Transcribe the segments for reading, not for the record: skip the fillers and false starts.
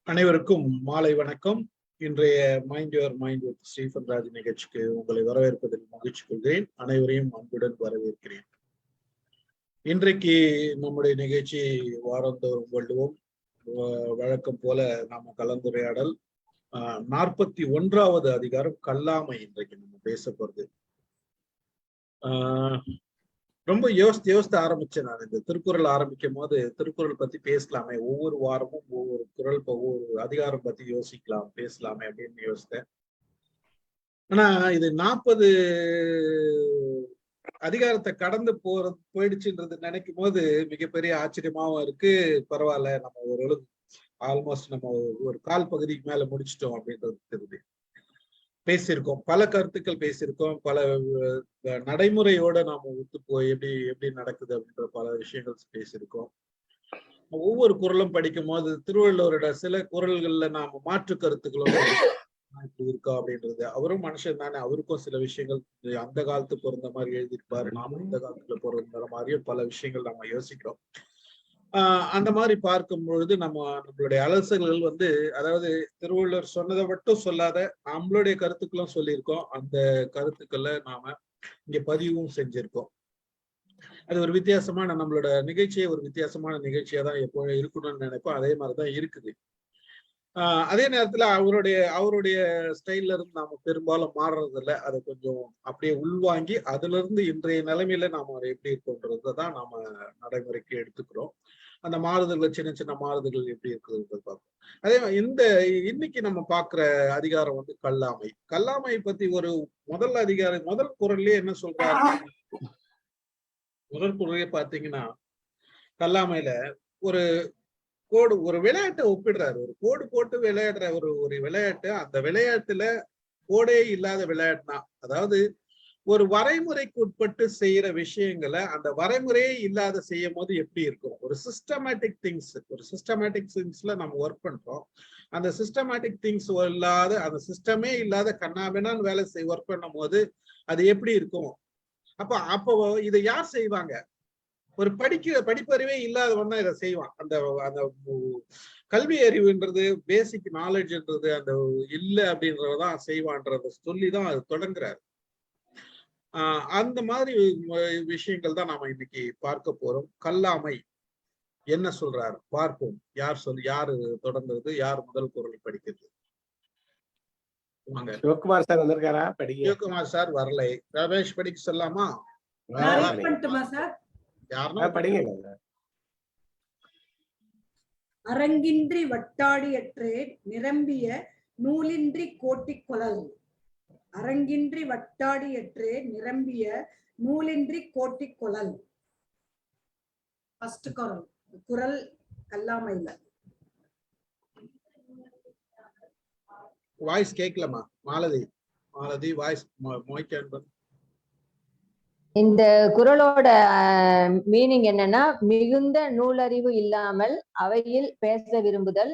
அனைவருக்கும் மாலை வணக்கம். இன்றைய mind your mind with Stephen Raj நிகழ்ச்சிக்கு உங்களை வரவேற்பதில் மகிழ்ச்சி கொள்கிறேன். அனைவரையும் அன்புடன் வரவேற்கிறேன். இன்றைக்கு நம்முடைய நிகழ்ச்சி வாரந்தோறும் கொள்ளுவோம். வழக்கம் போல நாம கலந்துரையாடல் 41வது அதிகாரம் கல்லாமை இன்றைக்கு நம்ம பேச போறது. ரொம்ப யோசித்து ஆரம்பிச்சேன். நான் இந்த திருக்குறள் ஆரம்பிக்கும் போது திருக்குறள் பத்தி பேசலாமே, ஒவ்வொரு வாரமும் ஒவ்வொரு குறள் ஒவ்வொரு அதிகாரம் பத்தி யோசிக்கலாம் பேசலாமே அப்படின்னு யோசித்தேன். ஆனா இது 40 அதிகாரத்தை கடந்து போயிடுச்சுன்றது நினைக்கும் போது மிகப்பெரிய ஆச்சரியமாவும் இருக்கு. பரவாயில்ல, நம்ம ஓரளவு ஆல்மோஸ்ட் நம்ம ஒரு கால் பகுதிக்கு மேல முடிச்சிட்டோம் அப்படின்றது தெரியுது. பேசியிருக்கோம், பல கருத்துக்கள் பேசியிருக்கோம், பல நடைமுறையோட நாம ஒத்து போய் எப்படி நடக்குது அப்படின்ற பல விஷயங்கள் பேசியிருக்கோம். ஒவ்வொரு குறளும் படிக்கும் போது திருவள்ளுவரோட சில குறள்கள்ல நாம மாற்று கருத்துக்களோட இருக்கோம் அப்படின்றது. அவரும் மனுஷன் தானே, அவருக்கும் சில விஷயங்கள் அந்த காலத்து பொருந்த மாதிரி எழுதியிருப்பாரு, நாம இந்த காலத்துல பொருந்த மாதிரியும் பல விஷயங்கள் நம்ம யோசிக்கிறோம். அந்த மாதிரி பார்க்கும் பொழுது நம்மளுடைய அலசல்கள் அதாவது திருவள்ளுவர் சொன்னதை மட்டும் சொல்லாத நம்மளுடைய கருத்துக்களும் சொல்லியிருக்கோம். அந்த கருத்துக்களை நாம இங்க பதிவும் செஞ்சிருக்கோம். அது ஒரு வித்தியாசமான நம்மளோட நிகழ்ச்சியே ஒரு வித்தியாசமான நிகழ்ச்சியா தான் எப்போ இருக்கணும்னு நினைப்போம். அதே மாதிரிதான் இருக்குது. அதே நேரத்துல அவருடைய ஸ்டைல்ல இருந்து நாம பெரும்பாலும் மாறுறது இல்லை. அதை கொஞ்சம் அப்படியே உள்வாங்கி அதுல இருந்து இன்றைய நிலைமையில நாம எப்படி இருக்கோன்றதான் நாம நடைமுறைக்கு எடுத்துக்கிறோம். அந்த மாறுதல்கள் சின்ன சின்ன மாறுதல்கள் எப்படி இருக்குதுன்றது பார்ப்போம். அதே மாதிரி இன்னைக்கு நம்ம பார்க்கிற அதிகாரம் கல்லாமை பத்தி ஒரு முதல் குறள்லயே என்ன சொல்றாரு? முதல் குறளையே பாத்தீங்கன்னா கல்லாமையில ஒரு விளையாட்டை ஒப்பிடுறாரு. ஒரு கோடு போட்டு விளையாடுற ஒரு விளையாட்டு. அந்த விளையாட்டுல கோடே இல்லாத விளையாட்டுனா, அதாவது ஒரு வரைமுறைக்கு உட்பட்டு செய்யற விஷயங்களை அந்த வரைமுறையே இல்லாத செய்யும் போது எப்படி இருக்கும்? ஒரு சிஸ்டமேட்டிக் திங்ஸ்ல நம்ம ஒர்க் பண்றோம். அந்த சிஸ்டமேட்டிக் திங்ஸ் இல்லாத, அந்த சிஸ்டமே இல்லாத கண்ணாபின்னான்னு வேலை ஒர்க் பண்ணும் போது அது எப்படி இருக்கும்? அப்போ இதை யார் செய்வாங்க? ஒரு படிப்பறிவே இல்லாதவன் தான் இதை செய்வான். அந்த கல்வி அறிவுன்றது, பேசிக் நாலேஜ்ன்றது அந்த இல்லை அப்படின்றதான் செய்வான்றத சொல்லிதான் அது தொடங்குறாரு. அந்த மாதிரி விஷயங்கள் தான் நாம இன்னைக்கு பார்க்க போறோம். கல்லாமை என்ன சொல்றாரு பார்ப்போம். யாரு தொடர்ந்தது, யார் முதல் குறள் படிக்கிறது? சிவகுமார் சார் வந்திருக்காரா? சிவகுமார் சார் வரலை. ரமேஷ் படிக்க சொல்லாமா? படிங்க. அரங்கின்றி வட்டாடியற்றே நிரம்பிய நூலின்றி கோட்டிக் கொளல். அரங்கின்றி வட்டாடியற்றே நிரம்பிய நூலின்றி கோட்டிக் கொளல். ஃபர்ஸ்ட் குறள் கல்லாமையில. வாய்ஸ் கேட்கலமா? மாலதி வாய்ஸ் மொய்க்க. இந்த குறளோட மீனிங் என்னன்னா, மிகுந்த நூலறிவு இல்லாமல் அவையில் பேச விரும்புதல்,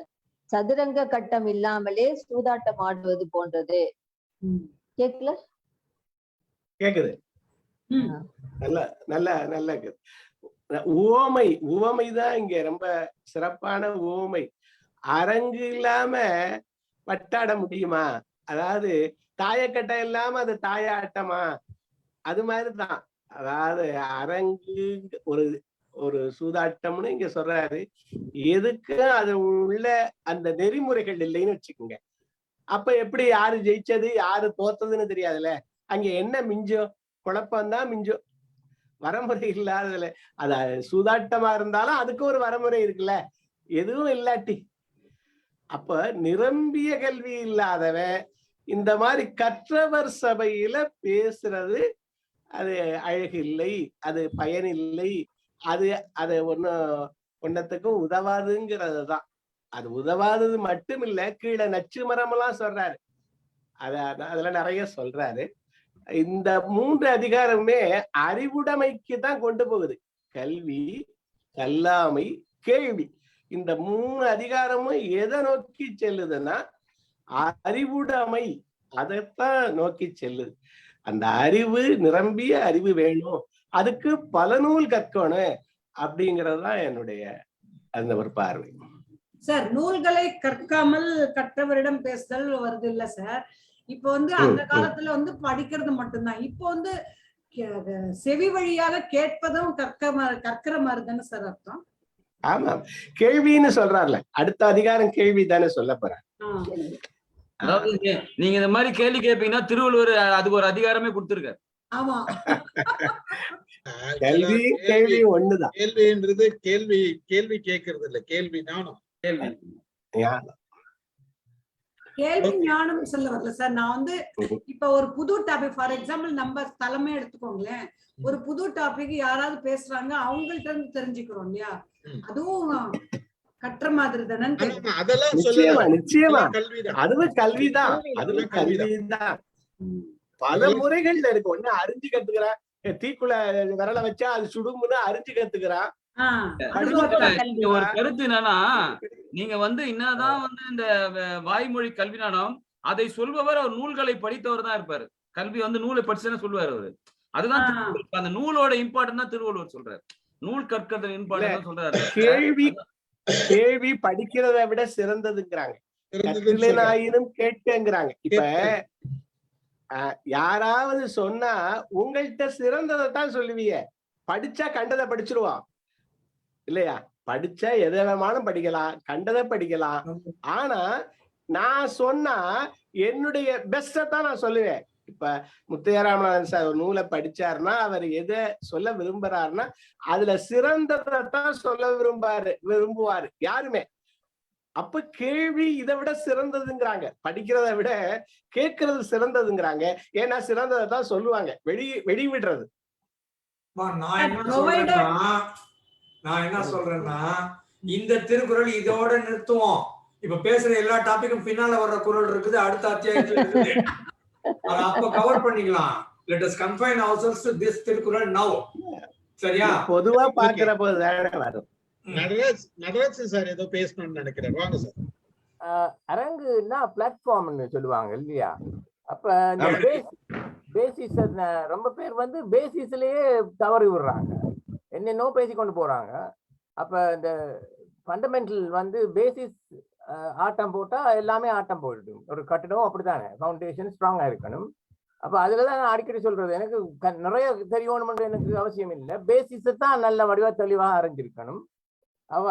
சதுரங்க கட்டம் இல்லாமலே சூதாட்டம் ஆடுவது போன்றது. கேக்குது? நல்ல உவமைதான் இங்க ரொம்ப சிறப்பான உவமை. அரங்கு இல்லாம வட்டாட முடியுமா? அதாவது தாயக்கட்டம் இல்லாம அது தாயாட்டமா? அது மாதிரிதான். அதாவது அரங்கு ஒரு சூதாட்டம்னு இங்க சொல்றாரு. எதுக்கு அது உள்ள அந்த நெறிமுறைகள் இல்லைன்னு வச்சுக்கோங்க. அப்ப எப்படி யாரு ஜெயிச்சது யாரு தோத்ததுன்னு தெரியாதுல்ல. அங்க என்ன மிஞ்சம்? குழப்பம்தான் மிஞ்சம், வரமுறை இல்லாததுல. அது சூதாட்டமா இருந்தாலும் அதுக்கு ஒரு வரமுறை இருக்குல்ல, எதுவும் இல்லாட்டி. அப்ப நிரம்பிய கல்வி இல்லாதவ இந்த மாதிரி கற்றவர் சபையில பேசுறது அது அழகு இல்லை, அது பயனில்லை, அது ஒன்னத்துக்கும் உதவாதுங்கிறது தான். அது உதவாதது மட்டும் இல்ல, கீழே நச்சு மரம் எல்லாம் சொல்றாரு. அதுல நிறைய சொல்றாரு. இந்த 3 அதிகாரமே அறிவுடைமைக்கு தான் கொண்டு போகுது. கல்வி, கல்லாமை, கேள்வி. இந்த 3 அதிகாரமும் எதை நோக்கி செல்லுதுன்னா அறிவுடைமை, அதைத்தான் நோக்கி செல்லுது. அந்த அறிவு, நிரம்பிய அறிவு வேணும், அதுக்கு பல நூல் கற்கணும் அப்படிங்கறதுதான் என்னுடைய அந்த ஒரு பார்வை. சார் நூல்களை கற்காமல் கற்றவரிடம் பேசுதல் வருது இல்ல சார். இப்ப வந்து அந்த காலத்துல வந்து படிக்கிறது மட்டும்தான். இப்போ வந்து செவி வழியாக கேட்பதும் கற்கிற மாதிரி தானே சார் அர்த்தம்? ஆமா, கேள்வின்னு சொல்றாருல, அடுத்த அதிகாரம் கேள்வி தானே சொல்ல போறார். அதாவது நீங்க இந்த மாதிரி கேள்வி கேட்பீங்கன்னா திருவள்ளுவர் அதுக்கு ஒரு அதிகாரமே கொடுத்திருக்காரு. ஆமா, கல்வி கேள்வி ஒண்ணுதான். கேள்வின்றது கேள்வி கேட்கறது இல்ல, கேள்வி ஞானம். கேள்வி ஞானம் சொல்ல வரல சார். நான் வந்து இப்ப ஒரு புது டாபிக், ஃபார் எக்ஸாம்பிள் நம்ம தலைமை எடுத்துக்கோங்களேன், ஒரு புது டாபிக் யாராவது பேசுறாங்க, அவங்கள்ட்ட இருந்து தெரிஞ்சுக்கிறோம் இல்லையா, அதுவும் கற்ற மாதிரி தானே. அதெல்லாம் நிச்சயமா நிச்சயமா கல்விதான். அதுவும் கல்விதான், அதுவும் கல்விதான். பல முறைகள்ல இருக்கு. ஒண்ணு அறிஞ்சு கத்துக்கிறான், தீக்குள்ள விரல வச்சா அது சுடுமுன்னு அறிஞ்சு கத்துக்கிறான். ஒரு கருத்து என்னன்னா, நீங்க வந்து என்னதான் வந்து இந்த வாய்மொழி கல்வினாலும் அதை சொல்பவர் அவர் நூல்களை படித்தவர் தான் இருப்பாரு. கல்வி வந்து நூலை படிச்சுன்னு சொல்லுவாரு அவரு. அதுதான் அந்த நூலோட இம்பார்ட்டன் தான் திருவள்ளுவர் சொல்றாரு. நூல் கற்கிறது இம்பார்ட்டன் சொல்றாரு. கேள்வி படிக்கிறத விட சிறந்ததுங்கிறாங்க, கற்கிலேனாயினும் கேட்கங்கிறாங்க. இப்ப யாராவது சொன்னா உங்கள்கிட்ட சிறந்ததைத்தான் சொல்லுவீங்க. படிச்சா கண்டதை படிச்சிருவான் இல்லையா? படிச்சா எதை வேணாலும் படிக்கலாம், கண்டதை படிக்கலாம். ஆனா நான் சொன்னா என்னுடைய பெஸ்ட தான் நான் சொல்லுவேன். இப்ப முத்தையராமநாதன் சார் ஒரு நூலை படிச்சாருன்னா அவர் எதை சொல்ல விரும்புறாருன்னா அதுல சிறந்ததான் சொல்ல விரும்புவாரு யாருமே. அப்ப கேள்வி இதை விட சிறந்ததுங்கிறாங்க, படிக்கிறத விட கேட்கறது சிறந்ததுங்கிறாங்க. ஏன்னா சிறந்ததை தான் சொல்லுவாங்க, வெளிவிடுறது. நான் என்ன சொல்றேன்னா, இந்த திருக்குறள் இதோட நிறுத்துவோம். இப்ப பேசுற எல்லா டாபிக்கும் பின்னால வர்ற குறள் இருக்குது, அடுத்த அத்தியாயத்துல இருக்குது. அத அப்ப கவர் பண்ணிக்கலாம். Let us confine ourselves to this Thirukkural now. சரியா? பொதுவா பாக்குற போது தானே வரும். நடராஜ் சார் ஏதோ பேசணும்னு நினைக்கிறேன், வாங்க சார். அரங்குன்னா பிளாட்ஃபார்ம்னு சொல்லுவாங்க இல்லையா? அப்ப இந்த பேசிஸ் ரொம்ப பேர் வந்து பேசிஸ்லயே தவறி விடுறாங்க, என்னென்னோ பேசி கொண்டு போறாங்க. அப்ப இந்த ஃபண்டமெண்டல் வந்து பேசிஸ் ஆட்டம் போட்டா எல்லாமே ஆட்டம் போயிடும். ஒரு கட்டடம் அப்படித்தானே, ஃபவுண்டேஷன் ஸ்ட்ராங்கா இருக்கணும். அப்ப அதுலதான் நான் அடிக்கடி சொல்றது, எனக்கு நிறைய தெரியணும்னு எனக்கு அவசியம் இல்லை, பேசிஸை தான் நல்ல வடிவா தெளிவாக அறிஞ்சிருக்கணும்.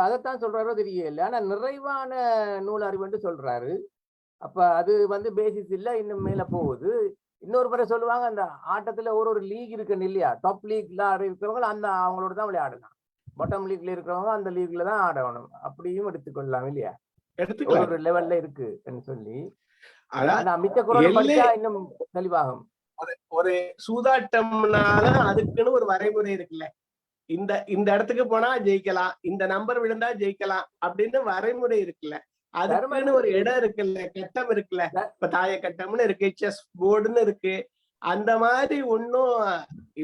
அதைத்தான் சொல்றாரோ தெரியல. ஆனா நிறைவான நூல் அறிவுன்னு சொல்றாரு. அப்ப அது வந்து பேசிஸ் இல்ல, இன்னும் மேல போகுது. இன்னொரு முறை சொல்லுவாங்க, அந்த ஆட்டத்துல ஒரு லீக் இருக்குன்னு இல்லையா, டாப் லீக்ல இருக்கிறவங்க அந்த அவங்களோட தான் விளையாடலாம், பாட்டம் லீக்ல இருக்கிறவங்க அந்த லீக்ல தான் ஆடணும், அப்படியும் எடுத்துக்கொள்ளலாம் இல்லையா? ஒரு லெவல்ல இருக்குன்னு சொல்லி மிச்ச குரல் படிச்சா இன்னும் தெளிவாகும். ஒரு சூதாட்டம்னால அதுக்குன்னு ஒரு வரைமுறை இருக்குல்ல, இந்த இடத்துக்கு போனா ஜெயிக்கலாம், இந்த நம்பர் விழுந்தா ஜெயிக்கலாம் அப்படின்னு வரைமுறை இருக்குல்ல, அதுக்குன்னு ஒரு இடம் இருக்குல்ல, கட்டம் இருக்குல்ல. இப்ப தாய கட்டம்னு இருக்கு, செஸ் போர்டுன்னு இருக்கு. அந்த மாதிரி ஒன்னும்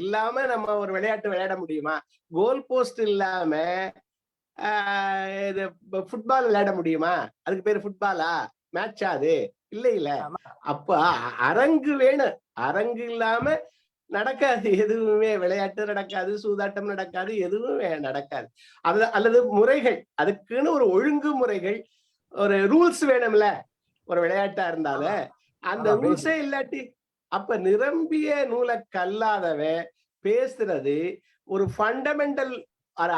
இல்லாம நம்ம ஒரு விளையாட்டு விளையாட முடியுமா? கோல் போஸ்ட் இல்லாம இது ஃபுட்பால் விளையாட முடியுமா? அதுக்கு பேரு ஃபுட்பாலா, மேட்சா? அது இல்ல. அப்ப அரங்கு வேணும், அரங்கு இல்லாம நடக்காது எதுவுமே, விளையாட்டு நடக்காது, சூதாட்டம் நடக்காது, எதுவுமே நடக்காது. அல்லது முறைகள், அதுக்குன்னு ஒரு ஒழுங்கு முறைகள், ஒரு ரூல்ஸ் வேணும்ல ஒரு விளையாட்டா இருந்தாலும். அந்த ரூல்ஸே இல்லாட்டி அப்ப நிரம்பிய நூலை கல்லாதவன் பேசுறது ஒரு ஃபண்டமெண்டல்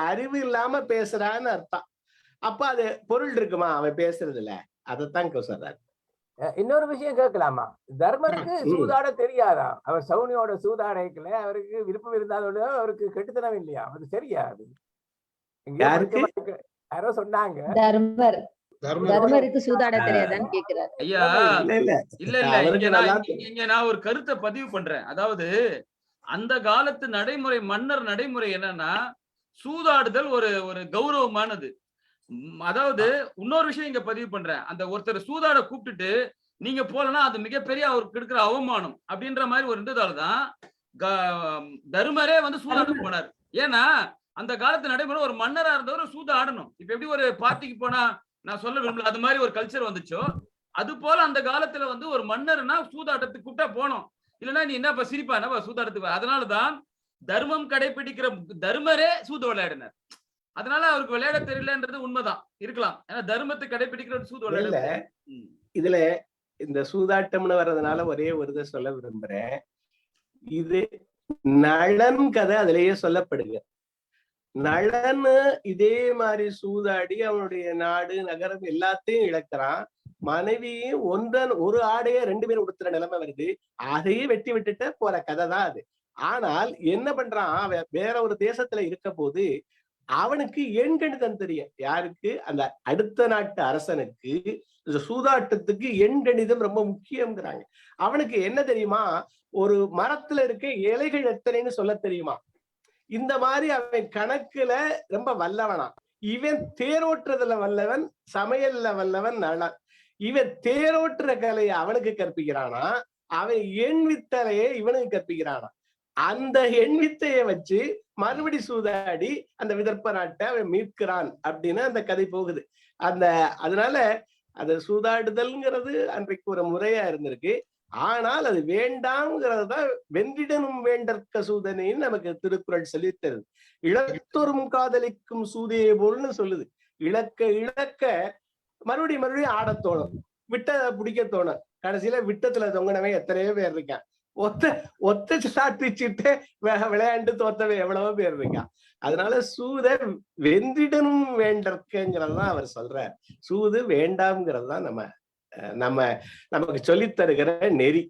அறிவு இல்லாம பேசுறான்னு அர்த்தம். அப்ப அது பொருள் இருக்குமா அவன் பேசுறதுல? அதைத்தான் சொல்றாரு. இன்னொரு விஷயம் கேட்கலாமா? தர்மருக்கு சூதாட தெரியாதா? அவர் சவுனியோட சூதாடைக்கல, அவருக்கு விருப்பம் இருந்தாலோட அவருக்கு கெட்டுத்தனம் இல்லையா? அது சரியா? அது யாரோ சொன்னாங்க, தர்மருக்கு சூதாட தெரியாதான்னு கேக்குறாரு. ஐயா இல்ல இங்க நான் ஒரு கருத்தை பதிவு பண்றேன். அதாவது அந்த காலத்து நடைமுறை, மன்னர் நடைமுறை என்னன்னா, சூதாடுதல் ஒரு கௌரவமானது. அதாவது இன்னொரு விஷயம் இங்க பதிவு பண்றேன், அந்த ஒருத்தர் சூதாட கூப்பிட்டுட்டு நீங்க போலன்னா அது மிகப்பெரிய அவருக்கு இருக்கிற அவமானம் அப்படின்ற மாதிரி ஒரு இருந்ததாலதான் தர்மரே வந்து சூதாட போனார். ஏன்னா அந்த காலத்து நடைமுறை ஒரு மன்னரா இருந்தவர் சூத ஆடணும். இப்ப எப்படி ஒரு பார்ட்டிக்கு போனா நான் சொல்ல விரும்பல, அது மாதிரி ஒரு கல்ச்சர் வந்துச்சோ, அது போல அந்த காலத்துல வந்து ஒரு மன்னர்னா சூதாட்டத்துக்கு கூப்பிட்டா போனோம். இல்லைன்னா நீ என்னப்பா சிரிப்பா, என்னப்பா சூதாட்டத்துக்கு. அதனாலதான் தர்மம் கடைபிடிக்கிற தர்மரே சூத விளையாடினார். அதனால அவருக்கு விளையாட தெரியலன்றது உண்மைதான் இருக்கலாம். ஏன்னா தர்மத்தை கடைபிடிக்கிற ஒரு சூது இல்ல விளையாட. இதுல இந்த சூதாட்டம்னு வர்றதுனால ஒரே ஒரு இதை சொல்ல விரும்புறேன். இது நளன் கதை அதுலயே சொல்லப்படுங்க. நளன் இதே மாதிரி சூதாடி அவனுடைய நாடு நகரம் எல்லாத்தையும் இழக்கிறான். மனைவியும் ஒரு ஆடையே 2 பேரும் உடுத்துற நிலைமை வருது. அதையே வெட்டி விட்டுட்டு போற கதை தான் அது. ஆனால் என்ன பண்றான், வேற ஒரு தேசத்துல இருக்க போது அவனுக்கு எண்கணிதம் தெரியும். யாருக்கு? அந்த அடுத்த நாட்டு அரசனுக்கு இந்த சூதாட்டத்துக்கு எண்கணிதம் ரொம்ப முக்கியம்ங்கிறாங்க. அவனுக்கு என்ன தெரியுமா, ஒரு மரத்துல இருக்க இலைகள் எத்தனைன்னு சொல்ல தெரியுமா. இந்த மாதிரி அவன் கணக்குல ரொம்ப வல்லவனா. இவன் தேரோட்டுறதுல வல்லவன், சமையல்ல வல்லவன் நளன். இவன் தேரோட்டுற கலையை அவனுக்கு கற்பிக்கிறானா, அவன் எண் வித்தலையை இவனுக்கு கற்பிக்கிறானா. அந்த எண் வித்தையை வச்சு மறுபடி சூதாடி அந்த விதர்ப்ப நாட்டை அவன் மீட்கிறான் அப்படின்னு அந்த கதை போகுது. அதனால அது சூதாடுதல்ங்கிறது அன்றைக்கு ஒரு முறையா இருந்திருக்கு. ஆனால் அது வேண்டாம்ங்கிறது தான் வென்றிடனும் வேண்டற்க சூதனைன்னு நமக்கு திருக்குறள் சொல்லித்தருது. இழத்தொரும் காதலிக்கும் சூதையை போல்னு சொல்லுது. இழக்க மறுபடியும் ஆடத் தோணும், விட்ட பிடிக்க தோணும். கடைசியில விட்டத்துல தொங்கினவன் எத்தனையோ பேர் இருக்கான். ஒத்த சாட்டிச்சுட்டு விளையாண்டு தோத்தவன் எவ்வளவோ பேர் இருக்கான். அதனால சூத வென்றிடனும் வேண்டற்கங்கிறதுதான் அவர் சொல்றார். சூது வேண்டாம்ங்கிறது தான் நமக்கு சொல்லித் தருகிற நெறி.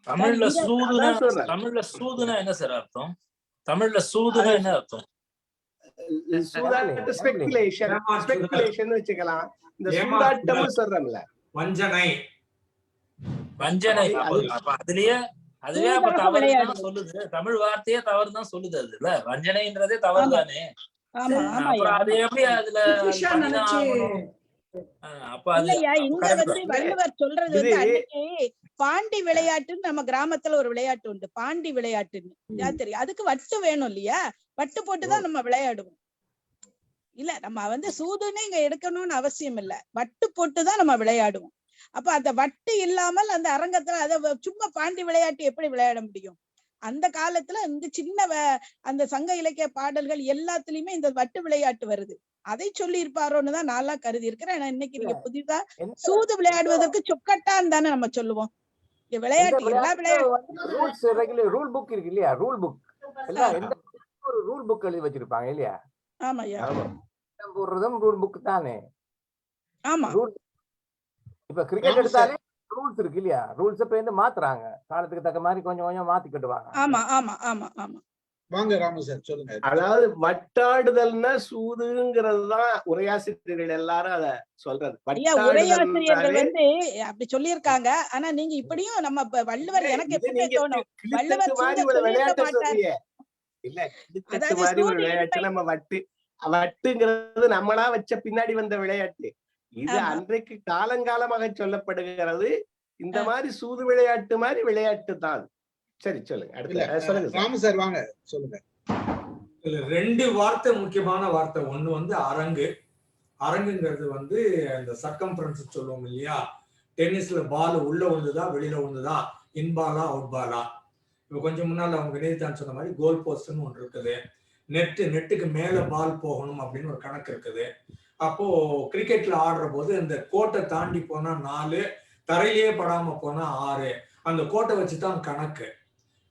தமிழ்ல சூதுனா என்ன சார் அர்த்தம்? தமிழ்ல சூதுனா என்ன அர்த்தம்? சூதாட்ட ஸ்பெகுலேஷன் வச்சுக்கலாம். இந்த சூதாட்டம் சொல்றோம்ல, வஞ்சனை. அதுலயே அப்ப தவறுதான் சொல்லுது. தமிழ் வார்த்தையே தவறுதான் சொல்லுது. அதுல வஞ்சனைன்றதே தவறு தானே. அப்புறம் அது எப்படி அதுல இங்க வள்ளுவர் சொல்றது அன்னைக்கு பாண்டி விளையாட்டுன்னு நம்ம கிராமத்துல ஒரு விளையாட்டு உண்டு, பாண்டி விளையாட்டுன்னு தெரியும். அதுக்கு வட்டு வேணும் இல்லையா, வட்டு போட்டுதான் நம்ம விளையாடுவோம். இல்ல நம்ம சூதுன்னு இங்க எடுக்கணும்னு அவசியம் இல்ல, வட்டு போட்டுதான் நம்ம விளையாடுவோம். அப்ப அந்த வட்டு இல்லாமல் அந்த அரங்கத்துல அத சும்மா பாண்டி விளையாட்டு எப்படி விளையாட முடியும்? அந்த காலத்துல இந்த சின்ன அந்த சங்க இலக்கிய பாடல்கள் எல்லாத்துலயுமே இந்த வட்டு விளையாட்டு வருது. அதை சொல்லி இருப்பாரோன்னு தான் நான் கருதி இருக்கிறேன். இன்னைக்கு நீங்க புதிதா சூது விளையாடுவதற்கு சொக்கட்டான்னு தானே நம்ம சொல்லுவோம். விளையாட்டு எல்லா விளையாட்டு ரூல் புக் இருக்கு இல்லையா, ரூல் புக் எல்லாம் ஒரு ரூல் புக் எழுதி வச்சிருப்பாங்க இல்லையா. ஆமாய்யா, போடுறதும் ரூல் புக் தானே. ஆமா, இப்ப கிரிக்கெட் எடுத்தாலே ரூல்ஸ் இருக்கு இல்லையா, ரூல்ஸ் இப்ப மாத்துறாங்க, காலத்துக்கு தக்க மாதிரி கொஞ்சம் கொஞ்சம் மாத்திக்கிட்டுவாங்க. ஆமா ஆமா ஆமா ஆமா. வாங்க ராமு சார் சொல்லுங்க. அதாவது வட்டாடுதல்னா சூதுங்கிறதுதான் உரையாசிரியர்கள் எல்லாரும் அத சொல்றது. உரையாசிரியர்கள் அப்படி சொல்லியிருக்காங்க. ஆனா நீங்க இப்படியும் நம்ம வள்ளுவர் எனக்கு எப்பவுமே தோணும், வள்ளுவர் இல்ல கிரிக்கெட் மாதிரி ஒரு விளையாட்டு நம்ம வட்டுங்கிறது நம்மளா வச்ச பின்னாடி வந்த விளையாட்டு. இது அன்றைக்கு காலங்காலமாக சொல்லப்படுகிறது. இந்த மாதிரி சூது விளையாட்டு மாதிரி விளையாட்டு தான். சரி சொல்லுங்க, அடுத்து சொல்லுங்க ராமு சார் வாங்க சொல்லுங்க. இதுல 2 வார்த்தை முக்கியமான வார்த்தை. ஒண்ணு அரங்கு. அரங்குங்கிறது இந்த சர்க்கம்ஃபரன்ஸ் சொல்லுவோம் இல்லையா. டென்னிஸ்ல பால் உள்ள விழுந்துதா வெளியில விழுந்துதா, இன்பாலா அவுட் பாலா. இப்ப கொஞ்சம் முன்னால அவங்க வினயத்தான் சொன்ன மாதிரி கோல் போஸ்ட்னு ஒன்று இருக்குது. நெட்டுக்கு மேல பால் போகணும் அப்படின்னு ஒரு கணக்கு இருக்குது. அப்போ கிரிக்கெட்ல ஆடுற போது இந்த கோட்டை தாண்டி போனா 4, தரையிலேயே படாம போனா 6. அந்த கோட்டை வச்சுதான் கணக்கு.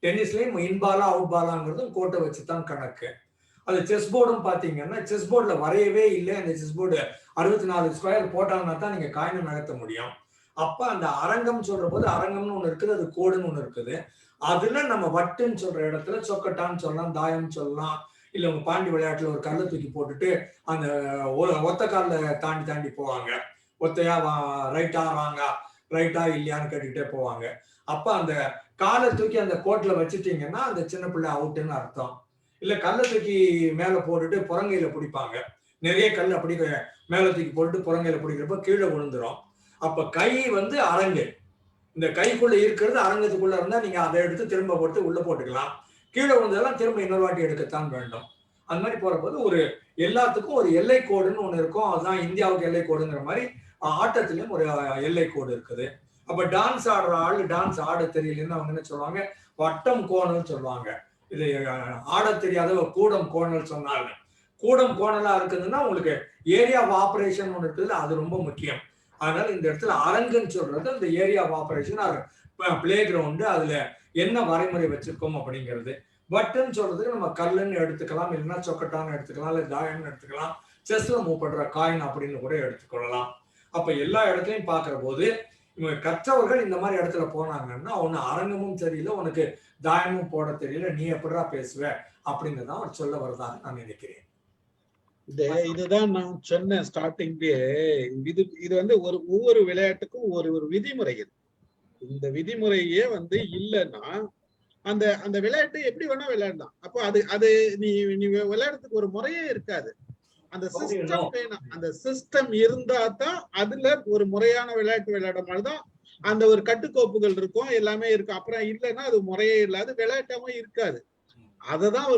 டென்னிஸ்லயும் இன்பாலா அவுட் பாலாங்கிறதும் கோட்டை வச்சுதான் கணக்கு. அது செஸ் போர்டும் பாத்தீங்கன்னா செஸ் போர்டுல வரையவே இல்லை. அந்த செஸ் போர்டு 64 ஸ்கொயர் போட்டாங்கன்னா தான் நீங்க காயினை நகர்த்த முடியும். அப்ப அந்த அரங்கம் சொல்ற போது அரங்கம்னு ஒண்ணு இருக்குது, அது கோடுன்னு ஒண்ணு இருக்குது. அதுல நம்ம வட்டுன்னு சொல்ற இடத்துல சொக்கட்டான்னு சொல்லலாம், தாயம் சொல்லலாம். இல்ல உங்க பாண்டி விளையாட்டுல ஒரு கல்லை தூக்கி போட்டுட்டு அந்த ஒத்த கால்ல தாண்டி போவாங்க. ஒத்தையா ரைட்டா ராங்கா, ரைட்டா இல்லையான்னு கேட்டுக்கிட்டே போவாங்க. அப்ப அந்த காலை தூக்கி அந்த கோட்ல வச்சுட்டீங்கன்னா அந்த சின்ன பிள்ளை அவுட்டுன்னு அர்த்தம். இல்ல கல்லை தூக்கி மேல போட்டுட்டு புறங்கையில பிடிப்பாங்க. நிறைய கல் அப்படி மேல தூக்கி போட்டுட்டு புறங்கையில பிடிக்கிறப்ப கீழே விழுந்துரும். அப்ப கை அரங்கு. இந்த கைக்குள்ள இருக்கிறது அரங்கத்துக்குள்ள இருந்தா நீங்க அதை எடுத்து திரும்ப போட்டு உள்ள போட்டுக்கலாம். கீழே விழுந்ததெல்லாம் திரும்ப இன்னொரு வாட்டி எடுக்கத்தான் வேண்டும். அந்த மாதிரி போற போது எல்லாத்துக்கும் ஒரு எல்லை கோடுன்னு ஒண்ணு இருக்கும். அதுதான் இந்தியாவுக்கு எல்லை கோடுங்கிற மாதிரி ஆட்டத்திலயும் ஒரு எல்லை கோடு இருக்குது. அப்ப டான்ஸ் ஆடுற ஆள் டான்ஸ் ஆட தெரியலன்னு அவங்க என்ன சொல்லுவாங்க, வட்டம் கோணல் சொல்லுவாங்க. இது ஆட தெரியாத கூடம் கோணல் சொன்னாங்க. கூடம் கோணலா இருக்குதுன்னா உங்களுக்கு ஏரியா ஆஃப் ஆபரேஷன் ஒன்று இருக்குதுல, அது ரொம்ப முக்கியம். அதனால இந்த இடத்துல அரங்குன்னு சொல்றது அந்த area of operation, play ground, அதுல என்ன வரைமுறை வச்சிருக்கோம் அப்படிங்கிறது. பட்டுன்னு சொல்றதுக்கு நம்ம கல்லுன்னு எடுத்துக்கலாம், இல்லைன்னா சொக்கட்டான்னு எடுத்துக்கலாம், இல்லை தாயம்னு எடுத்துக்கலாம், செஸ்ல மூவ் பண்ற காயின் அப்படின்னு கூட எடுத்துக்கொள்ளலாம். அப்ப எல்லா இடத்துலையும் பாக்குற போது இவங்க கற்றவர்கள் இந்த மாதிரி இடத்துல போனாங்கன்னா ஒன்னு அரங்கமும் தெரியல, உனக்கு தாயமும் போட தெரியல, நீ எப்படா பேசுவ அப்படிங்கிறதான் அவர் சொல்ல வரதாக நான் நினைக்கிறேன். இதுதான் நான் சொன்னேன் ஸ்டார்டிங்லயே. இது வந்து ஒவ்வொரு விளையாட்டுக்கும் ஒரு விதிமுறை இருக்கு. இந்த விதிமுறையே இல்லைன்னா அந்த விளையாட்டு எப்படி வேணா விளையாடலாம். அப்போ அது நீ விளையாடுறதுக்கு ஒரு முறையே இருக்காது. அந்த சிஸ்டம் வேணும். அந்த சிஸ்டம் இருந்தா தான் அதுல ஒரு முறையான விளையாட்டு விளையாட மாதிரிதான் அந்த ஒரு கட்டுக்கோப்புகள் இருக்கும், எல்லாமே இருக்கும். அப்புறம் இல்லைன்னா அது முறையே இல்லாது விளையாட்டாவும் இருக்காது. அதுதான்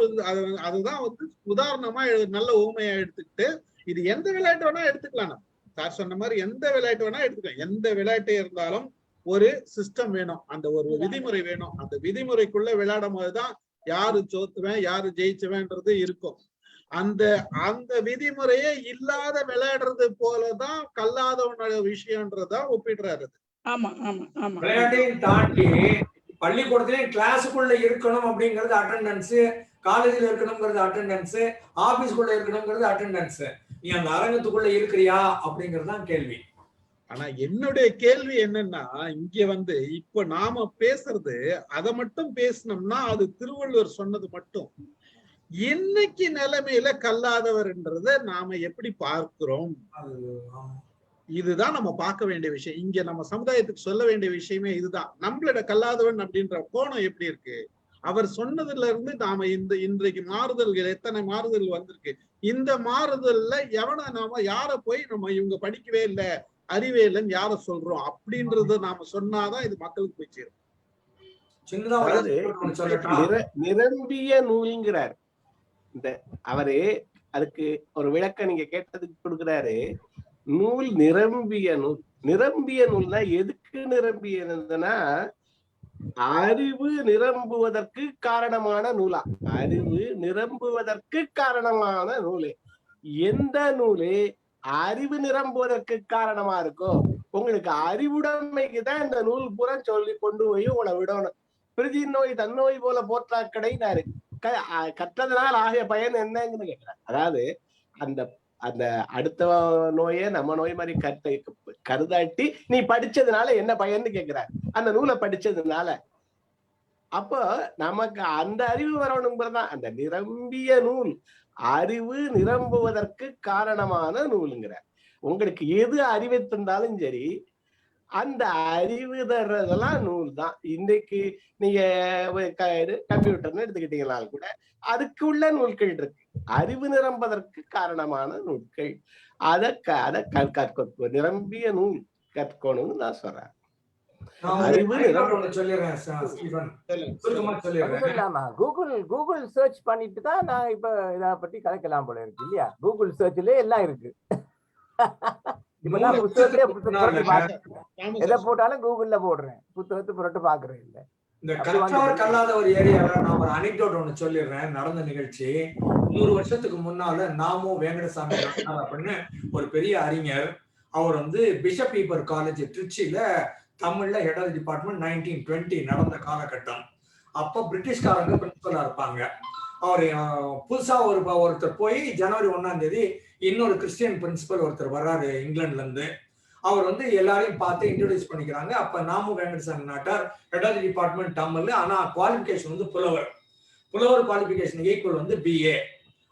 உதாரணமா நல்ல ஊமையா எடுத்துக்கிட்டு இது எந்த விளையாட்டு வேணா எடுத்துக்கலாம். சார் சொன்ன மாதிரி எந்த விளையாட்டு வேணா எடுத்துக்கலாம். எந்த விளையாட்டு இருந்தாலும் ஒரு சிஸ்டம் வேணும், அந்த ஒரு விதிமுறை வேணும். அந்த விதிமுறைக்குள்ள விளையாடும் போதுதான் யாரு தோத்துவேன் யாரு ஜெயிச்சுவேன்றது இருக்கும். அந்த விதிமுறையே இல்லாத விளையாடுறது போலதான் கல்லாதவனோட விஷயம்ன்றதா ஒப்பிடுறாரு. விளையாட்டையும் தாண்டி பள்ளிக்கூடத்திலேயும் கிளாஸுக்குள்ள இருக்கணும் அப்படிங்கிறது அட்டெண்டன்ஸ், காலேஜ்ல இருக்கணுங்கிறது அட்டெண்டன்ஸ், ஆபீஸ்க்குள்ள இருக்கணுங்கிறது அட்டெண்டன்ஸ். நீ அந்த அரங்கத்துக்குள்ள இருக்கிறியா அப்படிங்கிறது தான் கேள்வி. ஆனா என்னுடைய கேள்வி என்னன்னா, இங்க இப்ப நாம பேசுறது அதை மட்டும் பேசணும்னா அது திருவள்ளுவர் சொன்னது மட்டும். இன்னைக்கு நிலைமையில கல்லாதவர்ன்றத நாம எப்படி பார்க்கிறோம், இதுதான் நம்ம பார்க்க வேண்டிய விஷயம். இங்க நம்ம சமுதாயத்துக்கு சொல்ல வேண்டிய விஷயமே இதுதான். நம்மளோட கல்லாதவன் அப்படின்ற கோணம் எப்படி இருக்கு, அவர் சொன்னதுல இருந்து நாம இன்றைக்கு மாறுதல்கள் எத்தனை மாறுதல் வந்திருக்கு. இந்த மாறுதல்ல நாம யார போய் நம்ம இவங்க படிக்கவே இல்லை அறிவே இல்லைன்னு யார சொல்றோம் அப்படின்றத நாம சொன்னாதான் இது மக்களுக்கு போய் சேரும். நிரம்பிய நூல்ங்கிறார். இந்த அவரு அதுக்கு ஒரு விளக்கம் நீங்க கேட்டதுக்கு கொடுக்கிறாரு. நூல் நிரம்பிய நூல். நிரம்பிய நூல்னா எதுக்கு நிரம்பியதுன்னா அறிவு நிரம்புவதற்கு காரணமான நூலா. அறிவு நிரம்புவதற்கு காரணமான நூலு. எந்த நூலு அறிவு நிரம்புவதற்கு காரணமா இருக்கோ, உங்களுக்கு அறிவுடைமைக்கு தான் இந்த நூல் பூரா சொல்லி கொண்டு போய் உங்களை விடணும். பிரிதி நோய் தன்னோய் போல போற்றா கடைனாரு. கற்றதனால் ஆகிய பயன் என்னங்கன்னு கேட்கிறார். அதாவது அந்த அந்த அடுத்த நோயை நம்ம நோய் மாதிரி கருதாட்டி நீ படிச்சதுனால என்ன பயன்னு கேட்கிறார். அந்த நூலை படிச்சதுனால அப்போ நமக்கு அந்த அறிவு வரணுங்கிறதான் அந்த நிரம்பிய நூல். அறிவு நிரம்புவதற்கு காரணமான நூலுங்கிறார். உங்களுக்கு எது அறிவை தந்தாலும் சரி அந்த அறிவு தர்றதெல்லாம் நூல் தான். இன்னைக்கு நீங்க கம்ப்யூட்டர்னு எடுத்துக்கிட்டீங்கனாலும் கூட அதுக்கு உள்ள நூல்கள் இருக்கு. அறிவு நிரம்பதற்கு காரணமான நூல்கள். அதை நிரம்பிய நூல் கற்கணும்னு நான் சொல்றேன். கூகுள் சர்ச் பண்ணிட்டு தான் நான் இப்ப இத பத்தி கலைக்கலாம் போல இருக்கு இல்லையா? கூகுள் சர்ச்ல எல்லாம் இருக்கு. எதை போட்டாலும் கூகுள்ல போடுறேன், புத்தகத்தை புரட்டு பாக்குறேன். இல்ல இந்த கற்றவர் கல்லாத ஒரு ஏரியால நான் ஒரு அனெக்டோட் ஒண்ணு சொல்லிடுறேன். நடந்த நிகழ்ச்சி 100 வருஷத்துக்கு முன்னால நாமோ வெங்கடசாமி அப்படின்னு ஒரு பெரிய அறிஞர், அவர் பிஷப் ஈப்பர் காலேஜ் திருச்சியில தமிழ்ல ஹெட் ஆஃப் டிபார்ட்மெண்ட் 1920 நடந்த காலகட்டம். அப்ப பிரிட்டிஷ்காரங்க பிரின்சிபலா இருப்பாங்க. அவர் புதுசா ஒருத்தர் போய் ஜனவரி 1ஆம் தேதி இன்னொரு கிறிஸ்டியன் பிரின்சிபல் ஒருத்தர் வர்றாரு இங்கிலாந்துல இருந்து. அவர் எல்லாரையும் பார்த்து இன்ட்ரோடியூஸ் பண்ணிக்கிறாங்க. அப்ப நாமு வெங்கடசாமி நாட்டார் ஹெட் ஆஃப் டிபார்ட்மெண்ட் தமிழ். ஆனா குவாலிபிகேஷன் புலவர் குவாலிபிகேஷன் ஈக்குவல் BA.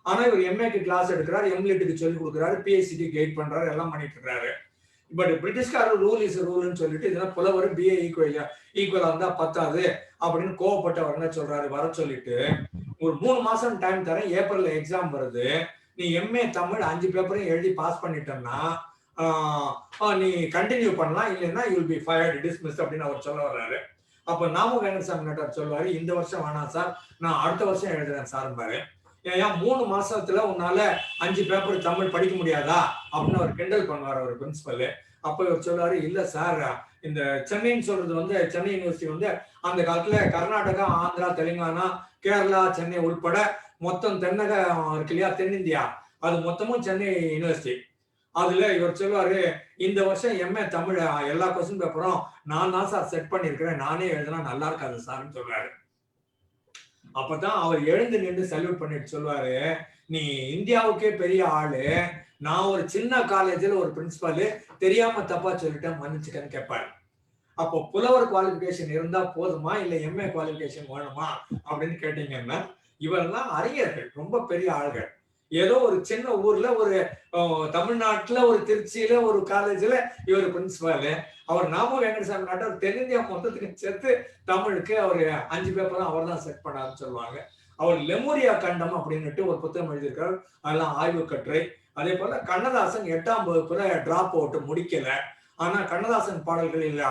ஆனா இவர் MA-க்கு கிளாஸ் எடுக்கிறாரு, எம்லிட்டுக்கு சொல்லி கொடுக்குறாரு, PhD கைட் பண்றாரு, எல்லாம் பண்ணிட்டு இருக்காரு. பட் பிரிட்டிஷ்காரர் ரூல் இஸ் ரூல்னு சொல்லிட்டு இதெல்லாம் புலவர் BA ஈக்குவலா இருந்தா பத்தாது அப்படின்னு கோவப்பட்டவர் சொல்றாரு. வர சொல்லிட்டு ஒரு 3 மாசம் டைம் தரேன், ஏப்ரல்ல எக்ஸாம் வருது, நீ MA தமிழ் 5 பேப்பரையும் எழுதி பாஸ் பண்ணிட்டோம்னா நீ கண்டினியூ பண்ணலாம், இல்லைன்னா you will be fired, dismissed அப்படின்னு அவர் சொல்ல வர்றாரு. அப்ப நாம வெங்கடசாமி நாட்டார் சொல்லுவாரு, இந்த வருஷம் வேணாம் சார், நான் அடுத்த வருஷம் எழுதுறேன் சார் பாரு. ஏன் 3 மாசத்துல உன்னால 5 பேப்பர் தமிழ் படிக்க முடியாதா அப்படின்னு அவர் கிண்டல் பண்ணுவார் அவர் பிரின்சிபல். அப்ப இவர் சொல்லுவாரு, இல்ல சார், இந்த சென்னைன்னு சொல்றது சென்னை யூனிவர்சிட்டி அந்த காலத்துல கர்நாடகா, ஆந்திரா, தெலுங்கானா, கேரளா, சென்னை உள்பட மொத்தம் தென்னகம் இருக்கு இல்லையா, தென்னிந்தியா, அது மொத்தமும் சென்னை யூனிவர்சிட்டி. அதுல இவர் சொல்லுவாரு, இந்த வருஷம் எம்ஏ தமிழ் எல்லா கொஸ்டின் பேப்பரும் நான் தான் சார் செட் பண்ணிருக்கிறேன், நானே எழுதுனா நல்லா இருக்காது சார்ன்னு சொல்லுவாரு. அப்பதான் அவர் எழுந்து நின்று சல்யூட் பண்ணிட்டு சொல்லுவாரு, நீ இந்தியாவுக்கே பெரிய ஆளு, நான் ஒரு சின்ன காலேஜ்ல ஒரு பிரின்சிபால் தெரியாம தப்பா சொல்லிட்டேன், மன்னிச்சுக்கன்னு கேட்பாரு. அப்போ புலவர் குவாலிபிகேஷன் இருந்தா போதுமா இல்ல எம்ஏ குவாலிபிகேஷன் வேணுமா அப்படின்னு கேட்டீங்கன்னா, இவரெல்லாம் அறிஞர்கள், ரொம்ப பெரிய ஆள்கள். ஏதோ ஒரு சின்ன ஊர்ல ஒரு தமிழ்நாட்டுல ஒரு திருச்சியில ஒரு காலேஜ்ல இவர் பிரின்சிபால். அவர் நாம வெங்கடசாமி நாட்டை தென்னிந்தியா மொத்தத்துக்கு சேர்த்து தமிழுக்கு அவர் 5 பேப்பரும் அவர் தான் செட் பண்ணாருன்னு சொல்லுவாங்க. அவர் லெமூரியா கண்டம் அப்படின்னுட்டு ஒரு புத்தகம் எழுதியிருக்காரு, அதெல்லாம் ஆய்வு கட்டுரை. அதே போல கண்ணதாசன் 8ஆம் வகுப்புல டிராப் அவுட் முடிக்கல, ஆனா கண்ணதாசன் பாடல்களில்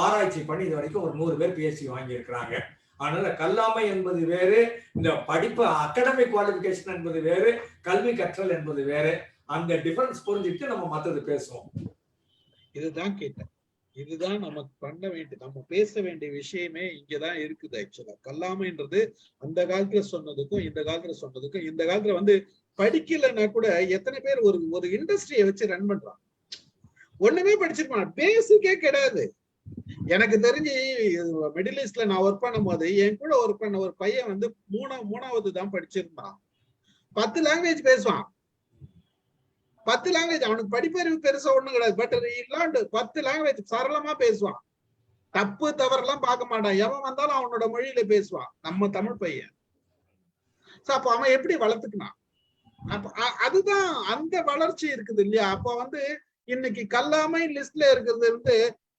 ஆராய்ச்சி பண்ணி இது வரைக்கும் ஒரு 100 பேர் பிஹெச்டி வாங்கி இருக்கிறாங்க. அதனால கல்லாமை என்பது வேறு, இந்த படிப்பு அகாடமிக் குவாலிபிகேஷன் என்பது வேறு, கல்வி கற்றல் என்பது வேறு. அந்த டிஃபரன்ஸ் புரிஞ்சுட்டு நம்ம மத்தது பேசுவோம். இதுதான் கேட்டேன், இதுதான் நமக்கு பண்ண வேண்டிய, நம்ம பேச வேண்டிய விஷயமே இங்கதான் இருக்குது. ஆக்சுவலா கல்லாமைன்றது அந்த காலத்துல சொன்னதுக்கும் இந்த காலத்துல சொன்னதுக்கும், இந்த காலத்துல வந்து படிக்கலைன்னா கூட எத்தனை பேர் ஒரு இண்டஸ்ட்ரியை வச்சு ரன் பண்றாங்க. ஒண்ணுமே படிச்சிருப்பாங்க, பேசிக்கே கிடையாது. எனக்கு தெரிஞ்சு மிடில் ஈஸ்ட்ல நான் ஒர்க் பண்ணும் போது என் கூட ஒர்க் பண்ண ஒரு பையன் வந்து மூணாவது தான் படிச்சிருந்தான். 10 லாங்குவேஜ் பேசுவான். 10 லாங்குவேஜ், அவனுக்கு படிப்பறிவு பெருசா ஒண்ணும் கிடையாது, பட் இல்லாண்டு 10 லாங்குவேஜ் சரளமா பேசுவான். தப்பு தவறெல்லாம் பார்க்க மாட்டான், எவன் வந்தாலும் அவனோட மொழியில பேசுவான். நம்ம தமிழ் பையன். அப்ப அவன் எப்படி வளர்த்துக்கினான்? அப்ப அதுதான் அந்த வளர்ச்சி இருக்குது இல்லையா? அப்ப வந்து இன்னைக்கு கல்லாமை லிஸ்ட்ல இருக்கிறது வந்து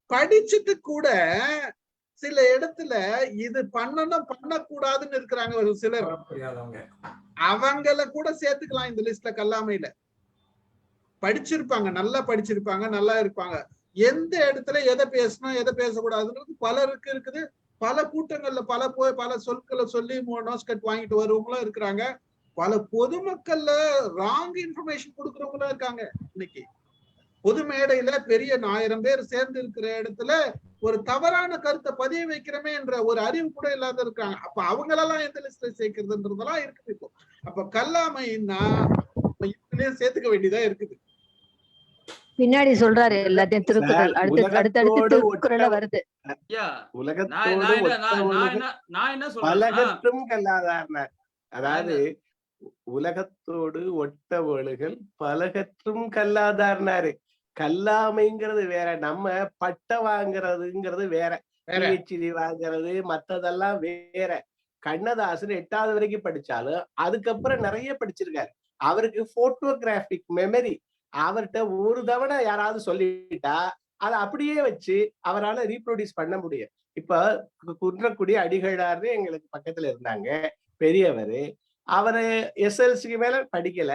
படிச்சுட்டு கூட சில இடத்துல இது பண்ணணும் பண்ணக்கூடாதுன்னு இருக்கிறாங்க ஒரு சிலர், அவங்கள கூட சேர்த்துக்கலாம் இந்த லிஸ்ட்ல. கல்லாமையில படிச்சிருப்பாங்க, நல்லா படிச்சிருப்பாங்க, நல்லா இருப்பாங்க, எந்த இடத்துல எதை பேசணும் எதை பேசக்கூடாதுன்றது பலருக்கு இருக்குது. பல கூட்டங்கள்ல பல சொற்களை சொல்லி நோஸ் கட் வாங்கிட்டு வருவவங்களும் இருக்கிறாங்க. பல பொதுமக்கள்ல ராங் இன்ஃபர்மேஷன் கொடுக்கறவங்களும் இருக்காங்க. இன்னைக்கு பொது மேடையில பெரிய 1000 பேர் சேர்ந்து இருக்கிற இடத்துல ஒரு தவறான கருத்தை பதிய வைக்கிறமே என்ற ஒரு அறிவு கூட இல்லாத இருக்காங்க. அப்ப அவங்களெல்லாம் எந்த லிஸ்ட்ல சேர்க்கிறதுன்றதெல்லாம் இருக்குது. இப்போ அப்ப கல்லாமைன்னா இதுலயும் சேர்த்துக்க வேண்டியதா இருக்குது. பின்னாடி சொல்றாரு எல்லாத்தையும் திருக்குறள், அடுத்தடுத்து திருக்குறள்ல வருது. பலகற்றும் கல்லாதார்னார். அதாவது உலகத்தோடு ஒட்டவழுகள் பலகற்றும் கல்லாதார்னாரு. கல்லாமைங்கிறது வேற, நம்ம பட்ட வாங்குறதுங்கிறது வேற, பிஹெச்டி வாங்குறது மத்ததெல்லாம் வேற. கண்ணதாசன் 8வது வரைக்கும் படிச்சாலும் அதுக்கப்புறம் நிறைய படிச்சிருக்காரு. அவருக்கு போட்டோகிராபிக் மெமரி. அவர்கிட்ட ஒரு தவணை யாராவது சொல்லிட்டா அதை அப்படியே வச்சு அவரால் ரீப்ரொடியூஸ் பண்ண முடியும். இப்ப குன்றக்குடி அடிகளார்னு எங்களுக்கு பக்கத்துல இருந்தாங்க, பெரியவர். அவரு SLCக்கு மேல படிக்கல,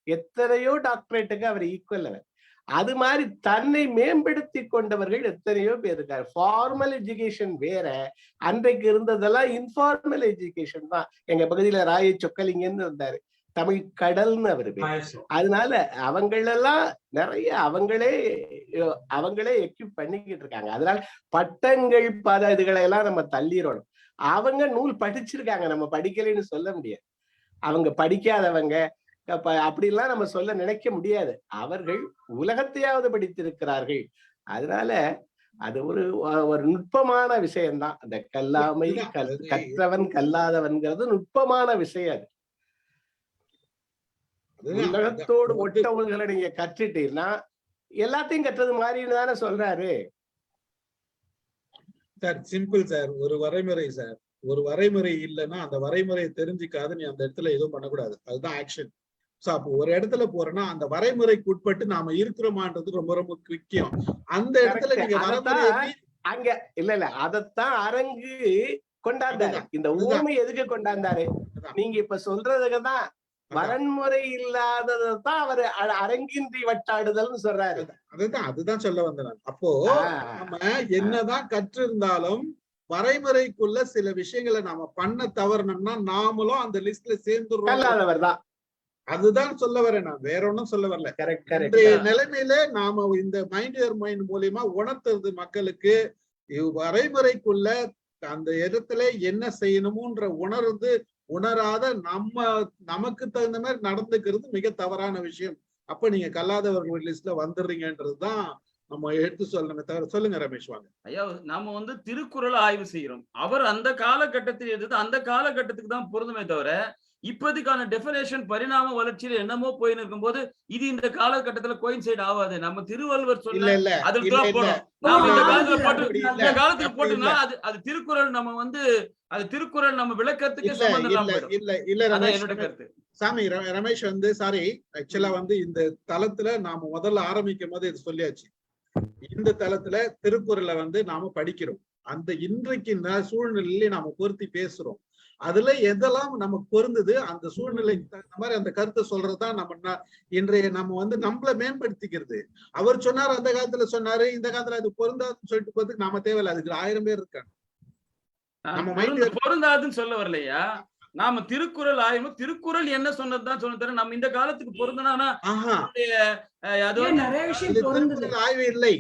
எத்தனையோ டாக்டரேட்டுக்கு அவர் ஈக்குவல் அவர். அது மாதிரி தன்னை மேம்படுத்தி கொண்டவர்கள் எத்தனையோ பேர் இருக்காரு. ஃபார்மல் எஜுகேஷன் வேற, அன்றைக்கு இருந்ததெல்லாம் இன்ஃபார்மல் எஜுகேஷன் தான். எங்க பகுதியில ராய சொக்கலிங்கன்னு இருந்தாரு, தமிழ் கடல்னு அவரு பேர். அதனால அவங்களெல்லாம் நிறைய அவங்களே எக்யூப் பண்ணிக்கிட்டு இருக்காங்க. அதனால பட்டங்கள் இதுகளை எல்லாம் நம்ம தள்ளிடணும். அவங்க நூல் படிச்சிருக்காங்க, நம்ம படிக்கலைன்னு சொல்ல முடியாது. அவங்க படிக்காதவங்க அப்படிலாம் நம்ம சொல்ல நினைக்க முடியாது. அவர்கள் உலகத்தையாவது படித்திருக்கிறார்கள். அதனால அது ஒரு நுட்பமான விஷயம்தான். அந்த கல்லாமை கற்றவன் கல்லாதவன்கிறது நுட்பமான விஷயம். அது உலகத்தோடு ஒட்டவங்களை நீங்க கற்றுட்டீங்கன்னா எல்லாத்தையும் கற்றது மாதிரின்னு தானே சொல்றாரு சார். சிம்பிள் சார், ஒரு வரைமுறை சார். ஒரு வரைமுறை இல்லைன்னா அந்த வரைமுறையை தெரிஞ்சுக்காது நீ அந்த இடத்துல எதுவும் பண்ணக்கூடாது. அதுதான் ஆக்ஷன். சோ அப்போ ஒரு இடத்துல போறேன்னா அந்த வரைமுறைக்கு உட்பட்டு நாம இருக்கிறோமான்றது ரொம்ப ரொம்ப முக்கியம். அந்த இடத்துல நீங்க வரைமுறை அங்க இல்ல அதைத்தான் அரங்கு கொண்டாந்தாரு. இந்த ஊமை எதுக்கு கொண்டாந்தாரு? நீங்க இப்ப சொல்றதுக்குதான் வரன்முறை இல்லாததான் அவர் அரங்கின்றி வட்டாடுதல்னு சொல்றாரு. அதுதான் சொல்ல வந்தேன். அப்போ நம்ம என்னதான் கற்று இருந்தாலும் வரைமுறைக்குள்ள சில விஷயங்களை நாம பண்ண தவறணும்னா நாமளும் அந்த லிஸ்ட்ல சேர்ந்துடுறோம். அதுதான் சொல்ல வரேன், நான் வேற ஒன்னும் சொல்ல வரல. இன்றைய நிலைமையில நாம இந்த மைண்ட் யுவர் மைண்ட் மூலியமா உணர்த்துறது மக்களுக்கு வரைமுறைக்குள்ள அந்த இடத்துல என்ன செய்யணும்ன்ற உணராத நமக்கு தகுந்த மாதிரி நடந்துக்கிறது மிக தவறான விஷயம். அப்ப நீங்க கல்லாதவர்கள் லிஸ்ட்ல வந்துடுறீங்கன்றதுதான் நம்ம எடுத்து சொல்லணுமே தவிர. சொல்லுங்க ரமேஷ் வாங்க. ஐயா, நாம வந்து திருக்குறளை ஆய்வு செய்யறோம். அவர் அந்த காலகட்டத்தில் எது அந்த காலகட்டத்துக்கு தான் பொருந்துமே தவிர இப்போதைக்கான டெஃபினேஷன் பரிணாம வளர்ச்சியில என்னமோ போயின்னு இருக்கும் போது இது இந்த காலகட்டத்துல கோயின்சைட் ஆகாது. நம்ம திருவள்ளுவர் சொன்ன அதுக்கு தான் போறோம். நாம இந்த காலத்துல போட்டுனா அது திருக்குறள் நம்ம வந்து அது திருக்குறள் நம்ம விளக்கத்துக்கு சம்பந்தம் இல்லாம போயிடும். என்னோட கருத்து. சாமி ரமேஷ் வந்து சாரி ஆக்சுவலா வந்து இந்த தளத்துல நாம முதல்ல ஆரம்பிக்கும் போது இது சொல்லியாச்சு. இந்த தளத்துல திருக்குறளை வந்து நாம படிக்கிறோம். அந்த இன்றைக்கு சூழ்நிலையில நாம பொருத்தி பேசுறோம். அதுல எதெல்லாம் நமக்கு பொருந்தது அந்த சூழ்நிலைக்கு தகுந்த மாதிரி அந்த கருத்தை சொல்றதுதான் நம்ம இன்றைய நம்ம வந்து நம்மள மேம்படுத்திக்கிறது. அவர் சொன்னாரு, அந்த காலத்துல சொன்னாரு, இந்த காலத்துல அது பொருந்தாதுன்னு சொல்லிட்டு போறதுக்கு நாம தேவையில்லை. அதுக்கு 1000 பேர் இருக்காங்க. பொருந்தாதுன்னு சொல்ல வரலையா? நாம திருக்குறள் ஆய்வு திருக்குறள் என்ன சொன்னதுதான் சொல்ல தர. நம்ம இந்த காலத்துக்கு பொருந்தனா ஆய்வு இல்லை,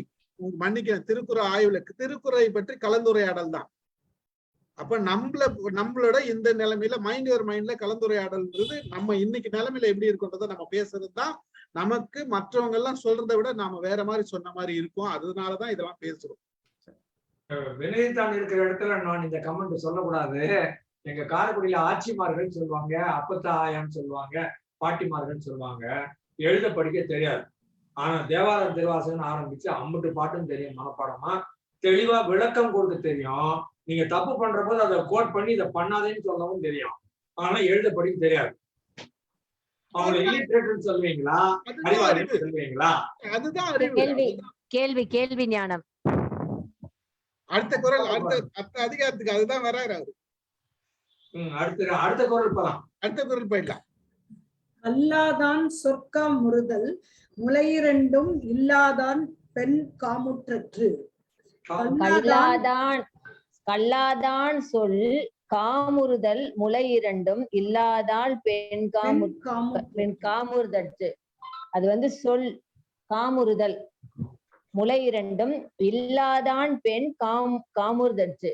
மன்னிக்கிறேன். திருக்குறள் ஆய்வுல திருக்குறளை பற்றி கலந்துரையாடல் தான். அப்ப நம்மளோட இந்த நிலைமையில மைண்ட் யுவர் மைண்ட்ல கலந்துரையாடல்ன்றது நம்ம இன்னைக்கு நிலைமையில எப்படி இருக்குன்றத நம்ம பேசுறது தான். நமக்கு மற்றவங்க எல்லாம் சொல்றதை விட நாம வேற மாதிரி சொன்ன மாதிரி இருக்கும். அதனாலதான் இதெல்லாம் பேசுறோம். வினயத்தான் இருக்கிற இடத்துல நான் இந்த கமெண்ட் சொல்லக்கூடாது. எங்க காரைக்குடியில ஆட்சிமார்கள் சொல்லுவாங்க, அப்பத்தா ஆயான்னு சொல்லுவாங்க, பாட்டிமார்கள் சொல்லுவாங்க. எழுத படிக்க தெரியாது. ஆனா தேவாரம் திருவாசகன் ஆரம்பிச்சு 50 பாட்டும் தெரியும் மனப்பாடமா. தெளிவா விளக்கம் கொடுக்க தெரியும். நீங்க தப்பு பண்ற போது அதை கோட் பண்ணி இதை பண்ணாதேன்னு சொல்லவும் தெரியும். ஆனா எழுத படிக்க தெரியாது. அவங்களை இல்லிட்ரேட்னு சொல்லுவீங்களா, அறிவாளி சொல்லுவீங்களா? அதுதான் கேள்வி கேள்வி ஞானம். அடுத்த குறள் அடுத்த அதிகாரத்துக்கு அதுதான் வராரு அவரு. அடுத்த குறள் போலாம். அடுத்த குறள் போயிடலாம். கல்லாதான் சொற்காம் முறுதல் முளையிரண்டும் இல்லாதான் பெண் காமுற்றற்று. கல்லாதான் சொல் காமுறுதல் முளையிரண்டும் இல்லாதால் பெண் காமுறுதற்று. அது வந்து சொல் காமுறுதல் முளையிரண்டும் இல்லாதான் பெண் காமுறுதற்று.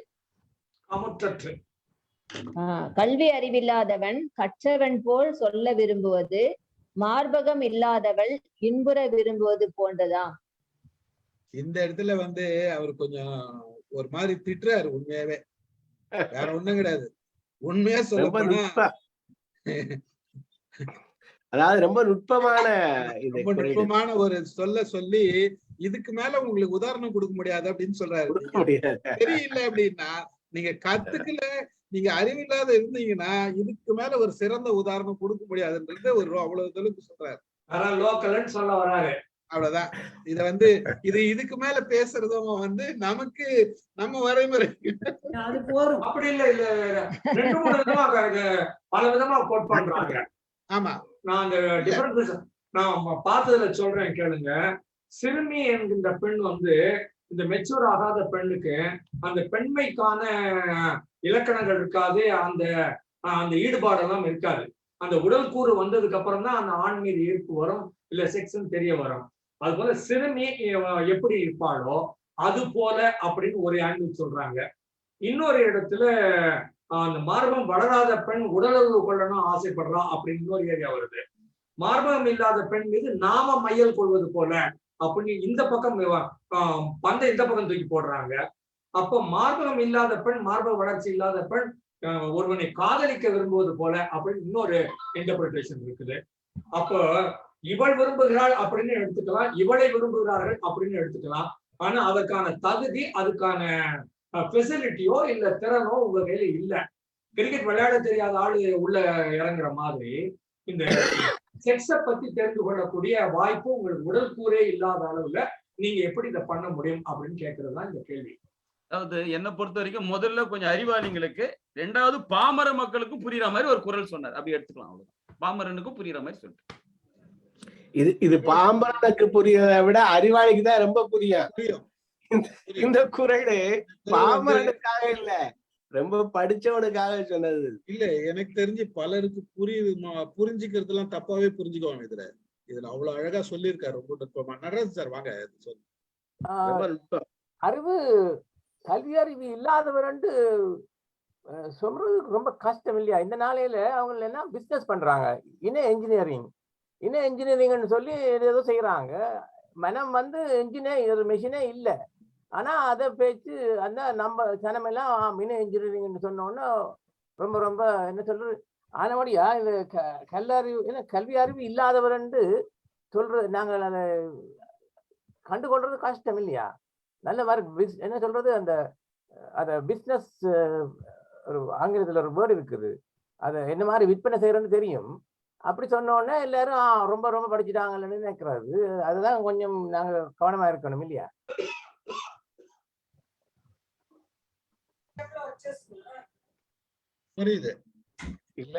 கல்வி அறிவில்லாதவன் கற்றவன் போல் சொல்ல விரும்புவது மார்பகம் இல்லாதவள் இன்புற விரும்புவது போன்றதாம். இந்த இடத்துல வந்து அவர் கொஞ்சம் ஒரு மாதிரி திட்டுறாரு. உண்மையாவே வேற ஒண்ணும் கிடையாது. உண்மையா சொல்ல அதாவது ரொம்ப நுட்பமான ஒரு சொல்லி இதுக்கு மேல உங்களுக்கு உதாரணம் கொடுக்க முடியாது அப்படின்னு சொல்றாரு. தெரியல அப்படின்னா நீங்க கத்துக்கல, நீங்க அறிவில்லாத இருந்தீங்கன்னா இதுக்கு மேல ஒரு சிறந்த உதாரணம் கொடுக்க முடியாதுன்றது ஒரு அவ்வளவு தொலைக்கு சொல்றாரு. லோக்கல்னு சொல்ல வராரு. அவ்வளவுதான். இத வந்து இதுக்கு மேல பேசுறதும் வந்து நமக்கு நம்ம வரைமுறை அப்படி இல்ல. 2-3 விதமா பல விதமா கோட் பண்றாங்க. ஆமா, நான் அந்த டிஃபரன்ஸ் நான் பார்த்ததுல சொல்றேன் கேளுங்க. சிறுமி என்கின்ற பெண் வந்து இந்த மெச்சூர் ஆகாத பெண்ணுக்கு அந்த பெண்மைக்கான இலக்கணங்கள் இருக்காது, அந்த ஈடுபாடெல்லாம் இருக்காது. அந்த உடல் கூறு வந்ததுக்கு அப்புறம் தான் அந்த ஆண் மீது ஈர்ப்பு வரும், இல்ல செக்ஸ்ன்னு தெரிய வரும். அது போல சிறுமி எப்படி இருப்பாளோ அது போல அப்படின்னு ஒரு ஆங்கிள் சொல்றாங்க. இன்னொரு இடத்துல அந்த மார்பகம் வளராத பெண் உடலுறவு கொள்ளணும் ஆசைப்படுறா அப்படின்னு இன்னொரு ஏரியா வருது. மார்பகம் இல்லாத பெண் மீது நாம மையல் கொள்வது போல அப்படின்னு இந்த பக்கம் பந்தை இந்த பக்கம் தூக்கி போடுறாங்க. அப்போ மார்பகம் இல்லாத பெண், மார்பக வளர்ச்சி இல்லாத பெண் ஒருவனை காதலிக்க விரும்புவது போல அப்படின்னு இன்னொரு இன்டர்பிரிட்டேஷன் இருக்குது. அப்போ இவள் விரும்புகிறாள் அப்படின்னு எடுத்துக்கலாம், இவளை விரும்புகிறார்கள் அப்படின்னு எடுத்துக்கலாம். ஆனா அதற்கான தகுதி, அதுக்கான ஃபெசிலிட்டியோ இல்ல திறனோ உங்க கையில இல்ல. கிரிக்கெட் விளையாட தெரியாத ஆளு உள்ள இறங்குற மாதிரி இந்த செக்ஸை பத்தி தெரிந்து கொள்ளக்கூடிய வாய்ப்பு உங்களுக்கு உடல் கூறே இல்லாத அளவுல நீங்க எப்படி இதை பண்ண முடியும் அப்படின்னு கேட்கறதுதான் இந்த கேள்வி. அதாவது என்னை பொறுத்த வரைக்கும் முதல்ல கொஞ்சம் அறிவாளிங்களுக்கு, 2வது பாமர மக்களுக்கும் புரியுற மாதிரி ஒரு குரல் சொன்னார். அப்படி எடுத்துக்கலாம். அவ்வளவுதான். பாமரனுக்கும் புரியுற மாதிரி சொல்லிட்டு இது பாம்பரனுக்கு புரியறதை விட அறிவாளிக்கு தான் ரொம்ப புரியும். இந்த குரல் பாமரனுக்காக இல்ல, ரொம்ப படிச்சவனுக்காக சொன்னது. இல்ல, எனக்கு தெரிஞ்சு பலருக்கு புரிஞ்சுக்கிறது எல்லாம் தப்பாவே புரிஞ்சுக்குவாங்க. இதுல அவ்வளவு அழகா சொல்லியிருக்காரு. ரொம்ப நுட்பமா. நடராஜ் சார் வாங்க அறிவு கல்வி அறிவு இல்லாதவர் சொல்றதுக்கு ரொம்ப கஷ்டம் இல்லையா? இந்த நாளையில அவங்க என்ன பிசினஸ் பண்றாங்க, இன்னும் இன்ஜினியரிங்னு சொல்லி ஏதோ செய்யறாங்க. மனம் வந்து இன்ஜினியர் மெஷினே இல்லை. ஆனா அதை பேச்சு அந்த நம்ம ஜனமெல்லாம் இன்னும் இன்ஜினியரிங்னு சொன்னோன்னா ரொம்ப ரொம்ப என்ன சொல்றது, ஆனபடியா இது கல்வி அறிவு இல்லாதவர் என்று சொல்றது. நாங்கள் அதை கண்டுகொள்றது கஷ்டம் இல்லையா? நல்ல மாதிரி என்ன சொல்றது, அந்த அத பிசினஸ் ஒரு ஆங்கிலத்துல ஒரு வேர்டு இருக்குது, அதை என்ன மாதிரி விற்பனை செய்யறதுன்னு தெரியும். அப்படி சொன்னோடனே எல்லாரும் ரொம்ப ரொம்ப படிச்சுட்டாங்கன்னு நினைக்கிறது. அதுதான் கொஞ்சம் நாங்க கவனமா இருக்கணும் இல்லையா? புரியுது இல்ல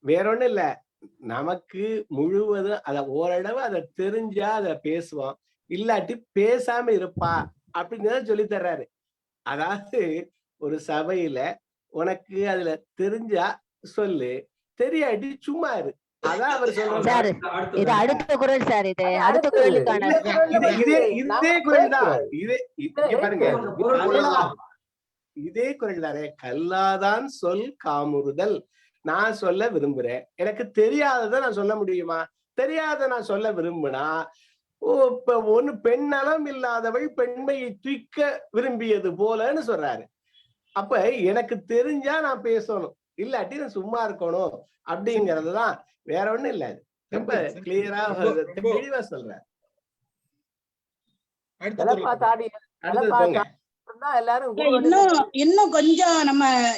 வேற ஒண்ணும் இல்ல, நமக்கு முழுவதும் அத ஓரளவு அதை தெரிஞ்சா அதை பேசுவோம், இல்லாட்டி பேசாம இருப்பா அப்படின்னு சொல்லி தர்றாரு. அதாவது ஒரு சபையில உனக்கு அதுல தெரிஞ்சா சொல்லு, தெரியாட்டி சும்மா இரு. அதான் அவர் சொல்றாரு. இது அடுத்த குறள் சார், இது அடுத்த குறளுக்கான இதே குறள் தான். பாருங்க, இதே குறள் தானே. கல்லாதான் சொல் காமுறுதல். நான் சொல்ல விரும்புறேன், எனக்கு தெரியாததை நான் சொல்ல முடியுமா? தெரியாத நான் சொல்ல விரும்புனா இப்ப ஒண்ணு பெண்ணலம் இல்லாதவள் பெண்மையை தூக்க விரும்பியது போலன்னு சொல்றாரு. அப்ப எனக்கு தெரிஞ்சா நான் பேசணும், இல்லாட்டி நான் சும்மா இருக்கணும் அப்படிங்கறதுதான், வேற ஒண்ணும் இல்ல. ரொம்ப கிளியரா தெளிவா சொல்றேன்.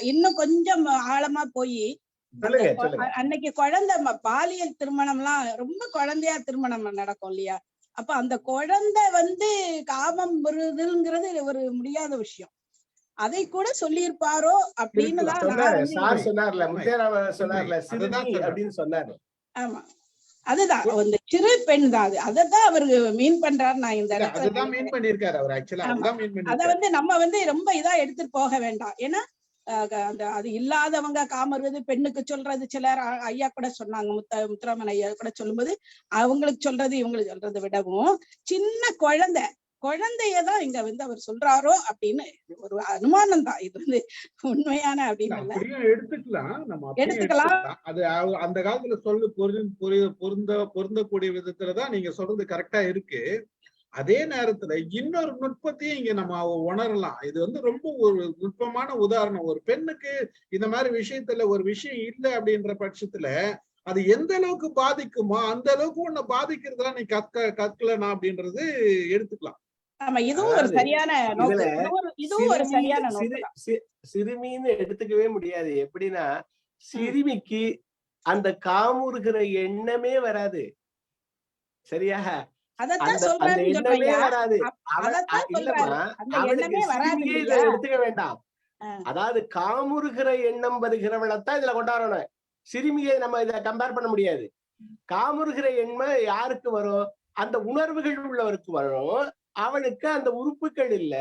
இன்னும் கொஞ்சம் ஆழமா போய் அன்னைக்கு குழந்தை பாலியல் திருமணம் எல்லாம் ரொம்ப குழந்தையா திருமணம் நடக்கும் இல்லையா? அப்ப அந்த குழந்தை காமம் வருதுங்கிறது ஒரு முடியாத விஷயம். அதை கூட சொல்லியிருப்பாரோ அப்படின்னு சொன்னாரு. ஆமா, அதுதான் அந்த சிறு பெண் தான் அது. அததான் அவரு மீன் பண்றாரு. நான் இந்த இடத்துல அத நம்ம ரொம்ப இதா எடுத்துட்டு போக வேண்டாம். ஏன்னா அது இல்லாதவங்க காமருவது பெண்ணுக்கு சொல்றது, சிலர் ஐயா கூட சொன்னாங்க, முத்துராமன் ஐயா கூட சொல்லும்போது அவங்களுக்கு சொல்றது இவங்களுக்கு சொல்றதை விடவும் சின்ன குழந்தையதான் இங்க அவர் சொல்றாரோ அப்படின்னு ஒரு அனுமானம் தான். இது உண்மையான அப்படின்னு எடுத்துக்கலாம். அது அந்த காலத்துல சொல்லு பொருந்தக்கூடிய விதத்துலதான் நீங்க சொல்றது கரெக்டா இருக்கு. அதே நேரத்துல இன்னொரு நுட்பத்தையும் இங்க நம்ம உணரலாம். இது ரொம்ப ஒரு நுட்பமான உதாரணம். ஒரு பெண்ணுக்கு இந்த மாதிரி விஷயத்துல ஒரு விஷயம் இல்லை அப்படின்ற பட்சத்துல அது எந்த அளவுக்கு பாதிக்குமோ அந்த அளவுக்கு உன்னை பாதிக்கிறதுலாம் நீ கற்கலனா அப்படின்றது எடுத்துக்கலாம். ஆமா, இதுவும் ஒரு சரியான இதுவும் ஒரு சரியான சிறுமின்னு எடுத்துக்கவே முடியாது. எப்படின்னா சிறுமிக்கு அந்த காமுறுகிற எண்ணமே வராது. சரியா? எடுத்துக்க வேண்டாம். அதாவது காமுறுகிற எண்ணம் வருகிறவளத்தான் இதுல கொண்டாடணும். சிறுமியை நம்ம இத கம்பேர் பண்ண முடியாது. காமுறுகிற எண்ணம் யாருக்கு வரும்? அந்த உணர்வுகள் உள்ளவருக்கு வரும். அவளுக்கு அந்த உறுப்புகள் இல்ல,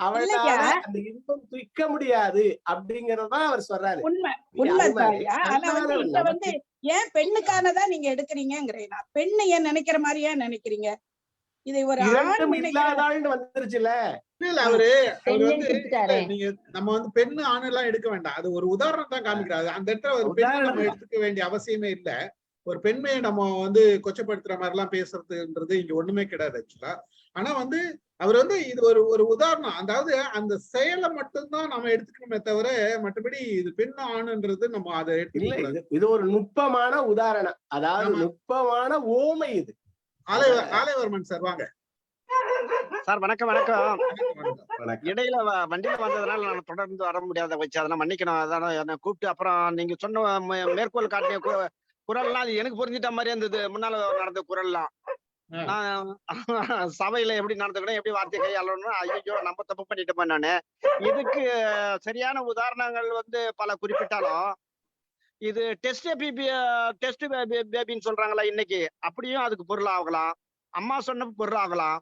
அவளால அந்த இன்பம் துய்க்க முடியாது அப்படிங்கறதான் அவர் சொல்றாரு. ஏன் பெண்ணுக்கானதா நீங்க எடுக்கிறீங்கிறேன். பெண்ணு ஏன் நினைக்கிற மாதிரி ஏன் நினைக்கிறீங்க? இதை ஒரு இல்லாதாள்னு வந்துருச்சுல. அவரு நீங்க நம்ம பெண்ணு ஆண் எல்லாம் எடுக்க வேண்டாம். அது ஒரு உதாரணம் தான் காமிக்கிறாரு. அந்த இடத்துல ஒரு பெண்ணை நம்ம எடுத்துக்க வேண்டிய அவசியமே இல்ல. ஒரு பெண்மையை நம்ம கொச்சப்படுத்துற மாதிரி எல்லாம் பேசுறதுன்றது இங்க ஒண்ணுமே கிடையாது ஆக்சுவலா. ஆனா அவர் இது ஒரு உதாரணம். அதாவது அந்த செயலை மட்டும்தான் நம்ம எடுத்துக்கணுமே தவிர மற்றபடி இது பெண் ஆணுன்றது நம்ம அதை எடுத்துக்க. இது ஒரு நுட்பமான உதாரணம், அதாவது நுட்பமான ஓமை. இது ஆலைவர்மன் சார் வாங்க சார். வணக்கம். இடையில வண்டியில வந்ததுனால நான் தொடர்ந்து வர முடியாத வச்சு அதெல்லாம் மன்னிக்கணும். அதான என்ன கூப்பிட்டு அப்புறம் நீங்க சொன்ன மேற்கோள் காட்டிய குரல்லாம் அது எனக்கு புரிஞ்சிட்ட மாதிரி இருந்தது. முன்னால நடந்த குரல்லாம் சபையில எப்படி நடந்துக்கணும், எப்படி வார்த்தை கையாளணும், ஐயோ நம்ம தப்பு பண்ணிட்டோமா. நானு இதுக்கு சரியான உதாரணங்கள் பல குறிப்பிட்டாலும் இது டெஸ்ட் பேபின்னு சொல்றாங்களா இன்னைக்கு, அப்படியும் அதுக்கு பொருள் ஆகலாம். அம்மா சொன்ன பொருள் ஆகலாம்.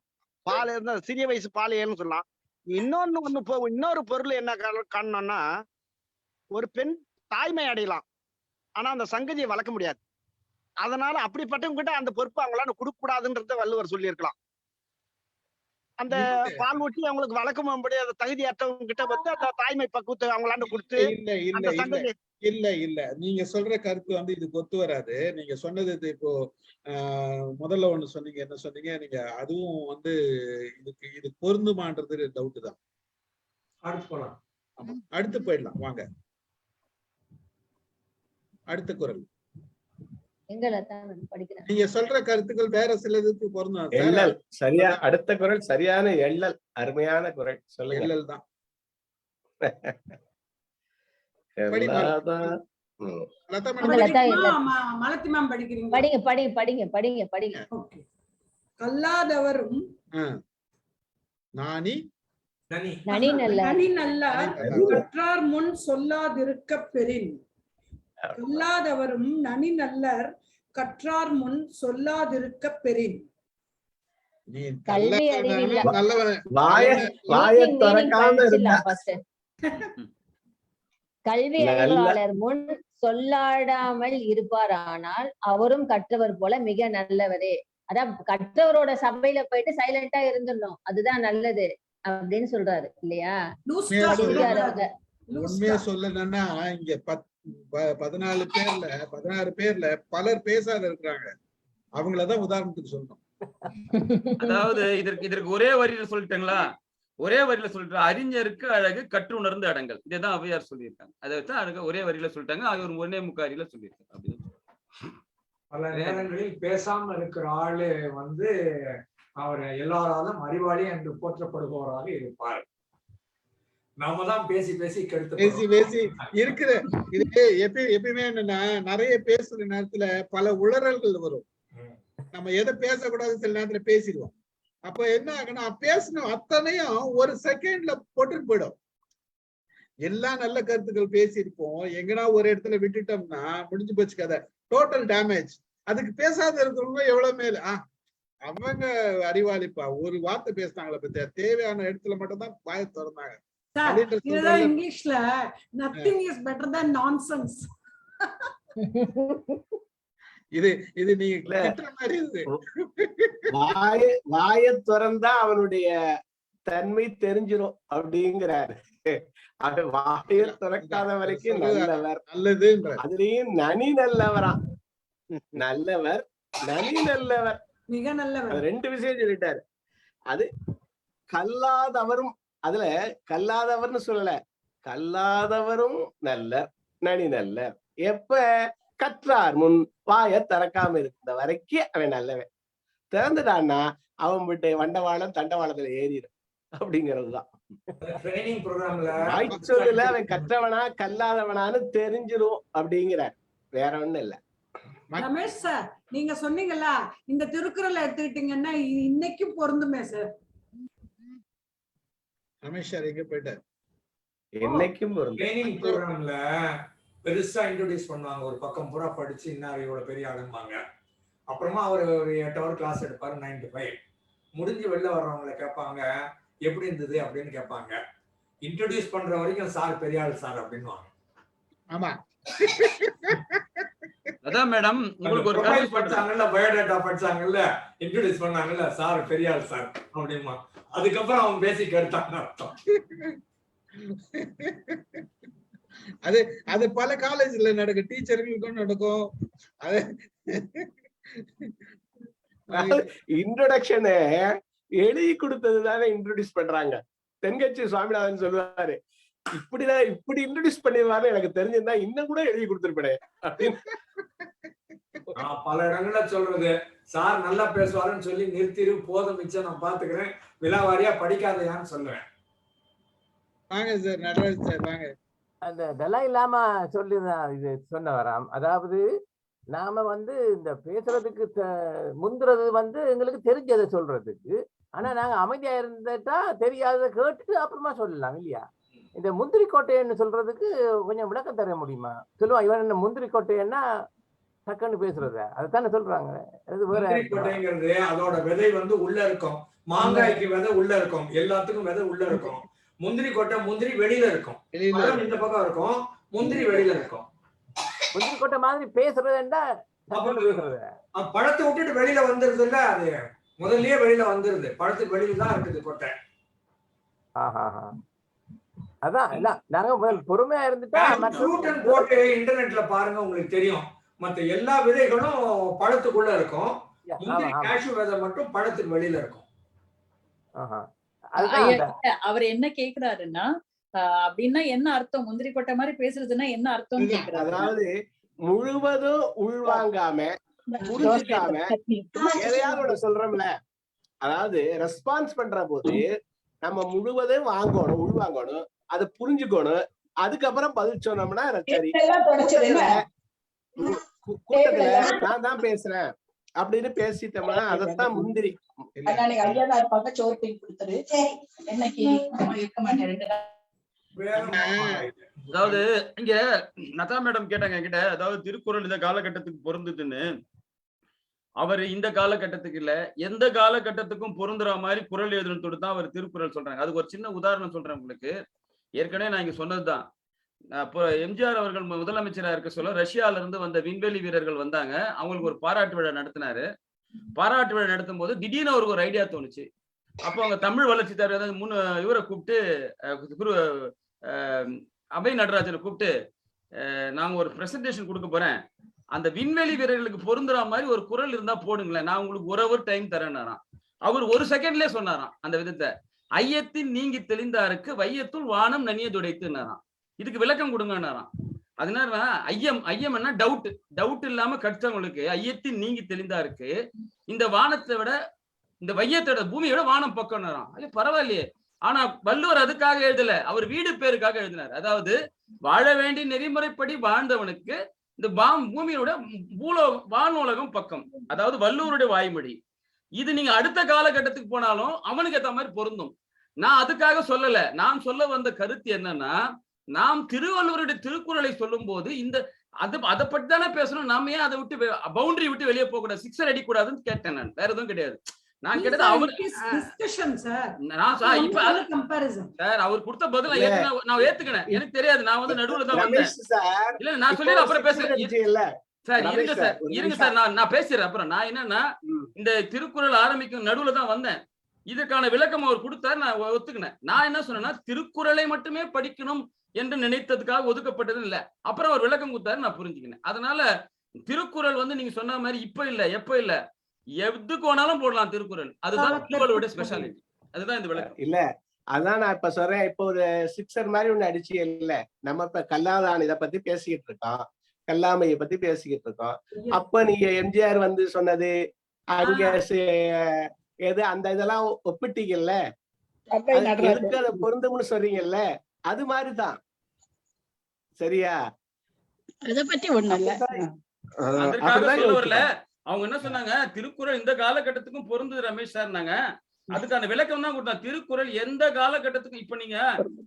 பால் இருந்தா சிறிய வயசு பாலியல்னு சொல்லலாம். இன்னொரு பொருள் என்ன காரணம்னா, ஒரு பெண் தாய்மை அடையலாம், ஆனா அந்த சங்கதியை வளர்க்க முடியாது. அதனால அப்படிப்பட்டவங்க கிட்ட அந்த பொறுப்பு அவங்களால கொடுக்க கூடாதுன்றத வள்ளுவர் சொல்லி இருக்கலாம். அந்த பால் ஊட்டி அவங்களுக்கு வழக்கமாபடி அந்த தகுதியற்றவங்க கிட்ட வந்து அந்த தாய்மை பக்குவத்தை அவங்களாண்டு கொடுத்து அந்த சங்கதி இல்ல நீங்க சொல்ற கருத்து வந்து இதுக்கு ஒத்து வராது. நீங்க சொன்னது இப்போ முதல்ல ஒண்ணு சொன்னீங்க, என்ன சொன்னீங்க நீங்க, அதுவும் வந்து இது பொருந்துமான்றது டவுட் தான். அடுத்து போலாம். ஆமா, அடுத்து போயிடலாம் வாங்க. அடுத்த குறள் நீங்க சொல்ற கருத்துக்கள் வேற சிலதுக்கு பொருந்தும். எள்ளல் சரியா, அடுத்த குறள் சரியான எள்ளல், அருமையான குறள். சொல்லுங்க. எள்ளல் தான். கல்லாதவரும் நாணி கற்றார் முன் சொல்லாதிருக்க பெறின். கல்லாதவரும் நனி நல்லர் கற்றார் முன் சொல்லாதிருக்க பெறின். கல்வி அறிவில் கல்வி அறிவாளர் முன் சொல்லாடாமல் இருப்பார், ஆனால் அவரும் கற்றவர் போல மிக நல்லவரே. அதான் கற்றவரோட சபையில போயிட்டு சைலண்டா இருந்துடணும், அதுதான் நல்லது அப்படின்னு சொல்றாரு இல்லையா? உண்மையா சொல்லணும்னா இங்க 16 பேர்ல பலர் பேசாத இருக்கிறாங்க, அவங்களதான் உதாரணத்துக்கு சொல்லணும். அதாவது இதற்கு ஒரே வரியில சொல்லிட்டீங்களா? ஒரே வரியில சொல்லிட்டு அறிஞருக்கு அழகு கற்று உணர்ந்து அடங்கல், இதுதான் ஔவையார் சொல்லியிருக்காங்க. அதை வச்சு அழகு ஒரே வரியில சொல்லிட்டாங்க, அது ஒரு ஒன்னே முக்காரியில சொல்லியிருக்காங்க. அப்படின்னு பல நேரங்களில் பேசாம இருக்கிற ஆளு வந்து அவர் எல்லாராலும் அறிவாளி என்று போற்றப்படுபவராக இருப்பார். நாம தான் பேசி பேசி பேசி இருக்கிற இது எப்பயுமே என்னன்னா, நிறைய பேசுற நேரத்துல பல உளறல்கள் வரும். நம்ம எதை பேசக்கூடாது சில நேரத்துல பேசிடுவோம். அப்ப என்ன ஆகுனா, பேசணும் அத்தனையும் ஒரு செகண்ட்ல போட்டுட்டு போயிடும். எல்லா நல்ல கருத்துக்கள் பேசியிருப்போம், எங்கன்னா ஒரு இடத்துல விட்டுட்டோம்னா முடிஞ்சு போச்சு கதை, டோட்டல் டேமேஜ். அதுக்கு பேசாத இருக்கிறவங்க எவ்வளவு மேல அவங்க அறிவாளிப்பா, ஒரு வார்த்தை பேசினாங்களே பத்தியா, தேவையான இடத்துல மட்டும் தான் வாயை திறந்தாங்க. இங்கிலீஷ்ல nothing is better than nonsense. இது நீங்க வாயை திறந்தா அவனுடைய தன்மை தெரிஞ்சிடும் அப்படிங்கிறாரு. அவன் வாயை திறக்காத வரைக்கும் நல்லவர், நல்லது. அதுலயும் நனி நல்லவரா, நல்லவர் நனி நல்லவர், மிக நல்லவர், ரெண்டு விஷயம் சொல்லிட்டாரு. அது கல்லாதவரும், அதுல கல்லாதவர்னு சொல்லல, கல்லாதவரும் நல்லர் நனி நல்லர். எப்ப கற்றார் முன் வாய திறக்காம இருந்த வரைக்கும் அவன் நல்லவன். திறந்துட்டான்னா அவன் விட்டு வண்டவாளம் தண்டவாளத்துல ஏறிடும் அப்படிங்கிறதுதான். சொல்லல அவன் கற்றவனா கல்லாதவனான்னு தெரிஞ்சிடும் அப்படிங்கிறார், வேற ஒண்ணும் இல்ல. ரமேஷ் சார், நீங்க சொன்னீங்கல்ல இந்த திருக்குறள் எடுத்துக்கிட்டீங்கன்னா இன்னைக்கும் பொருந்துமே சார். ரமேஷ் சார் எங்க போயிட்டார்? என்னைக்கும் ப்ரோக்ராம்ல பெருசா இன்ட்ரோடியூஸ் பண்ணுவாங்க, ஒரு பக்கம் பூரா படிச்சு இன்னார் இவ்வளவு பெரிய ஆளும்பாங்க. அப்புறமா அவர் ஒரு 8 hour கிளாஸ் எடுப்பாரு 9 to 5. முடிஞ்சு வெளில வர்றவங்களை கேட்பாங்க எப்படி இருந்தது அப்படின்னு கேட்பாங்க. இன்ட்ரோடியூஸ் பண்ற வரைக்கும் சார் பெரிய ஆள் சார் அப்படின்னுவாங்க. ஆமா, அதான் மேடம் உங்களுக்கு ஒரு கருத்து படிச்சாங்கல்ல, பயோடேட்டா படிச்சாங்கல்ல, இன்ட்ரோடியூஸ் பண்ணாங்கல்ல, சார் பெரிய ஆள் சார் அப்படிமா. அதுக்கப்புறம் அவன் பேசிக் எடுத்தாங்க அர்த்தம். அது பல காலேஜ்ல நடக்கும், டீச்சர்களுக்கும் நடக்கும். இன்ட்ரோடக்ஷன் எழுதி கொடுத்தது தானே இன்ட்ரோடியூஸ் பண்றாங்க. தென்கட்சி சுவாமிநாதன் சொல்லுவாரு, இப்படி இன்ட்ரோடியூஸ் பண்ணிடுவாரு, எனக்கு தெரிஞ்சிருந்தா இன்னும் கூட எழுதி கொடுத்துருப்பேன் அப்படின்னு. பல இடங்கள்ல சொல்றது, சார் நல்லா பேசுவாருன்னு சொல்லி நிறுத்திரு, போதும் மிச்சம் நான் பாத்துக்கிறேன், விலாவாரியா படிக்காதையான்னு சொல்லுவேன். வாங்க சார், நடராஜ் சார் வாங்க. அந்த தலாய் லாமா சொல்லி இது சொன்ன வராம். அதாவது நாம இந்த பேசுறதுக்கு முந்துறது எங்களுக்கு தெரிஞ்சதை சொல்றதுக்கு, ஆனா நாங்க அமைதியா இருந்துட்டா தெரியாததை கேட்டுட்டு அப்புறமா சொல்லலாம் இல்லையா? இந்த முந்திரி கோட்டைன்னு சொல்றதுக்கு கொஞ்சம் விளக்கம் தர முடியுமா? சொல்லுவான் இவன் என்ன முந்திரி கோட்டைன்னா டக்குன்னு பேசுறத, அதுதானே சொல்றாங்க. கோட்டைங்கிறது அதோட விதை உள்ள இருக்கும், மாங்காய்க்கு விதை உள்ள இருக்கும், எல்லாத்துக்கும் விதை உள்ள இருக்கும். முந்திரி கொட்டை முந்திரி வெளியில இருக்கும், இந்த பக்கம் இருக்கும், முந்திரி வெளியில இருக்கும். முந்திரி கொட்டை மாதிரி பேசுறதுன்னா பழத்தை விட்டுட்டு வெளியில வந்துருது இல்ல, அது முதல்லயே வெளியில வந்துருது, பழத்துக்கு வெளியில தான் இருக்குது கொட்டை. அதான் நாங்க பொறுமையா இருந்துட்டா ஃப்ரூட் அண்ட் போட்டு இன்டர்நெட்ல பாருங்க, உங்களுக்கு தெரியும். மத்த எல்லா விதைகளும் பழத்துக்குள்ள இருக்கும், முந்திரி கேஷ்யூ விதை மட்டும் பழத்துக்கு வெளியில இருக்கும். அவர் என்ன கேக்குறாருன்னா, அப்படின்னா என்ன அர்த்தம்? முந்திரி கொட்டை மாதிரி பேசுறதுன்னா என்ன அர்த்தம் கேக்குறாரு. அதாவது முழுவதும் உள்வாங்காம புரிஞ்சுக்காம எதையாவது ஒண்ணு சொல்றோம்ல, அதாவது ரெஸ்பான்ஸ் பண்ற போது நம்ம முழுவதும் வாங்கணும், உள்வாங்கணும், அதை புரிஞ்சுக்கணும், அதுக்கப்புறம் பதில் சொன்னோம்னா சரி. கூட்டத்துல நான் தான் பேசுறேன் அப்படின்னு பேசிட்டோம்னா அதத்தான் முந்திரி. அதாவது இங்க நதா மேடம் கேட்டாங்க என்கிட்ட, அதாவது திருக்குறள் இந்த காலகட்டத்துக்கு பொருந்துதுன்னு. அவர் இந்த காலகட்டத்துக்கு இல்ல, எந்த காலகட்டத்துக்கும் பொருந்துற மாதிரி குறள் எழுதணும்னு தான் அவர் திருக்குறள் சொல்றாங்க. அதுக்கு ஒரு சின்ன உதாரணம் சொல்றேன் உங்களுக்கு. ஏற்கனவே நான் இங்க சொன்னதுதான். எம்ஜிஆர் அவர்கள் முதலமைச்சரா இருக்க சொல்ல ரஷ்யால இருந்து வந்த விண்வெளி வீரர்கள் வந்தாங்க. அவங்களுக்கு ஒரு பாராட்டு விழா நடத்தினாரு. பாராட்டு விழா நடத்தும் போது திடீர்னு அவருக்கு ஒரு ஐடியா தோணுச்சு. அப்போ அவங்க தமிழ் வளர்ச்சி தர இவரை கூப்பிட்டு, குரு அபய் நடராஜனை கூப்பிட்டு, நாங்க ஒரு பிரசன்டேஷன் கொடுக்க போறேன், அந்த விண்வெளி வீரர்களுக்கு பொருந்துற மாதிரி ஒரு குறள் இருந்தா போடுங்களேன், நான் உங்களுக்கு ஒரு டைம் தரேன்னாராம். அவர் ஒரு செகண்ட்லயே சொன்னாராம் அந்த விதத்தை. ஐயத்தின் நீங்கி தெளிந்தாருக்கு வையத்துள் வானம் நனிய துடைத்துனாராம். இதுக்கு விளக்கம் கொடுங்கன்னாராம். அதனால ஐயம் என்ன டவுட் இல்லாம கற்றவங்களுக்கு ஐயத்தின் நீங்கி தெளிந்தாருக்கு இந்த வானத்தை விட இந்த வையத்தோட பூமியோட வானம் பக்கம்னாராம். அது பரவாயில்லையே. ஆனா வள்ளுவர் அதுக்காக எழுதல, அவர் வீடு பேருக்காக எழுதினார். அதாவது வாழ வேண்டிய நெறிமுறைப்படி வாழ்ந்தவனுக்கு இந்த பூமியோட வானுலகம் பக்கம், அதாவது வள்ளுவருடைய வாய்மொழி. இது நீங்க அடுத்த காலகட்டத்துக்கு போனாலும் அவனுக்கு ஏற்ற மாதிரி பொருந்தும். நான் அதுக்காக சொல்லல. நான் சொல்ல வந்த கருத்து என்னன்னா, நாம் திருவள்ளுவருடைய திருக்குறளை சொல்லும் போது இந்த அதை பற்றி தானே பேசணும். நாம ஏன் அதை விட்டு பவுண்டரி விட்டு வெளியே போக கூடாது, சிக்ஸர் அடிக்கூடாதுன்னு கேட்டேன். நான் வேற எதுவும் கிடையாது. நான் கேட்டது அவர் கொடுத்த பதில் நான் ஏத்துக்கினேன். எனக்கு தெரியாது, நான் வந்து நடுவுல தான் வந்தேன். இல்ல நான் சொல்லி அப்புறம் பேசுறேன் சார். இருங்க சார், நான் பேசுறேன் அப்புறம். நான் என்னன்னா, இந்த திருக்குறள் ஆரம்பிக்கும் நடுவுல தான் வந்தேன். இதுக்கான விளக்கம் அவர் கொடுத்தாரு, நான் ஒத்துக்கினேன். நான் என்ன சொன்னேன்னா, திருக்குறளை மட்டுமே படிக்கணும் என்று நினைத்ததுக்காக ஒதுக்கப்பட்டது இல்ல. அப்புறம் அவர் விளக்கம் கொடுத்தாரு, நான் புரிஞ்சுக்கினேன். அதனால திருக்குறள் வந்து நீங்க சொன்ன மாதிரி இப்ப இல்ல, எப்ப இல்ல, எதுக்கு வேணாலும் போடலாம் திருக்குறள். அதுதான் திருக்குறளோட ஸ்பெஷாலிட்டி. அதுதான் இந்த விளக்கம். இல்ல அதான் நான் இப்ப சொல்றேன். இப்ப ஒரு சிக்ஸர் மாதிரி ஒண்ணு அடிச்சு இல்ல, நம்ம இப்ப கல்லாதான் இதை பத்தி பேசிக்கிட்டு இருக்கோம், கல்லாமையை பத்தி பேசிக்கிட்டு இருக்கோம். அப்ப நீங்க எம்ஜிஆர் வந்து சொன்னது அங்க எது அந்த இதெல்லாம் ஒப்பிட்டீங்கல்ல, எதுக்கு அதை பொருந்தும்னு சொல்றீங்கல்ல, அது மாதிரிதான். சரியா? அத பத்தி ஒண்ணு இல்ல. அவங்க என்ன சொன்னாங்க, திருக்குறள் இந்த காலகட்டத்துக்கும் பொருந்தது ரமேஷ் சார். அதுக்கான விளக்கம் தான் கொடுத்தா. திருக்குறள் எந்த காலகட்டத்துக்கும், இப்ப நீங்க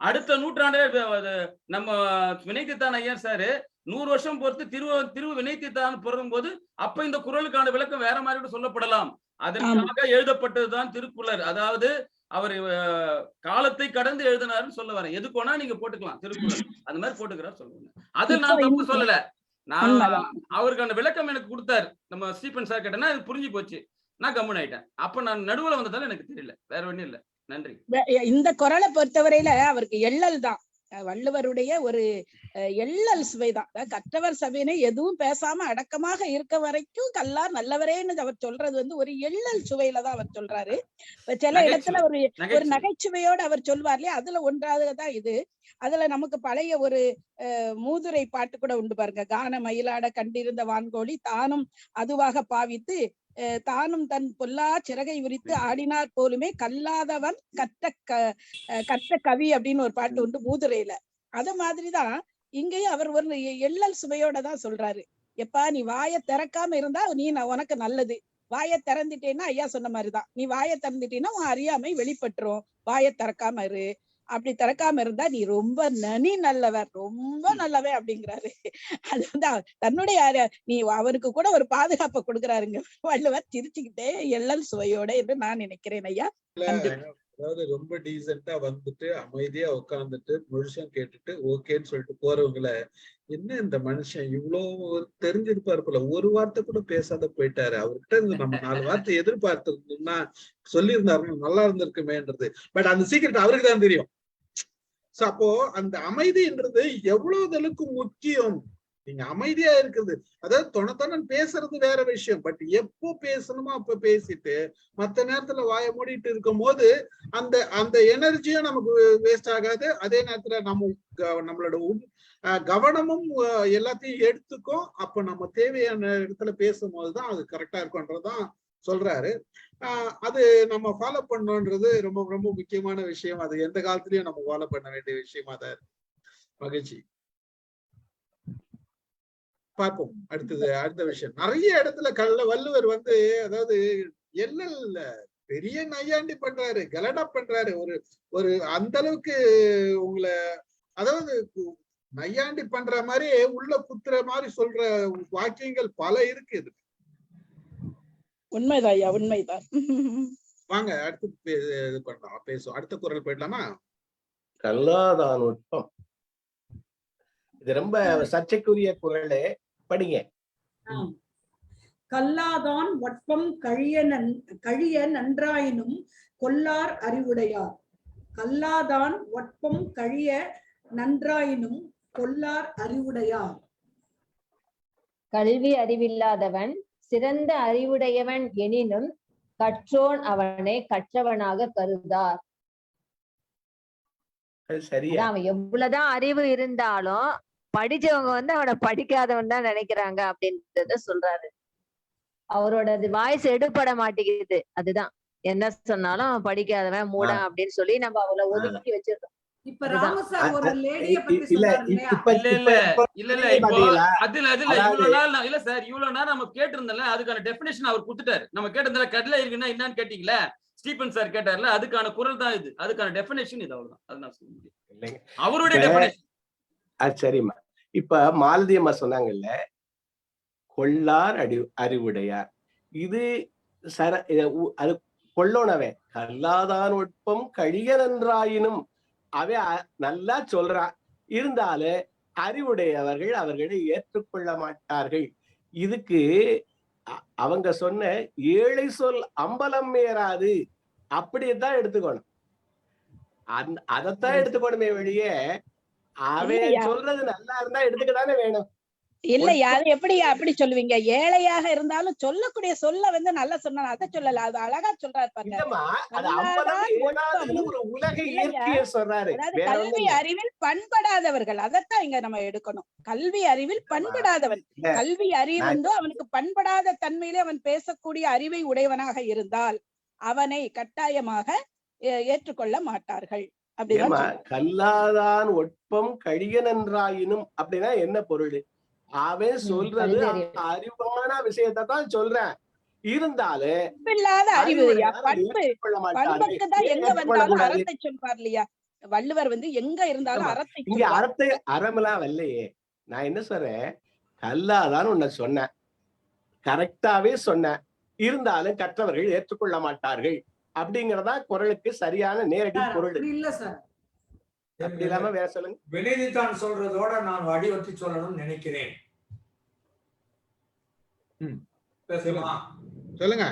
அடுத்த நூற்றாண்டே நம்ம வினைத்தித்தான் ஐயர் சாரு 100 வருஷம் பொறுத்து திரு வினைத்தித்தான் பிறக்கும் போது அப்ப இந்த குறளுக்கான விளக்கம் வேற மாதிரி சொல்லப்படலாம். அதற்காக எழுதப்பட்டதுதான் திருக்குறள். அதாவது அவர் காலத்தை கடந்து எழுதினாருன்னு சொல்ல வரேன். எதுக்கு வேணா நீங்க போட்டுக்கலாம் திருக்குறள், அந்த மாதிரி போட்டுக்கிறார் சொல்லுங்க. அது நான் தப்பு சொல்லல. நான் அவருக்கான விளக்கம் எனக்கு கொடுத்தாரு நம்ம ஸ்டீபன் சார் கேட்டேன்னா அது புரிஞ்சு போச்சு. நான் கம்முன் ஆயிட்டேன். அப்ப நான் நடுவுல வந்ததால எனக்கு தெரியல, வேற ஒண்ணும் இல்ல. நன்றி. இந்த குறளை பொறுத்தவரையில அவருக்கு எள்ளல் தான் வள்ளுவருடைய ஒரு எள்ளல் சுவைதான். கற்றவர் சபையினை எதுவும் பேசாம அடக்கமாக இருக்க வரைக்கும் கல்லார் நல்லவரேன்னு அவர் சொல்றது வந்து ஒரு எள்ளல் சுவையில தான் அவர் சொல்றாரு. சில இடத்துல ஒரு நகைச்சுவையோடு அவர் சொல்வார் இல்லையா, அதுல ஒன்றாவதுதான் இது. அதுல நமக்கு பழைய ஒரு மூதுரை பாட்டு கூட உண்டு பாருங்க. கான மயிலாட கண்டிருந்த வான்கோழி தானும் அதுவாக பாவித்து தானும் தன் பொல்லா சிறகை விரித்து ஆடினார் போலுமே கல்லாதவன் கற்ற கவி அப்படின்னு ஒரு பாட்டு உண்டு மூதுரையில. அது மாதிரிதான் இங்கேயும் அவர் ஒரு எள்ளல் சுவையோட தான் சொல்றாரு. எப்பா நீ வாயை திறக்காம இருந்தா உனக்கு நல்லது, வாயை திறந்துட்டேன்னா ஐயா சொன்ன மாதிரிதான், நீ வாயை திறந்துட்டேன்னா உன் அறியாமை வெளிப்பட்டுரும், வாயை திறக்காம இரு. அப்படி திறக்காம இருந்தா நீ ரொம்ப நல்லவர், ரொம்ப நல்லவே அப்படிங்கிறாரு. அது வந்து தன்னுடைய நீ அவருக்கு கூட ஒரு பாதுகாப்பை கொடுக்குறாருங்க வள்ளுவர் சிரிச்சுக்கிட்டே எள்ளல் சுவையோட என்று நான் நினைக்கிறேன் ஐயா. அதாவது ரொம்ப டீசெண்டா வந்துட்டு அமைதியா உட்கார்ந்துட்டு முழுசும் கேட்டுட்டு ஓகேன்னு சொல்லிட்டு போறவங்கள, என்ன இந்த மனுஷன் இவ்வளவு தெரிஞ்சிருப்பாரு போல, ஒரு வார்த்தை கூட பேசாத போயிட்டாரு, அவர்கிட்ட இருந்து நம்ம 4 வார்த்தை எதிர்பார்த்திருந்தோம்னா சொல்லியிருந்தாருன்னு நல்லா இருந்திருக்குமேன்றது. பட் அந்த சீக்கிரட் அவருக்கு தான் தெரியும். சோ அப்போ அந்த அமைதின்றது எவ்வளவு முக்கியம். நீங்க அமைதியா இருக்குது, அதாவது தொணத்தொன்னு பேசுறது வேற விஷயம். பட் எப்போ பேசணுமோ அப்ப பேசிட்டு மத்த நேரத்துல வாயை மூடிட்டு இருக்கும் போது அந்த அந்த எனர்ஜியும் நமக்கு வேஸ்ட் ஆகாது. அதே நேரத்துல நம்மளோட கவனமும் எல்லாத்தையும் எடுத்துக்கும். அப்ப நம்ம தேவையான இடத்துல பேசும்போதுதான் அது கரெக்டா இருக்கும்ன்றதுதான் சொல்றாரு. அது நம்ம ஃபாலோ பண்ணணுன்றது ரொம்ப ரொம்ப முக்கியமான விஷயம். அது எந்த காலத்திலயும் நம்ம ஃபாலோ பண்ண வேண்டிய விஷயமா தான் இருக்கு. மகிழ்ச்சி. பார்ப்போம் அடுத்த விஷயம். நிறைய இடத்துல வள்ளுவர் அதாவது இல்ல பெரிய நையாண்டி பண்றாரு, கலடா பண்றாரு. ஒரு அந்த அளவுக்கு உங்களை அதாவது நையாண்டி பண்ற மாதிரி உள்ள குத்துற மாதிரி சொல்ற வாக்கியங்கள் பல இருக்குது. உண்மைதான் ஐயா, உண்மைதான். வாங்க அடுத்து இது பண்ணலாம், பேசுவோம். அடுத்த குறள் போயிடலாமா? கல்லாதான் நுட்பம். இது ரொம்ப சர்ச்சைக்குரிய குறளு, படிங்க. கல்லாதான் வட்பம் கழிய நன்றாயினும் கொல்லார் அறிவுடையார். கல்லாதான் வட்பம் கழிய நன்றாயினும் கொல்லார் அறிவுடையார். கல்வி அறிவில்லாதவன் சிறந்த அறிவுடையவன் எனினும் கற்றோன் அவனை கற்றவனாக கருதார். அவன் எவ்வளவுதான் அறிவு இருந்தாலும் படிச்சவங்க அவனை படிக்காதவன் தான் நினைக்கிறாங்க அப்படின்றத சொல்றாரு. அவரோட வாய்ஸ் எடுபட மாட்டேங்குது. அதுதான் என்ன சொன்னாலும் அவன் படிக்காதவன் மூடன் அப்படின்னு சொல்லி நம்ம அவளை ஒதுக்கி வச்சிருக்கோம். இப்ப ராமு சார் ஒரு லேடியை பத்தி சொன்னாரு இல்ல சார், இவ்வளவு நேரம் நம்ம கேட்டிருந்தல அதுக்கான டெபினேஷன் அவர் கொடுத்துட்டாரு. நம்ம கேட்டிருந்தால கடலை இருக்குன்னா என்னன்னு கேட்டீங்களா, ஸ்டீபன் சார் கேட்டார்ல, அதுக்கான குரல் தான் இது, அதுக்கான டெபினேஷன் இது. அவ்வளவுதான், அது நான் சொல்ல முடியும், அவருடைய டெபினேஷன். சரிம்மா. இப்ப மாலதி அம்மா சொன்னாங்கல்ல, கொள்ளார் அறிவுடையார். இது அது கொள்ளோனவன். கல்லாதான் நுட்பம் கழிய நன்றாயினும் அவன் நல்லா சொல்றான், இருந்தாலும் அறிவுடையவர்கள் அவர்களை ஏற்றுக்கொள்ள மாட்டார்கள். இதுக்கு அவங்க சொன்ன ஏழை சொல் அம்பலம் ஏறாது அப்படியேதான் எடுத்துக்கணும். அதத்தான் எடுத்துக்கணுமே வெளியே அவன் சொல்றது நல்லா இருந்தா எடுத்துக்கதானே வேணும். இல்லையா, அது எப்படி அப்படி சொல்லுவீங்க? ஏழையாக இருந்தாலும் சொல்லக்கூடிய சொல்ல நல்லா சொன்னா அதை சொல்லல, அது அழகா சொல்றாரு பாருங்க. கல்வி அறிவில் பண்படாதவர்கள், அதைத்தான் இங்க நம்ம எடுக்கணும். கல்வி அறிவில் பண்படாதவன், கல்வி அறிவு அவனுக்கு பண்படாத தன்மையிலே அவன் பேசக்கூடிய அறிவை உடையவனாக இருந்தால் அவனை கட்டாயமாக ஏற்றுக்கொள்ள மாட்டார்கள். அப்படின்னா கல்லாதான் ஒட்பம் கழிய நன்றாயினும் அப்படின்னா என்ன பொருள்? அவன் சொல்றது அறிவான விஷயத்தான் சொல்றேன், இருந்தாலும் இல்லாத அறிவு பண்புக்கு தான் எங்க வந்தாலும் அறத்தை சொல்வார் இல்லையா வள்ளுவர். எங்க இருந்தாலும் அறத்தை இங்க அறத்தை அறமெல்லாம் வரலையே. நான் என்ன சொல்றேன், கல்லாதான் உன்னை சொன்னேன், கரெக்டாவே சொன்னேன், இருந்தாலும் கற்றவர்கள் ஏற்றுக்கொள்ள மாட்டார்கள் அப்படிங்கறதா குறளுக்கு சரியான நேரடி பொருள். இல்ல சார், அப்படி இல்லாம வேற சொல்லுங்க. வினைதித்தான் சொல்றதோட நான் வடிவத்தி சொல்லணும்னு நினைக்கிறேன். சொல்லுங்க.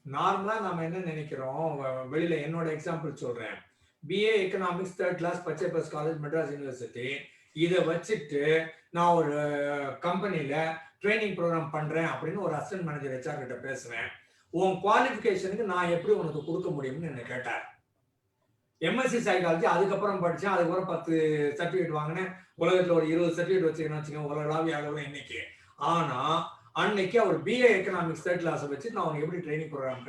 நார்மலா நம்ம என்ன நினைக்கிறோம், வெளியில என்னோட எக்ஸாம்பிள் சொல்றேன். BA economics 3rd class Pachaiyappa's college Madras university. இதை வச்சுட்டு நான் ஒரு கம்பெனில ட்ரைனிங் ப்ரோக்ராம் பண்றேன் அப்படின்னு ஒரு அசிஸ்டன்ட் மேனேஜர் HR கிட்ட பேசுறேன். உன் குவாலிஃபிகேஷனுக்கு நான் எப்படி உனக்கு கொடுக்க முடியும்னு என்ன கேட்டார். MSc சைக்காலஜி அதுக்கப்புறம் படிச்சேன், அதுக்கப்புறம் 10 சர்டிஃபிகேட் வாங்கினேன். உலகத்துல ஒரு 20 சர்டிஃபிகேட் வச்சுக்கணும் உலகளாவிய அளவுல இன்னைக்கு. ஆனா அன்னைக்கு அவர் BA எக்கனாமிக்ஸ் 3rd கிளாஸ் வச்சு நான் அவனுக்கு எப்படி ட்ரைனிங் ப்ரோக்ராம்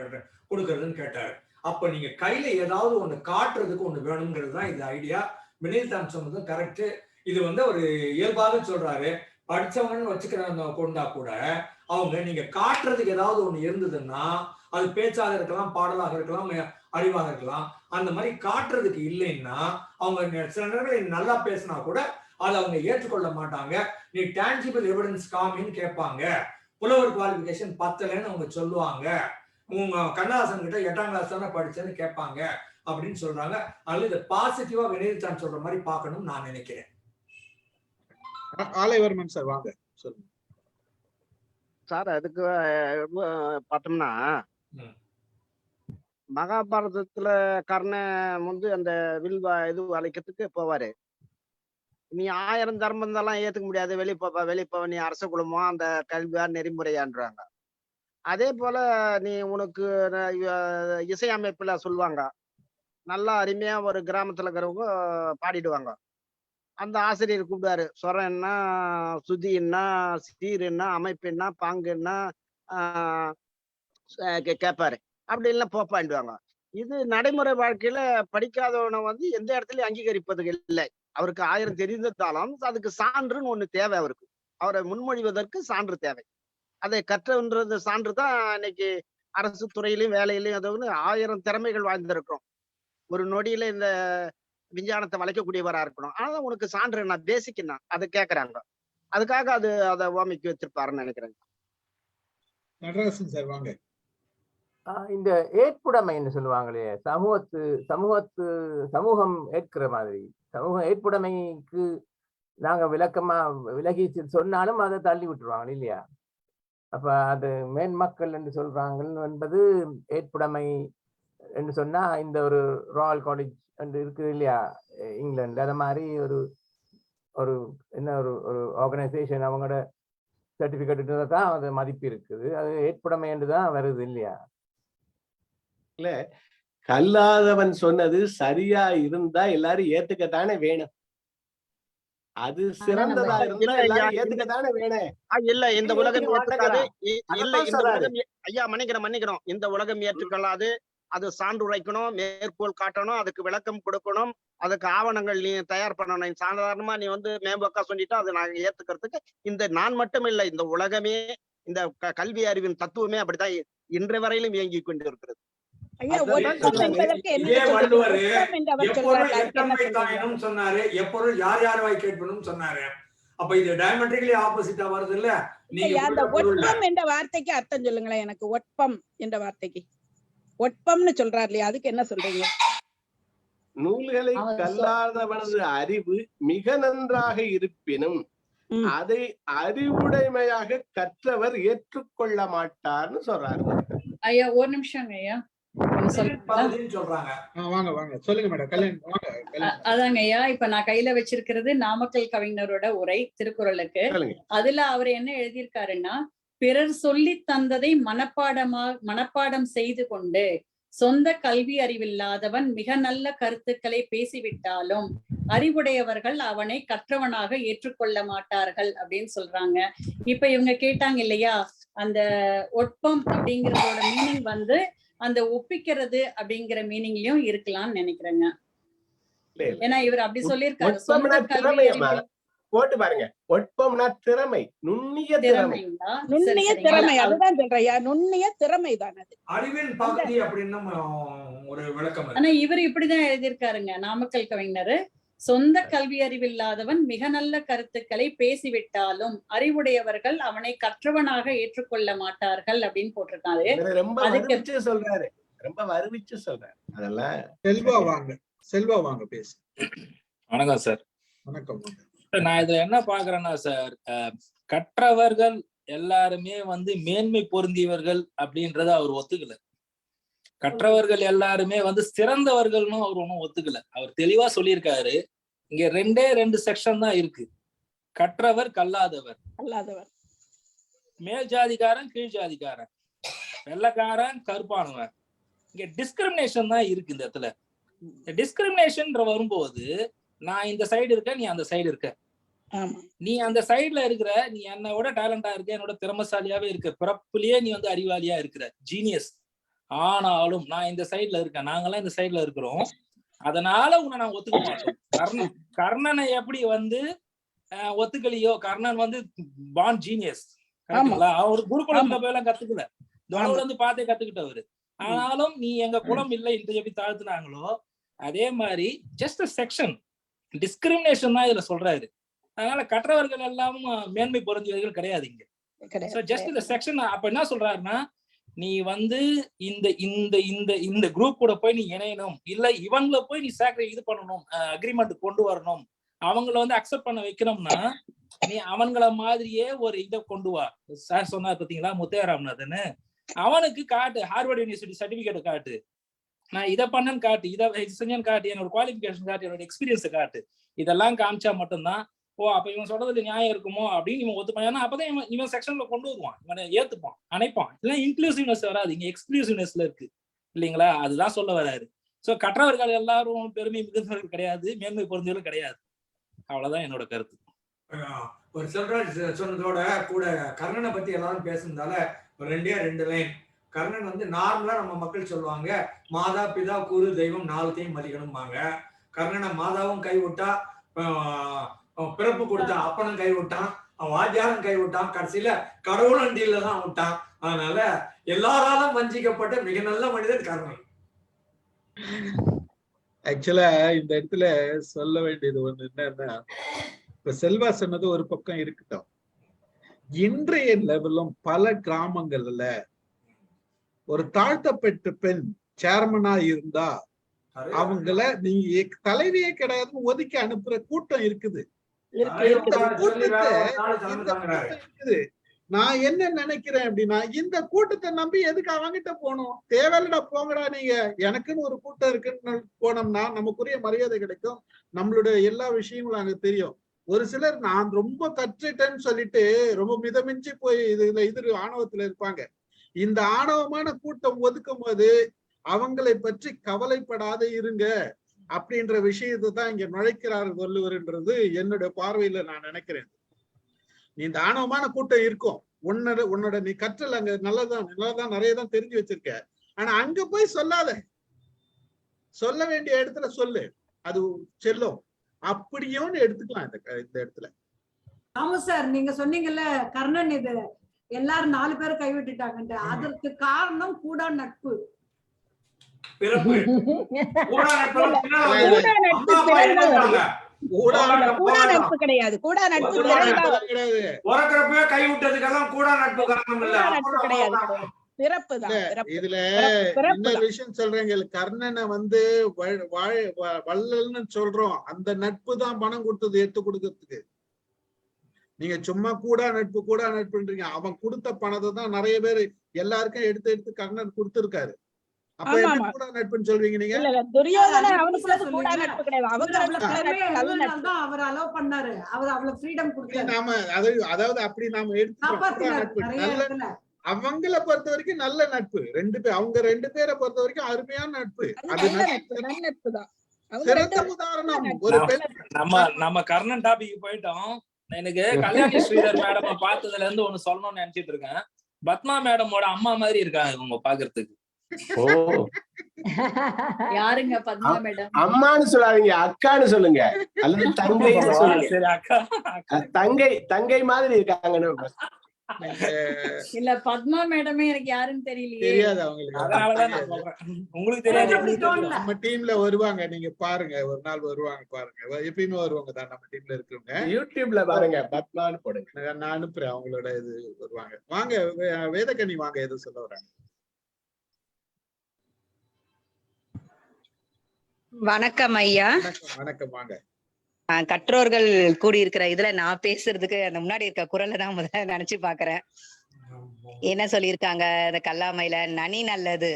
கொடுக்கறதுன்னு கேட்டாரு. அப்ப நீங்க கையில ஏதாவது ஒண்ணு காட்டுறதுக்கு ஒண்ணு வேணுங்கிறது தான் இது ஐடியா. வினீத் சொன்னதும் கரெக்ட். இது ஒரு இயல்பாக சொல்றாரு. படிச்சவங்கன்னு வச்சுக்கிறவங்க கொண்டா கூட அவங்க நீங்க காட்டுறதுக்கு ஏதாவது ஒண்ணு இருந்ததுன்னா, அது பேச்சாக இருக்கலாம், பாடலாக இருக்கலாம், அறிவாக இருக்கலாம். அந்த மாதிரி காட்டுறதுக்கு இல்லைன்னா அவங்க சில நேரங்கள் நல்லா பேசினா கூட அதை அவங்க ஏற்றுக்கொள்ள மாட்டாங்க. நீ டான்ஜிபிள் எவிடன்ஸ் காமின்னு கேட்பாங்க. புலவர் குவாலிஃபிகேஷன் 10லன்னு அவங்க சொல்லுவாங்க. உங்க கண்ணதாசன் கிட்ட 8ஆம் கிளாஸ் தானே படிச்சேன்னு கேட்பாங்க. அப்படின்னு சொல்றாங்க. அதுல இதை பாசிட்டிவா வினயத்தான் சொல்ற மாதிரி பார்க்கணும்னு நான் நினைக்கிறேன். ஆலைவர்மன் சார் வாங்க சொல்லுங்க சார். அதுக்கு பார்த்தோம்னா மகாபாரதத்துல கர்ணன் வந்து அந்த வில் இது அழைக்கிறதுக்கு போவாரு. நீ 1000 தர்மம் எல்லாம் ஏத்துக்க முடியாது, வெளிப்போ நீ அரச குடும்பம் அந்த கல்வியா நெறிமுறையான்றாங்க. அதே போல நீ உனக்கு இசையமைப்புல சொல்லுவாங்க, நல்லா அருமையா ஒரு கிராமத்துல இருக்கிறவங்க பாடிடுவாங்க. அந்த ஆசிரியர் கூப்பிடுவாரு, சொரம் என்ன, சுதி என்ன, சீர் என்ன, அமைப்பு என்ன, பாங்கு என்ன கேட்பாரு. அப்படி இல்லைன்னா போப்பாண்டுவாங்க. இது நடைமுறை வாழ்க்கையில படிக்காதவனை வந்து எந்த இடத்துலயும் அங்கீகரிப்பது இல்லை. அவருக்கு 1000 தெரிந்தாலும் அதுக்கு சான்றுன்னு ஒண்ணு தேவை. அவருக்கு அவரை முன்மொழிவதற்கு சான்று தேவை. அதை கற்றன்றது சான்று தான் இன்னைக்கு அரசு துறையிலையும் வேலையிலையும் அது 1000 திறமைகள் வாழ்ந்திருக்கிறோம். ஒரு நொடியில இந்த விஞ்ஞானத்தை வளைக்கக்கூடியவரா இருக்கணும். ஆனா உனக்கு சான்று என்ன, பேசிக் என்ன, அதை கேட்கறாங்க. அதுக்காக அதை ஓமைக்கு வச்சிருப்பாருன்னு நினைக்கிறேன். நடராசன் சார் வாங்க. இந்த ஏற்புடைமைன்னு சொல்லுவாங்களே, சமூகம் ஏற்கிற மாதிரி, சமூக ஏற்புடைமைக்கு நாங்க விளக்கமா விலகி சொன்னாலும் அதை தள்ளி விட்டுருவாங்க இல்லையா? அப்ப அது மேன்மக்கள் என்று சொல்றாங்க என்பது ஏற்புடைமை என்று சொன்னா, இந்த ஒரு ராயல் காலேஜ் என்று இருக்குது இல்லையா இங்கிலாந்து, அது மாதிரி ஒரு என்ன ஒரு ஆர்கனைசேஷன் அவங்களோட சர்டிபிகேட் தான் அது மதிப்பு இருக்குது. அது ஏற்புடைமை என்றுதான் வருது இல்லையா? இல்ல, கல்லாதவன் சொன்னது சரியா இருந்தா எல்லாரும் ஏத்துக்கத்தானே வேணும். அது சிறந்ததா இருந்தா எல்லாரும் ஏத்துக்கத்தானே வேணும். இல்ல, இந்த உலகம் ஏற்றுக்காது. இல்ல, இந்த உலகம் ஐயா மன்னிக்கிறோம். இந்த உலகம் ஏற்றுக்கொள்ளாது. அது சான்றுரைக்கணும், மேற்கோள் காட்டணும், அதுக்கு விளக்கம் கொடுக்கணும், அதுக்கு ஆவணங்கள் நீ தயார் பண்ணணும். சாதாரணமா நீ வந்து மேம்போக்கா சொல்லிட்டா அதை நாங்க ஏத்துக்கிறதுக்கு இந்த நான் மட்டும் இல்லை, இந்த உலகமே, இந்த கல்வி அறிவின் தத்துவமே அப்படித்தான் இன்று வரையிலும் இயங்கி கொண்டு இருக்கிறது. சொன்னாரு, எப்பொருள் யார் யார் வாய் கேட்பனும் சொன்னாரு. அப்ப இது டயமெட்ரிக்கலி ஆப்போசிட்டா வருது இல்ல? அந்த ஒட்பம் என்ற வார்த்தைக்கு அர்த்தம் சொல்லுங்களேன் எனக்கு. ஒட்பம் என்ற வார்த்தைக்கு ஒட்பம்னு சொல்றாரு இல்லையா, அதுக்கு என்ன சொல்றீங்க? நூல்களை கல்லாதவனது அறிவு மிக நன்றாக இருப்பினும் அதை அறிவுடைமையாக கற்றவர் ஏற்றுக்கொள்ள மாட்டார்னு சொல்றாரு. ஐயா ஒரு நிமிஷம் ஐயா அதாங்க ஐயா, இப்ப நான் கையில வச்சிருக்கிறது நாமக்கல் கவிஞரோட உரை திருக்குறளுக்கு. அதுல அவர் என்ன எழுதியிருக்காருன்னா, பிறர் சொல்லி தந்ததை மனப்பாடம் செய்து கொண்டு சொந்த கல்வி அறிவில்லாதவன் மிக நல்ல கருத்துக்களை பேசிவிட்டாலும் அறிவுடையவர்கள் அவனை கற்றவனாக ஏற்றுக்கொள்ள மாட்டார்கள் அப்படின்னு சொல்றாங்க. இப்ப இவங்க கேட்டாங்க இல்லையா, அந்த ஒட்பம் அப்படிங்கறதோட மீனிங் வந்து அந்த ஒப்பிக்கிறது அப்படிங்கிற மீனிங்லயும் இருக்கலாம்னு நினைக்கிறேங்க. ஏன்னா இவர் அப்படி சொல்லியிருக்காரு. போட்டு பாருங்க, ஒட்பம்னா திறமை, நுண்ணிய திறமை. அதுதான் சொல்றையா, நுண்ணிய திறமை தான் அது, அறிவின் பகுதி அப்படின்னு ஒரு விளக்கம். ஆனா இவர் இப்படிதான் எழுதியிருக்காருங்க நாமக்கல் கவிஞர். சொந்த கல்வி அறிவில்லாதவன் மிக நல்ல கருத்துக்களை பேசிவிட்டாலும் அறிவுடையவர்கள் அவனை கற்றவனாக ஏற்றுக்கொள்ள மாட்டார்கள் அப்படின்னு போட்டிருக்காரு. ரொம்ப வருவிச்சு சொல்றாரு. அதெல்லாம் செல்வா வாங்க பேசு. வணக்கம் சார். வணக்கம். நான் இதுல என்ன பாக்குறேன்னா சார், கற்றவர்கள் எல்லாருமே வந்து மேன்மை பொருந்தியவர்கள் அப்படின்றத அவர் ஒத்துக்கல. கற்றவர்கள் எல்லாருமே வந்து சிறந்தவர்கள்னு அவர் ஒன்றும் ஒத்துக்கல. அவர் தெளிவா சொல்லியிருக்காரு, இங்க 2 செக்ஷன் தான் இருக்கு. கற்றவர் கல்லாதவர். மேல் ஜாதிக்காரன் கீழ் ஜாதிக்காரன், வெள்ளக்காரன் கருப்பானவன். இங்க டிஸ்கிரிமினேஷன் தான் இருக்கு. இந்த இடத்துல டிஸ்கிரிமினேஷன் வரும்போது நான் இந்த சைடு இருக்க, நீ அந்த சைடு இருக்க. நீ அந்த சைடுல இருக்கிற, நீ என்னோட டேலண்டா இருக்க, என்னோட திறமசாலியாவே இருக்க, பிறப்புலயே நீ வந்து அறிவாளியா இருக்கிற, ஜீனியஸ். ஆனாலும் நான் இந்த சைட்ல இருக்கேன், நாங்கெல்லாம் இந்த சைட்ல இருக்கிறோம், அதனால உன்னை நான் ஒத்துக்க மாட்டோம். கர்ணனை எப்படி வந்து ஒத்துக்கலையோ, கர்ணன் வந்து பான் ஜீனியஸ், அவர் குருகுலத்துல போய் எல்லாம் கத்துக்கல, தொலைவுல இருந்து பார்த்தே கத்துக்கிட்டவரு. ஆனாலும் நீ எங்க குலம் இல்லை என்று எப்படி தாழ்த்துனாங்களோ அதே மாதிரி ஜஸ்ட் செக்ஷன் டிஸ்கிரிமினேஷன் தான் இதுல சொல்றாரு. அதனால கற்றவர்கள் எல்லாம் மேன்மை பொருந்தியவர்கள் கிடையாது இங்க. ஜஸ்ட் இந்த செக்ஷன். அப்ப என்ன சொல்றாருன்னா, நீ வந்து இந்த இந்த இந்த இந்த குரூப் கூட போய் நீ இணையணும், இல்ல இவங்களை போய் நீ இது பண்ணணும், அக்ரிமெண்ட் கொண்டு வரணும், அவங்கள வந்து அக்செப்ட் பண்ண வைக்கணும்னா நீ அவங்கள மாதிரியே ஒரு இதை கொண்டு வா. சார் சொன்னா பாத்தீங்களா முத்தையராமநாதன், அவனுக்கு காட்டு ஹார்வர்ட் யூனிவர்சிட்டி சர்டிபிகேட் காட்டு, நான் இதை பண்ணேன்னு காட்டு, இதை செஞ்சேன்னு காட்டு, என்னோட குவாலிஃபிகேஷன் காட்டு, என்னோட எக்ஸ்பீரியன்ஸை காட்டு. இதெல்லாம் காமிச்சா மட்டும்தான் ஓ அப்ப இவன் சொல்றதுல நியாயம் இருக்குமோ அப்படின்னு இவன் ஒத்துப்பான். அப்பதான் இவன் செக்ஷன்ல கொண்டு வருவான், இவனை ஏத்துப்பான், அணைப்பான். இல்லை இன்க்ளூசிவ்னஸ் வராது, இங்க எக்ஸ்க்ளூசிவ்னஸ்ல இருக்கு இல்லைங்களா? அதுதான் சொல்ல வராரு. சோ கற்றவர்கள் எல்லாரும் பெருமை மிகுந்தவர்கள் கிடையாது, மேன்மை பொருந்தவர்கள் கிடையாது. அவ்வளவுதான் என்னோட கருத்து. ஒரு சொன்னதோட கூட கர்ணனை பத்தி எல்லாரும் பேசுனதால ஒரு 2 லைன். கர்ணன் வந்து நார்மலா நம்ம மக்கள் சொல்லுவாங்க, மாதா பிதா குரு தெய்வம் 4த்தையும் மதிக்கணும்பாங்க. கர்ணனை மாதாவும் கைவிட்டா, பிறப்பு கொடுத்தா அப்பனும் கைவிட்டான், வாத்தியாரும் கைவிட்டான், கடைசியில கடவுள் டீல்ல தான் விட்டான். அதனால எல்லாராலும் வஞ்சிக்கப்பட்ட மிக நல்ல மனிதன் கர்ணன். ஆக்சுவலா இந்த இடத்துல சொல்ல வேண்டியது ஒண்ணு என்னன்னா, இப்ப செல்வா சொன்னது ஒரு பக்கம் இருக்கட்டும், இன்றைய லெவலும் பல கிராமங்கள்ல ஒரு தாழ்த்தப்பட்ட பெண் சேர்மனா இருந்தா அவங்கள நீங்க தலைவியே கிடையாது ஒதுக்கி அனுப்புற கூட்டம் இருக்குது. நான் என்ன நினைக்கிறேன் அப்படின்னா, இந்த கூட்டத்தை நம்பி எதுக்கு அவங்கிட்ட போகணும்? தேவையில்லடா போங்கடா நீங்க, எனக்குன்னு ஒரு கூட்டம் இருக்குன்னு போனோம்னா நமக்குரிய மரியாதை கிடைக்கும், நம்மளுடைய எல்லா விஷயங்களும் அங்க தெரியும். ஒரு சிலர் நான் ரொம்ப கற்றுட்டேன்னு சொல்லிட்டு ரொம்ப மிதமிஞ்சி போய் இது ஆணவத்துல இருப்பாங்க. இந்த ஆணவமான கூட்டம் ஒதுக்கும் போது அவங்களை பற்றி கவலைப்படாத இருங்க அப்படின்ற விஷயத்தை தான் இங்க நுழைக்கிறார் வள்ளுவர்ன்றது என்னுடைய பார்வையில நான் நினைக்கிறேன். நீ இந்த ஆணவமான கூட்டம் இருக்கும், உன்னோட நீ கற்றல் அங்க நல்லதான் நிறைய தான் தெரிஞ்சு வச்சிருக்க, ஆனா அங்க போய் சொல்லாத, சொல்ல வேண்டிய இடத்துல சொல்லு, அது செல்லும் அப்படியும் எடுத்துக்கலாம் இந்த இடத்துல. ஆமா சார், நீங்க சொன்னீங்கல்ல கர்ணன் இது எல்லாரும் 4 பேர் கைவிட்டுட்டாங்கன்ட்டு, அதற்கு காரணம் கூடா நட்பு. கிடையாது, கூடா நட்பு கை விட்டதுக்கெல்லாம் கூடா நட்பு கிடையாது, இதுல இன்னொரு விஷயம் சொல்றேங்க, கர்ணனை வந்து வள்ளல்னு சொல்றோம், அந்த நட்பு தான் பணம் கொடுத்தது எடுத்து கொடுக்கறதுக்கு. நீங்க சும்மா கூடா நட்புன்றீங்க, அவன் கொடுத்த பணத்தை தான் நிறைய பேர் எல்லாருக்கும் எடுத்து கர்ணன் கொடுத்திருக்காரு. அப்ப என்ன கூடா நட்புன்னு சொல்வீங்க நீங்க? துரியோதன அவனுக்கு கூடா நட்பு கிடையாது, அவர் அலோவ் பண்ணாரு, அவர் அவ்வளவு ஃப்ரீடம் கொடுத்தாரு. நாம அதாவது அப்படி நாம எடுத்துக்கிறோம். அவங்கள பொறுத்த வரைக்கும் நல்ல நட்பு, அவங்க 2 பேரை பொறுத்த வரைக்கும் அருமையான நட்பு. அது நட்பு தான். சிறந்த உதாரணம். ஒரு நம்ம கர்ணன் டாபிக் போயிட்டோம். எனக்கு கல்யாணி ஸ்ரீதர் மேடம் பார்த்ததுல இருந்து ஒண்ணு சொல்லணும்னு நினைச்சிட்டு இருக்கேன். பத்மா மேடமோட அம்மா மாதிரி இருக்காங்க இவங்க பாக்குறதுக்கு. யாருங்க பத்மா மேடம்? அம்மான்னு சொல்லாதீங்க, அக்கான்னு சொல்லுங்க, அல்லது தங்கைன்னு சொல்லுங்க. தங்கை மாதிரி இருக்காங்க. இல்ல பத்மா மேடமே எனக்கு யாருன்னு தெரியாது அவங்களுக்கு. அதனாலதான் நான் சொல்றேன், உங்களுக்கு தெரியாது. நம்ம டீம்ல வருவாங்க, நீங்க பாருங்க, ஒரு நாள் வருவாங்க பாருங்க, எப்பயுமே வருவாங்க தான் நம்ம டீம்ல இருக்கிறவங்க. யூடியூப்ல பாருங்க, பத்மான்னு போடுங்க, நான் அனுப்புறேன் அவங்களோட இது வருவாங்க. வாங்க வேதகனி வாங்க, எது சொல்ல வராங்க? வணக்கம் ஐயா. வணக்கம், வாங்க. கற்றோர்கள் கூடி இருக்கிற இதுல நான் பேசுறதுக்கு அந்த முன்னாடி இருக்க குரலை தான் முதல்ல நினைச்சு பாக்குறேன். என்ன சொல்லியிருக்காங்க, இந்த கல்லாமையில நனி நல்லது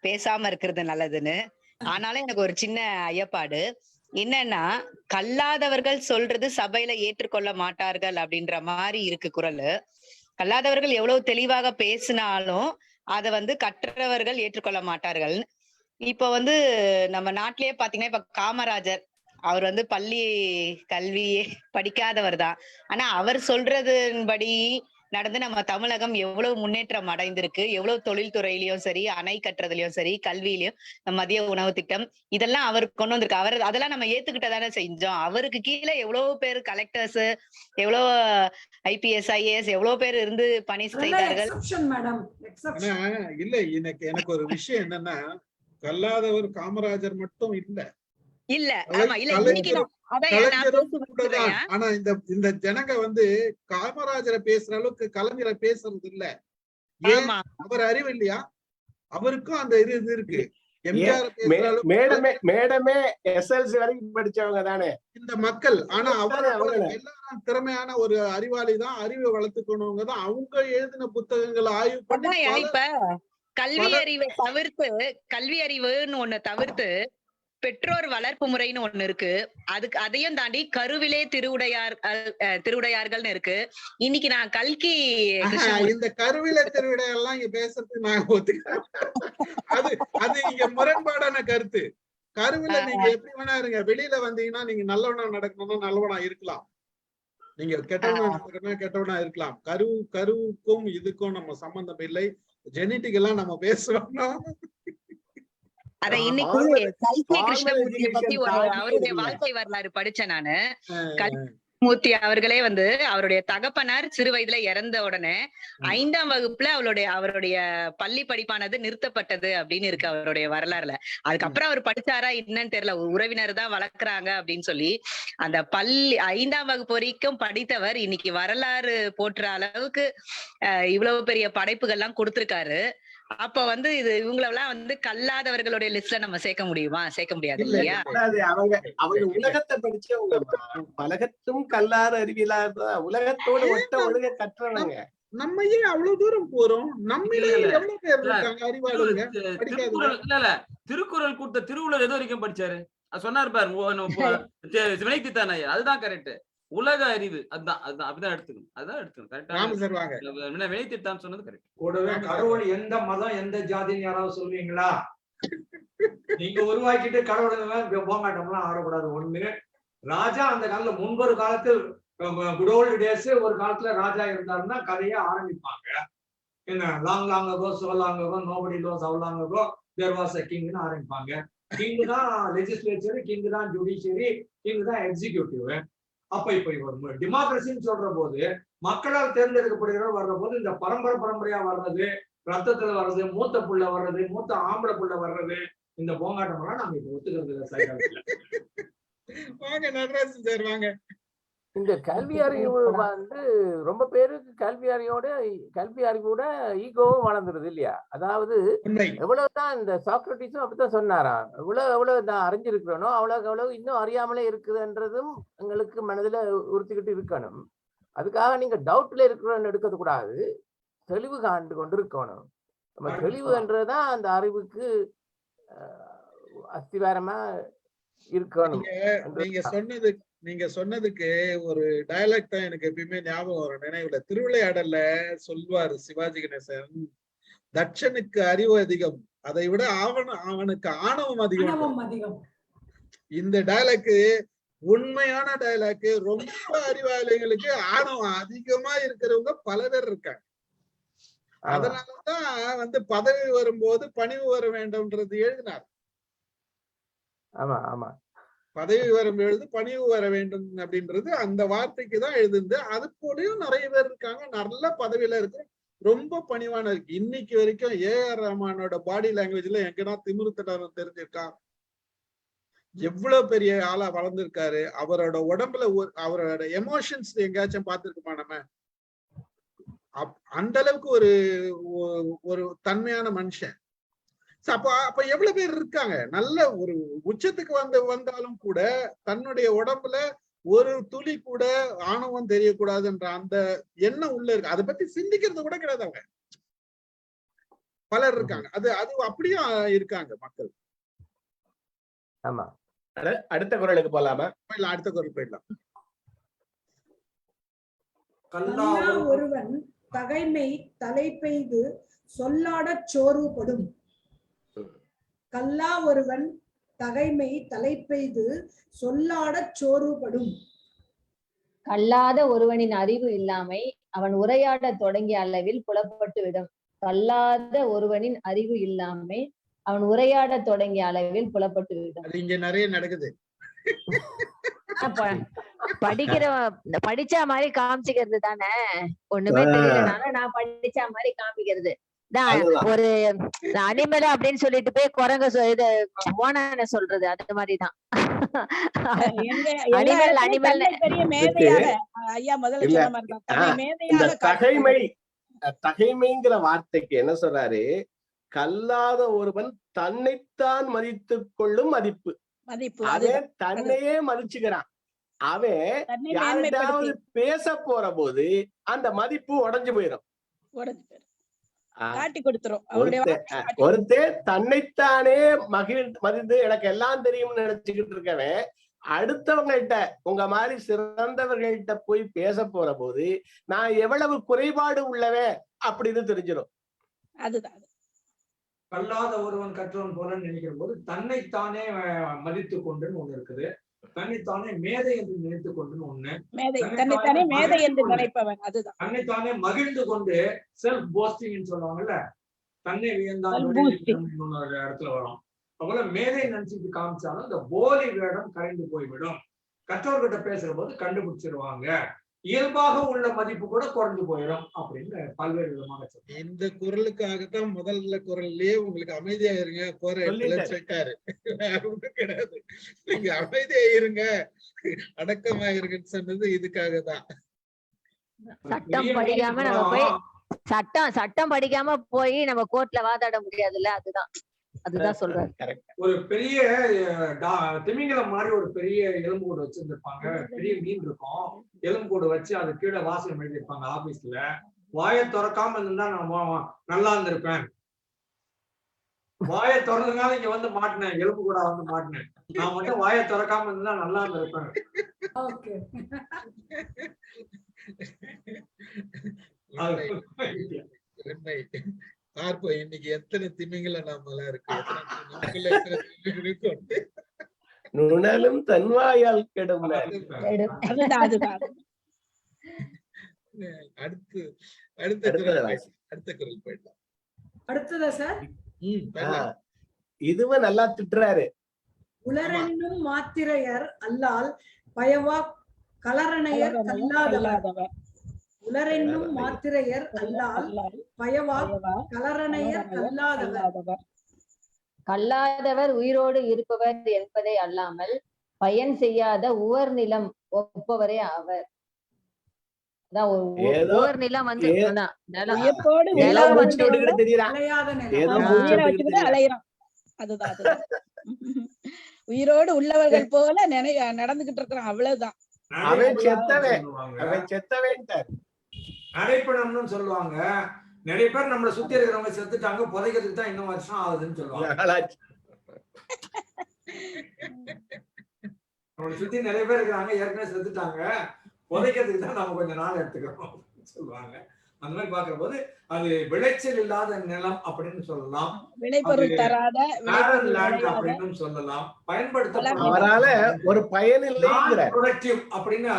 பேசாம இருக்கிறது நல்லதுன்னு. ஆனாலும் எனக்கு ஒரு சின்ன ஐயப்பாடு என்னன்னா, கல்லாதவர்கள் சொல்றது சபையில ஏற்றுக்கொள்ள மாட்டார்கள் அப்படின்ற மாதிரி இருக்கு குரல். கல்லாதவர்கள் எவ்வளவு தெளிவாக பேசினாலும் அதை கற்றவர்கள் ஏற்றுக்கொள்ள மாட்டார்கள். இப்ப நம்ம நாட்டிலேயே பாத்தீங்கன்னா, இப்ப காமராஜர் அவர் பள்ளி கல்வியே படிக்காதவர் தான். ஆனா அவர் சொல்றதுபடி நடந்து நம்ம தமிழகம் எவ்வளவு முன்னேற்றம் அடைந்திருக்கு, எவ்வளவு தொழில்துறையிலயும் சரி, அணை கட்டுறதுலயும் சரி, கல்வியிலயும் மதிய உணவு திட்டம் இதெல்லாம் அவர் கொண்டு வந்திருக்கு. அவர் அதெல்லாம் நம்ம ஏத்துக்கிட்டதானே செஞ்சோம். அவருக்கு கீழே எவ்வளவு பேர் கலெக்டர்ஸ், எவ்வளவு IPS IAS எவ்வளவு பேர் இருந்து பணி செய்தார்கள். இல்ல, எனக்கு ஒரு விஷயம் என்னன்னா, கல்லாதவர் காமராஜர் மட்டும் இல்ல, ஆனா இந்த ஜனங்க காமராஜரை பேசுற அளவுக்கு கலைஞரை பேசுறது இல்ல. ஏன் அவர் அறிவு இல்லையா? அவருக்கும் அந்த இது இருக்கு. மேடமே SLC வரைக்கும் படிச்சவங்க தானே இந்த மக்கள். ஆனா எல்லாரும் திறமையான ஒரு அறிவாளி தான், அறிவை வளர்த்துக்கணுங்க தான். அவங்க எழுதின புத்தகங்களை ஆய்வு பண்ணி இப்ப கல்வி அறிவுன்னு ஒண்ணு தவிர்த்து பெற்றோர் வளர்ப்பு முறைன்னு ஒண்ணு இருக்கு. அதையும் தாண்டி கருவிலே திருவுடையார்கள்னு இருக்கு. இன்னைக்கு நான் கல்கி இந்த கருவில திருவிடையெல்லாம் இங்க பேசுறதுக்கு நான் ஒத்துக்கிறேன். அது இங்க முரண்பாடான கருத்து. கருவில நீங்க எப்படி வேணா இருங்க, வெளியில வந்தீங்கன்னா நீங்க நல்லவனா நடக்கணும்னா நல்லவனா இருக்கலாம், நீங்க கெட்டவனா இருக்கலாம். கருவுக்கும் இதுக்கும் நம்ம சம்பந்தம் இல்லை. ஜெனட்டிக் எல்லாம் நம்ம பேசுறோம்னா அத இன்னைக்கு கல்கி கிருஷ்ணமூர்த்தியை பத்தி அவருடைய வாழ்க்கை வரலாறு படிச்சேன் நானு. மூர்த்தி அவர்களே அவருடைய தகப்பனார் சிறு வயதுல இறந்த உடனே 5ஆம் வகுப்புல அவருடைய பள்ளி படிப்பானது நிறுத்தப்பட்டது அப்படின்னு இருக்கு அவருடைய வரலாறுல. அதுக்கப்புறம் அவர் படிச்சாரா என்னன்னு தெரியல, உறவினர் தான் வளர்க்குறாங்க அப்படின்னு சொல்லி அந்த 5ஆம் வகுப்பு வரைக்கும் படித்தவர் இன்னைக்கு வரலாறு போற்ற அளவுக்கு இவ்வளவு பெரிய படைப்புகள்லாம் கொடுத்திருக்காரு. அப்ப இது இவங்களெல்லாம் கல்லாதவர்களுடைய லிஸ்ட்ல நம்ம சேர்க்க முடியுமா? சேர்க்க முடியாது இல்லையா? அவங்க உலகத்தை படிச்சவங்க, உலகத்தும் கல்லாத அறிவியலாத உலகத்தோடு ஒட்ட ஒழுக கற்றவங்க. நம்ம ஏன் அவ்வளவு தூரம் போறோம்? நம்ம எவ்வளவு பேர் இருக்காங்க அறிவாளிங்க படிக்காதவங்க. திருக்குறள் கொடுத்த திருவள்ளுவர் எது வரைக்கும் படிச்சாரு சொன்னாரு பாரு, வினைத்தித்தான. அதுதான் கரெக்ட். உலக அறிவு அதுதான் அப்படிதான் எடுத்துக்கணும். வினைத்திட்டான்னு சொன்னது கரெக்ட். கூடவே கடவுள் எந்த மதம் எந்த ஜாதின்னு யாராவது சொல்லுவீங்களா? நீங்க உருவாக்கிட்டு கடவுள் போங்காட்டம்லாம் ஆடக்கூடாது. ஒண்ணு, ராஜா அந்த காலத்துல முன்பொரு காலத்தில் குட் ஓல்டு டேஸ் ஒரு காலத்துல ராஜா இருந்தாருன்னா கதையை ஆரம்பிப்பாங்க. என்ன long ago so long ago nobody knows how long ago there was a கிங்னு ஆரம்பிப்பாங்க. கிங் தான் லெஜிஸ்லேச்சர், கிங் தான் ஜுடிஷியரி, கிங் தான் எக்ஸிக்யூட்டிவ். அப்ப இப்ப டெமோக்ரஸின்னு சொல்ற போது மக்களால் தேர்ந்தெடுக்கப்படுகிறவர் வர்ற போது இந்த பரம்பரையா வர்றது, ரத்தத்துல வர்றது, மூத்த புள்ள வர்றது, மூத்த ஆம்பளை புள்ள வர்றது, இந்த போங்காட்டம் எல்லாம் நாங்க இப்ப ஒத்துக்கிறது இல்லை. இந்த கல்வி அறிவு ரொம்ப பேருக்கு கல்வி அறிவோட ஈகோவும் வளர்ந்துருது இல்லையா? அதாவது எவ்வளவுதான் இந்த சாக்ரட்டிஸும் அப்படித்தான் சொன்னாராம், எவ்வளவு நான் அறிஞ்சிருக்கிறோனோ அவ்வளவு இன்னும் அறியாமலே இருக்குதுன்றதும் எங்களுக்கு மனதுல உறுத்திக்கிட்டு இருக்கணும். அதுக்காக நீங்க டவுட்ல இருக்கிறோன்னு எடுக்கிறது கூடாது, தெளிவு காண்டு கொண்டு இருக்கணும். நம்ம தெளிவுன்றதுதான் அந்த அறிவுக்கு அஸ்திவாரமா இருக்கணும். நீங்க சொன்னதுக்கு ஒரு டயலாக் தான் எனக்கு எப்பயுமே ஞாபகம் வரும் நினைவுல. திருவிளையாடல்ல சொல்வாரு சிவாஜி கணேசன், தட்சனுக்கு அறிவு அதிகம், அதை விட அவனுக்கு ஆணவம் அதிகம். இந்த டயலாக் உண்மையான டயலாக். ரொம்ப அறிவாளிகளுக்கு ஆணவம் அதிகமா இருக்கிறவங்க பல பேர் இருக்காங்க. அதனாலதான் பதவி வரும்போது பணிவு வர வேண்டும்ன்றது எழுதினார். ஆமா ஆமா, பதவி வரும் எழுது பணிவு வர வேண்டும் அப்படின்றது அந்த வார்த்தைக்கு தான் எழுதுந்து. அது கூடயும் நிறைய பேர் இருக்காங்க நல்ல பதவியில இருக்கு, ரொம்ப பணிவான இருக்கு. இன்னைக்கு வரைக்கும் ஏஆர் ரஹ்மானோட பாடி லாங்குவேஜ்ல எங்கன்னா திமிருத்தனம் தெரிஞ்சிருக்கா? எவ்வளவு பெரிய ஆளா வளர்ந்திருக்காரு. அவரோட உடம்புல அவரோட எமோஷன்ஸ் எங்கேயாச்சும் பார்த்திருக்குமா நம்ம? அந்த அளவுக்கு ஒரு தன்மையான மனுஷன். அப்ப எவ்வளவு பேர் இருக்காங்க நல்ல ஒரு உச்சத்துக்கு வந்தாலும் கூட தன்னுடைய உடம்புல ஒரு துளி கூட ஆணவம் தெரியக்கூடாதுன்ற அந்த எண்ணம் உள்ள இருக்கு. அதை பத்தி சிந்திக்கிறது கூட கிடையாது. அவங்க பலர் இருக்காங்க. அது அப்படியே இருக்காங்க மக்கள். ஆமா, அடுத்த குறளுக்கு போலாமா? அடுத்த குறள் போயிடலாம். ஒருவன் தகைமை தலை பெய்து சொல்லாடச் சோர்வுபடும். கல்லா ஒருவன் தகைமை தலை பெய்து சொல்லாடச் சோர்வுபடும். கல்லாத ஒருவனின் அறிவு இல்லாமை அவன் உரையாட தொடங்கிய அளவில் புலப்பட்டு விடும். கல்லாத ஒருவனின் அறிவு இல்லாமை அவன் உரையாட தொடங்கிய அளவில் புலப்பட்டு விடும். அது இங்க நிறைய நடக்குது. படிச்ச மாதிரி காமிச்சுக்கிறது தானே, ஒண்ணுமே தெரியலனால நான் படிச்ச மாதிரி காமிக்கிறது தான். ஒரு அனிமல் அப்படின்னு சொல்லிட்டு போய் குரங்க இது ஓனான சொல்றது அது மாதிரிதான். பெரிய மேதையாக ஐயா முதல்ல சொன்ன மாதிரி தான் தகைமை தகைமைங்கிற வார்த்தைக்கு என்ன சொல்றாரு? கல்லாத ஒருவன் தன்னைத்தான் மதித்துக் கொள்ளும் மதிப்பு. அவன் தன்னையே மதிச்சுக்கிறான். அவன் யார்கிட்டாவது பேச போற போது அந்த மதிப்பு உடைஞ்சு போயிடும். காட்டி கொடுத்துரும். ஒருத்தர் தன்னைத்தானே மதிந்து எனக்கு எல்லாம் தெரியும்னு நினைச்சுக்கிட்டு இருக்கவன் அடுத்தவங்கள்ட்ட உங்க மாதிரி சிறந்தவர்கள்ட்ட போய் பேச போற போது நான் எவ்வளவு குறைபாடு உள்ளவன் அப்படின்னு தெரிஞ்சிடும். அதுதான் கல்லாத ஒருவன் கற்றவன் போல நினைக்கிற போது தன்னைத்தானே மதித்து கொண்டுன்னு ஒண்ணு இருக்குது, தன்னைத்தானே மேதை என்று நினைத்துக் கொண்டுன்னு ஒண்ணு, தன்னைத்தானே மேதை என்று நினைப்பவன். அதுதான் தன்னைத்தானே மகிழ்ந்து கொண்டு செல்ஃப் போஸ்டிங் சொல்லுவாங்கல்ல, தன்னை வியந்தான் இடத்துல வரும். அவங்கள மேதை நினைச்சிட்டு காமிச்சாலும் இந்த போலி வேடம் கரைந்து போய்விடும். கற்றவர்கிட்ட பேசுற போது கண்டுபிடிச்சிருவாங்க. இயல்பாக உள்ள மதிப்பு கூட குறைஞ்சு போயிடும் அப்படின்னு பல்வேறு விதமாக சொல்றேன். இந்த குரலுக்காகத்தான் முதல்ல குரல்லையே உங்களுக்கு அமைதியா இருங்க சொல்லிட்டாரு. கிடையாது, நீங்க அமைதியா இருங்க அடக்கமா இருங்கன்னு சொன்னது இதுக்காக தான். சட்டம் படிக்காம நம்ம போய் சட்டம் படிக்காம போய் நம்ம கோர்ட்ல வாதாட முடியாதுல்ல. அதுதான் சொல்றாரு. ஒரு பெரிய திமிங்கலம் மாதிரி ஒரு பெரிய எலும்புக்கூடு வச்சிருந்திருப்பாங்க. பெரிய மீன் இருக்கும், எலும்புக்கூடு வச்சு அது கீழே வாசகம் எழுதியிருப்பாங்க ஆபீஸ்ல. வாயை திறக்காம இருந்தா நான் நல்லா இருந்திருப்பேன், வாயை திறந்ததுனால இங்க வந்து மாட்டினேன், எலும்பு கூட வந்து மாட்டினேன், நான் மட்டும் வாயை திறக்காம இருந்தா நல்லா இருந்திருப்பேன். பார்ப்போம் இன்னைக்கு எத்தனை திமிங்கல நாமெல்லாம் இருக்கு, நுணலும் தன்வாயால் கெடும். அடுத்த குரல் போயிடலாம். அடுத்ததா சார் இதுவும் நல்லா திட்டுறாரு. உலரென்னும் மாத்திரையர் அல்லால் பயவா கலரணையர் கல்லாதவர். உலரென்னும் மாத்திரையர் அல்லால் பயவா கலரணையர் கல்லாதவர். கல்லாதவர் உயிரோடு இருப்பவர் என்பதை அல்லாமல் பயன் செய்யாத உவர் நிலம் ஒப்பவரே ஆவர். உவர் நிலம் வந்து உயிரோடு உள்ளவர்கள் போல நடந்துகிட்டு இருக்கிறான், அவ்வளவுதான். நடைப்பணம்னு சொல்லுவாங்க. நிறைய பேர் நம்மளை சுத்தி இருக்கிறவங்க செத்துட்டாங்க, புதைக்கிறதுக்கு தான் இன்னும் வருஷம் ஆகுதுன்னு சொல்லுவாங்க. நம்மளை சுத்தி நிறைய பேர் இருக்கிறாங்க, ஏற்கனவே செத்துட்டாங்க, புதைக்கிறதுக்கு தான் நம்ம கொஞ்சம் நாள் எடுத்துக்கிறோம் சொல்லுவாங்க. அந்த மாதிரி பாக்குற போது அது விளைச்சல் இல்லாத நிலம் அப்படின்னு சொல்லலாம், விளைபொருள் தராத அப்படின்னு சொல்லலாம். அவரால ஒரு பயன் இல்லை அப்படின்னு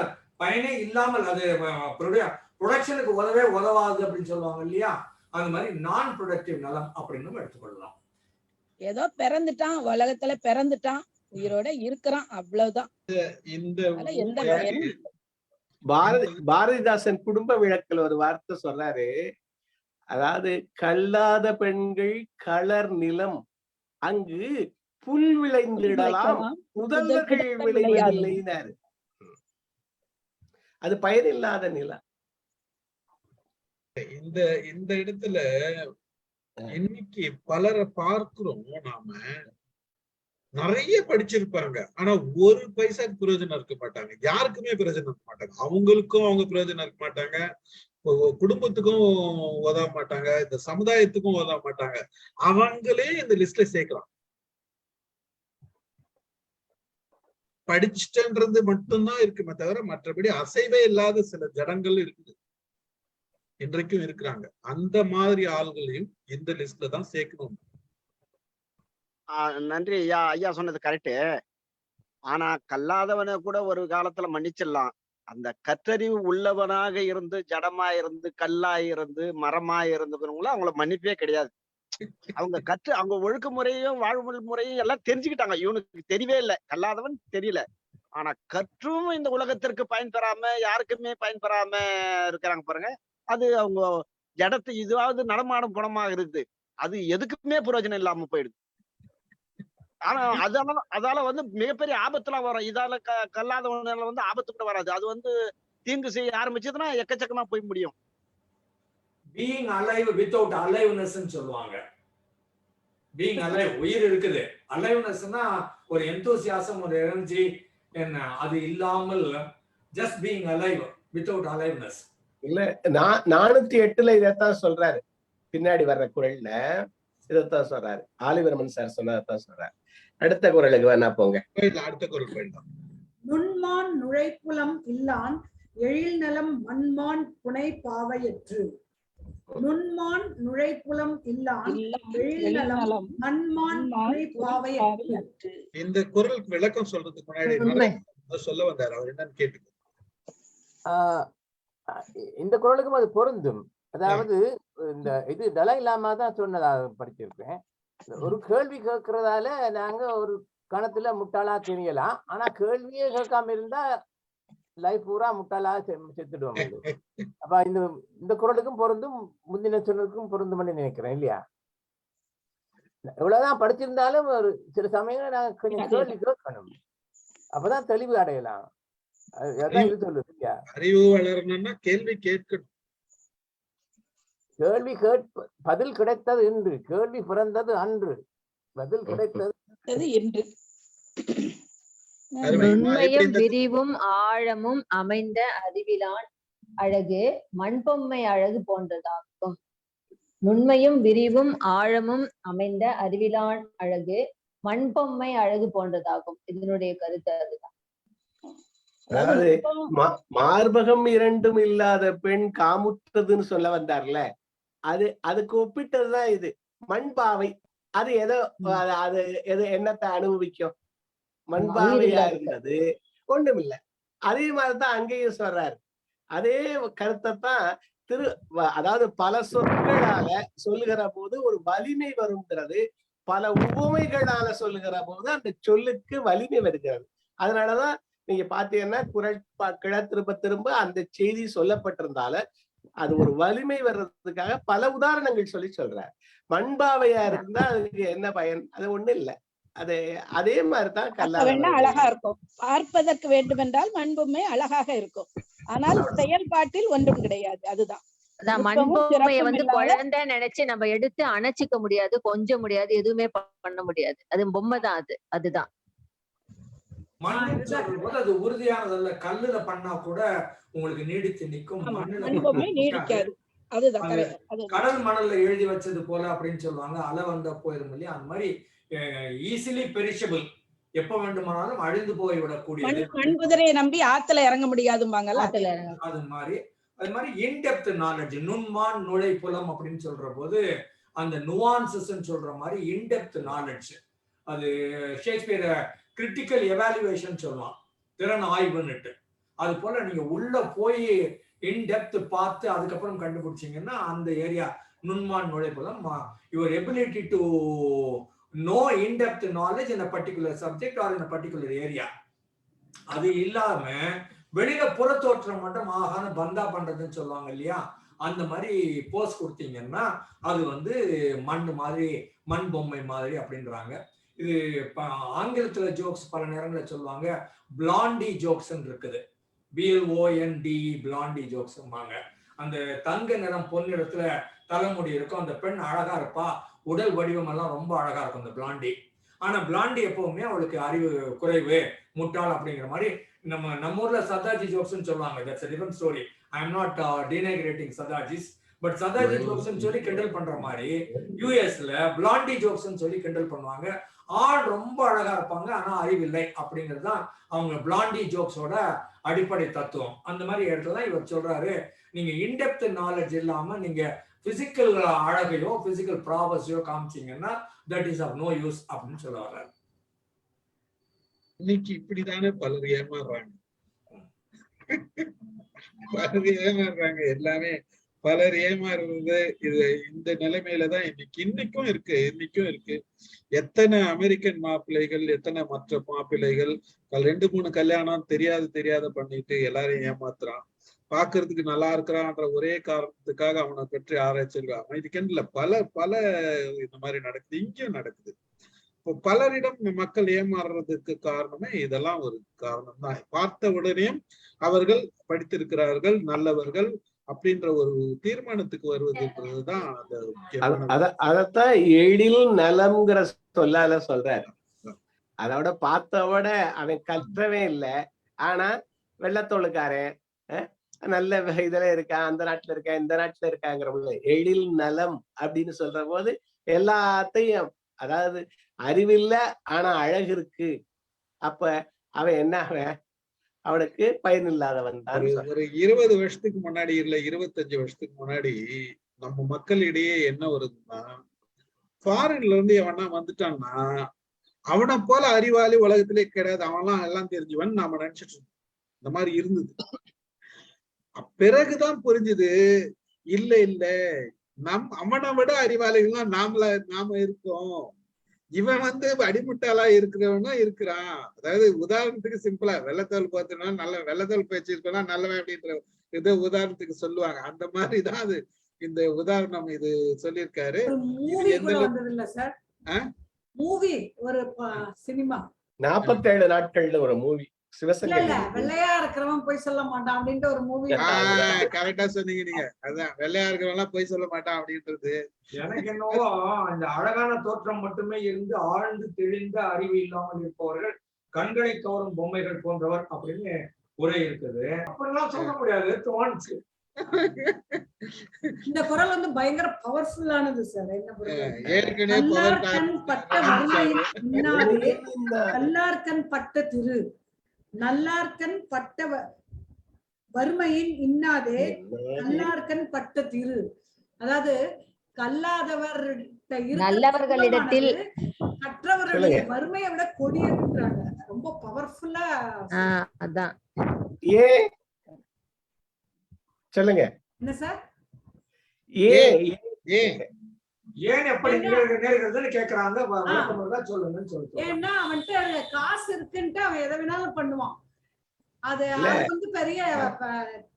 பயனே இல்லாமல் அது ப்ரொடக்ஷனுக்கு உதவாது அப்படின்னு சொல்லுவாங்க இல்லையா, அது மாதிரி நான் ப்ரொடக்டிவ் நிலம் அப்படின்னு எடுத்துக்கொள்ளலாம். ஏதோ பிறந்துட்டான், உலகத்துல பிறந்துட்டான், உயிரோட இருக்கிறான், அவ்வளவுதான். பாரதிதாசன் குடும்ப விளக்கில் ஒரு வார்த்தை சொல்றாரு. அதாவது கல்லாத பெண்கள் களர் நிலம், அங்கு புல் விளைந்திடலாம் புதல்வர்கள் விளைவதில்லைனாரு. அது பயனில்லாத நிலம். இந்த இடத்துல இன்னைக்கு பலரை பார்க்கிறோம், நாம நிறைய படிச்சிருப்பாங்க, ஆனா ஒரு பைசாக்கு பிரயோஜனம் இருக்க மாட்டாங்க, யாருக்குமே பிரயோஜனம் இருக்க மாட்டாங்க, அவங்களுக்கும் அவங்க பிரயோஜனம் இருக்க மாட்டாங்க, குடும்பத்துக்கும் உதவ மாட்டாங்க, இந்த சமுதாயத்துக்கும் உதவ மாட்டாங்க, அவங்களே இந்த லிஸ்ட்ல சேர்க்கலாம். படிச்சுட்டன்றது மட்டும்தான் இருக்குமே தவிர மற்றபடி அசைவே இல்லாத சில ஜடங்கள் இருக்குது, இன்றைக்கும் இருக்கிறாங்க. அந்த மாதிரி ஆள்களையும் இந்த லிஸ்ட்ல தான் சேர்க்கணும். நன்றி ஐயா. ஐயா சொன்னது கரெக்டு. ஆனா கல்லாதவனை கூட ஒரு காலத்துல மன்னிச்சிடலாம். அந்த கற்றறிவு உள்ளவனாக இருந்து ஜடமா இருந்து கல்லா இருந்து மரமா இருந்தவங்களும் அவங்கள மன்னிப்பே கிடையாது. அவங்க ஒழுக்க முறையும் வாழ்வு முறையும் எல்லாம் தெரிஞ்சுக்கிட்டாங்க. இவனுக்கு தெரியவே இல்லை, கல்லாதவன் தெரியல. ஆனா கற்றும் இந்த உலகத்திற்கு பயன் பெறாம யாருக்குமே பயன் பெறாம இருக்கிறாங்க பாருங்க. அது அவங்க ஜடத்து இதுவாவது நடமாடும் குணமாக இருக்குது, அது எதுக்குமே பிரயோஜனம் இல்லாம போயிடுது. ஆனா அதால வந்து மிகப்பெரிய ஆபத்துலாம் வரும். இதால கல்லாதவனால வந்து ஆபத்து கூட வராது. அது வந்து தீங்கு செய்ய ஆரம்பிச்சதுன்னா எக்கச்சக்கமா போய் முடியும். பீயிங் அலைவ் வித்தவுட் அலைவ்னஸ் சொல்லுவாங்க. பீயிங் அலைவ் உயிர் இருக்குது, அலைவ்னஸ்னா ஒரு எந்தூசியாசம், ஒரு எனர்ஜி என்ன, அது இல்லாமல் just being alive without aliveness. இல்ல 408 இதைத்தான் சொல்றாரு. பின்னாடி வர்ற குரல்ல இதைத்தான் சொல்றாரு. ஆலிவர்மன் சார் சொன்னதான் சொல்றாரு. அடுத்த குரலுக்கு வேணா போங்க. அடுத்த குரல் போயிடலாம். நுண்மான் நுழைப்புலம் இல்லான் எழில் நலம் மண்மான் புனை பாவையற்று. நுண்மான் நுழைப்புலம் இல்லான் எழில் நலம் மண்மான் புனை பாவையற்று. இந்த குரலுக்கு விளக்கம் சொல்றதுக்கு முன்னாடி சொல்ல வந்தார், அவர் என்னன்னு கேட்டு. இந்த குரலுக்கும் அது பொருந்தும். அதாவது இந்த இது தலை லாமா தான் சொன்னதாக படிச்சிருக்கேன். ஒரு கேள்வி கேட்கறதால நாங்க ஒரு கணத்துல முட்டாளா தெரியலாம், ஆனா கேள்வியே கேட்காம இருந்தா லைஃப் பூரா முட்டாளா செத்துடுவோம். அப்ப இந்த குரலுக்கும் பொருந்தும், முந்தின சொன்னதுக்கும் பொருந்தும்னு நினைக்கிறேன் இல்லையா? எவ்வளவுதான் படிச்சிருந்தாலும் ஒரு சில சமயங்கள் நாங்க கொஞ்சம் கேள்வி கேட்கணும், அப்பதான் தெளிவு அடையலாம். அறிவு வளரணும்னா கேள்வி கேட்கணும். கேள்வி பதில் கிடைத்தது இன்று, கேள்வி பிறந்தது அன்று, பதில் கிடைத்தது இன்று. நுண்மையும் விரிவும் ஆழமும் அமைந்த அறிவிலான் அழகு மண்பொம்மை அழகு போன்றதாகும். நுண்மையும் விரிவும் ஆழமும் அமைந்த அறிவிலான் அழகு மண்பொம்மை அழகு போன்றதாகும். இதனுடைய கருத்து அதுதான். அதாவது மார்பகம் இரண்டும் இல்லாத பெண் காமுற்றதுன்னு சொல்ல வந்தார்ல, அதுக்கு ஒப்பிட்டதுதான் இது. மண்பாவை அது எதோ என்னத்தை அனுபவிக்கும்? மண்பாவையா இருந்தது ஒண்ணுமில்லை. அதே மாதிரிதான் அங்கேயும் சொல்றாரு. அதே கருத்தை தான் அதாவது பல சொற்களால சொல்லுகிற போது ஒரு வலிமை வருங்கிறது, பல உவமைகளால சொல்லுகிற போது அந்த சொல்லுக்கு வலிமை வருகிறது. அதனாலதான் நீங்க பாத்தீங்கன்னா குரல் திரும்ப திரும்ப அந்த செய்தி சொல்லப்பட்டிருந்தால அது ஒரு வலிமை வர்றதுக்காக பல உதாரணங்கள் சொல்லி சொல்றார். மண்பாவையா இருந்தா அதுக்கு என்ன பயன்? அது ஒண்ணு இல்லை. அதே மாதிரிதான் கல்லாவேணா அழகா இருக்கும். பார்ப்பதற்கு வேண்டுமென்றால் மண்பொம்மை அழகாக இருக்கும், ஆனால் செயல்பாட்டில் ஒன்றும் கிடையாது. அதுதான் மண்பொம்மையை குழந்தை நினைச்சு நம்ம எடுத்து அணைச்சிக்க முடியாது, கொஞ்சம் முடியாது, எதுவுமே பண்ண முடியாது. அது பொம்மை தான். அதுதான் அது உறுதியானதல்ல. கல்லுல பண்ணா கூட உங்களுக்கு நீடித்து நிற்கும், நீடிக்காது. அதுதான் கடல் மணல்ல எழுதி வச்சது போல அப்படின்னு சொல்லுவாங்க. அலை வந்தா போயிரும் இல்லையா? அந்த மாதிரி ஈஸிலி பெரிஷபிள், எப்ப வேண்டுமானாலும் அழிந்து போய் விடக்கூடியது. மண் குதிரையை நம்பி ஆத்துல இறங்க முடியாதும்பாங்கல்ல, அது மாதிரி இன்டெப்த் நாலேஜ், நுண்மான் நுழைப்புலம் அப்படின்னு சொல்ற போது அந்த நுவான்சஸ் சொல்ற மாதிரி இன்டெப்த் நாலேஜ். அது ஷேக்ஸ்பியர் கிரிட்டிக்கல் எவாலுவேஷன் சொல்லலாம், திறன் ஆய்வுன்னுட்டு. அது போல நீங்க உள்ள போய் இன்டெப்த் பார்த்து அதுக்கப்புறம் கண்டுபிடிச்சீங்கன்னா அந்த ஏரியா நுண்மான் நுழைப்புலம். Your ability to know in-depth knowledge in a particular subject or in a particular area. அது இல்லாம வெளியில புறத்தோற்றம் மட்டும் ஆகான பந்தா பண்றதுன்னு சொல்லுவாங்க இல்லையா? அந்த மாதிரி போஸ் கொடுத்தீங்கன்னா அது மண் மாதிரி, மண் பொம்மை மாதிரி அப்படின்றாங்க. இது ஆங்கிலத்துல ஜோக்ஸ் பல நேரங்களில் சொல்லுவாங்க, பிளாண்டி ஜோக்ஸ் இருக்குது. BLONDE blondie jokes. அந்த தங்க நிறம் பொன்னிறத்துல தலைமுடி இருக்கும், அந்த பெண் அழகா இருப்பா, உடல் வடிவம் எல்லாம் ரொம்ப அழகா இருக்கும் அந்த பிளாண்டி. ஆனா பிளாண்டி எப்பவுமே அவளுக்கு அறிவு குறைவு, முட்டாள் அப்படிங்கிற மாதிரி. நம்ம ஊர்ல சதாஜி ஜோக்ஸ் சொல்லுவாங்க. That's a different story. I am not denigrating Sardarjis, but Sardarji jokes சொல்லி கிண்டல் பண்ற மாதிரி யூஎஸ்ல பிளாண்டி ஜோக்ஸ் சொல்லி கிண்டல் பண்ணுவாங்க. ஆள் ரொம்ப அழகா இருப்பாங்க, ஆனா அறிவில்லை அப்படிங்கிறது தான் அவங்க பிளாண்டி ஜோக்ஸோட அடிப்படை தத்துவம். அந்த மாதிரி இடத்துல இவர் சொல்றாரு, நீங்க இன்டெப்த் நாலேஜ் இல்லாம நீங்க பிசிக்கல் அழகையோ பிசிக்கல் ப்ராவஸையோ காமிச்சீங்கன்னா that is of no use அப்படின்னு சொல்ல வர்றாரு. இன்னைக்கு இப்படிதானே பலர் ஏமாறுறாங்க, எல்லாமே பலர் ஏமாறுறது. இது இந்த நிலைமையிலதான் இன்னைக்கும் இருக்கு. எத்தனை அமெரிக்கன் மாப்பிள்ளைகள், எத்தனை மற்ற மாப்பிள்ளைகள் 2-3 கல்யாணம் தெரியாத பண்ணிட்டு எல்லாரையும் ஏமாத்துறான். பாக்குறதுக்கு நல்லா இருக்கிறான்ற ஒரே காரணத்துக்காக அவனை பற்றி ஆராய்ச்சிகள் அமைதிக்கல பல இந்த மாதிரி நடக்குது, இங்கேயும் நடக்குது. இப்போ பலரிடம் மக்கள் ஏமாறுறதுக்கு காரணமே இதெல்லாம் ஒரு காரணம் தான். பார்த்த உடனே அவர்கள் படித்திருக்கிறார்கள், நல்லவர்கள், அப்படின்ற ஒரு தீர்மானத்துக்கு வருவதுன்றதுதான் அந்த முக்கியமான அதத்தான் எழில் நலம்ங்கிற சொல்லால சொல்றாரு. அதோட பார்த்தவோட அவன் கற்றவே இல்லை. ஆனா வெள்ளத்தோளுக்காரன் நல்ல இதுல இருக்கான், அந்த நாட்டுல இருக்கான், இந்த நாட்டுல இருக்காங்கிற எழில் நலம் அப்படின்னு சொல்ற போது எல்லாத்தையும், அதாவது அறிவில்ல ஆனா அழகு இருக்கு. அப்ப அவன் என்ன, அவனுக்கு பயன் இல்லாதவன் தான். ஒரு 20 வருஷத்துக்கு முன்னாடி இல்ல 25 வருஷத்துக்கு முன்னாடி நம்ம மக்களிடையே என்ன வருதுன்னா, ஃபாரின்ல இருந்து எவனா வந்துட்டான்னா அவனை போல அறிவாளி உலகத்திலே கிடையாது, அவன்லாம் எல்லாம் தெரிஞ்சவன் நாம நினைச்சிட்டு இருக்கோம். இந்த மாதிரி இருந்தது. பிறகுதான் புரிஞ்சுது, இல்ல இல்ல அவனை விட அறிவாளிகள்லாம் நாம இருக்கோம். இவன் அடிமுட்டாளா இருக்கிறவனா இருக்கிறான். அதாவது உதாரணத்துக்கு சிம்பிளா வெள்ளத்தோல் பார்த்தோம்னா நல்ல வெள்ளத்தோல் பேச்சு இருக்கா நல்லவன் அப்படின்ற இது உதாரணத்துக்கு சொல்லுவாங்க. அந்த மாதிரிதான் அது இந்த உதாரணம் இது சொல்லியிருக்காரு. மூவி ஒரு சினிமா 47 நாட்கள்ல ஒரு மூவி வெள்ளையா இருக்கிறவன் போய் சொல்ல மாட்டான் அப்படின்ற ஒரு மூவி. கரெக்டா சொன்னீங்க நீங்க. அதான் வெள்ளையா இருக்கிறவன் போய் சொல்ல மாட்டான் அப்படின்றது. எனக்கு என்னவோ அந்த அழகான தோற்றம் மட்டுமே இருந்து ஆழ்ந்து தெளிந்த அறிவு இல்லாமல் இருப்பவர்கள் கண்களை கவரும் பொம்மைகள் போன்றவர் அப்படின்னு உரை இருக்குது. அப்படிலாம் சொல்ல முடியாது, தோணுச்சு. இந்த குரல் பயங்கர பவர்ஃபுல்லானது சார். என்ன கல்லார்கண் பட்ட திரு நல்லார்கண் பட்ட வறுமையின் இன்னாதே நல்லார்கண் பட்ட திரு. அதாவது கல்லாதவர் நல்லவர்களிடத்தில் கற்றவர்களுடைய வறுமையை விட கொடியதுன்றாங்க. ரொம்ப பவர்ஃபுல்லா. அதான் சொல்லுங்க என்ன சார்? ஏன் எப்படி நேர்கிறதுன்னு கேக்குறாங்க. சொல்லுங்கன்னு சொல்லிட்டு. ஏன்னா அவன்கிட்ட காசு இருக்குன்ட்டு அவன் எதை வேணாலும் பண்ணுவான். அது பெரிய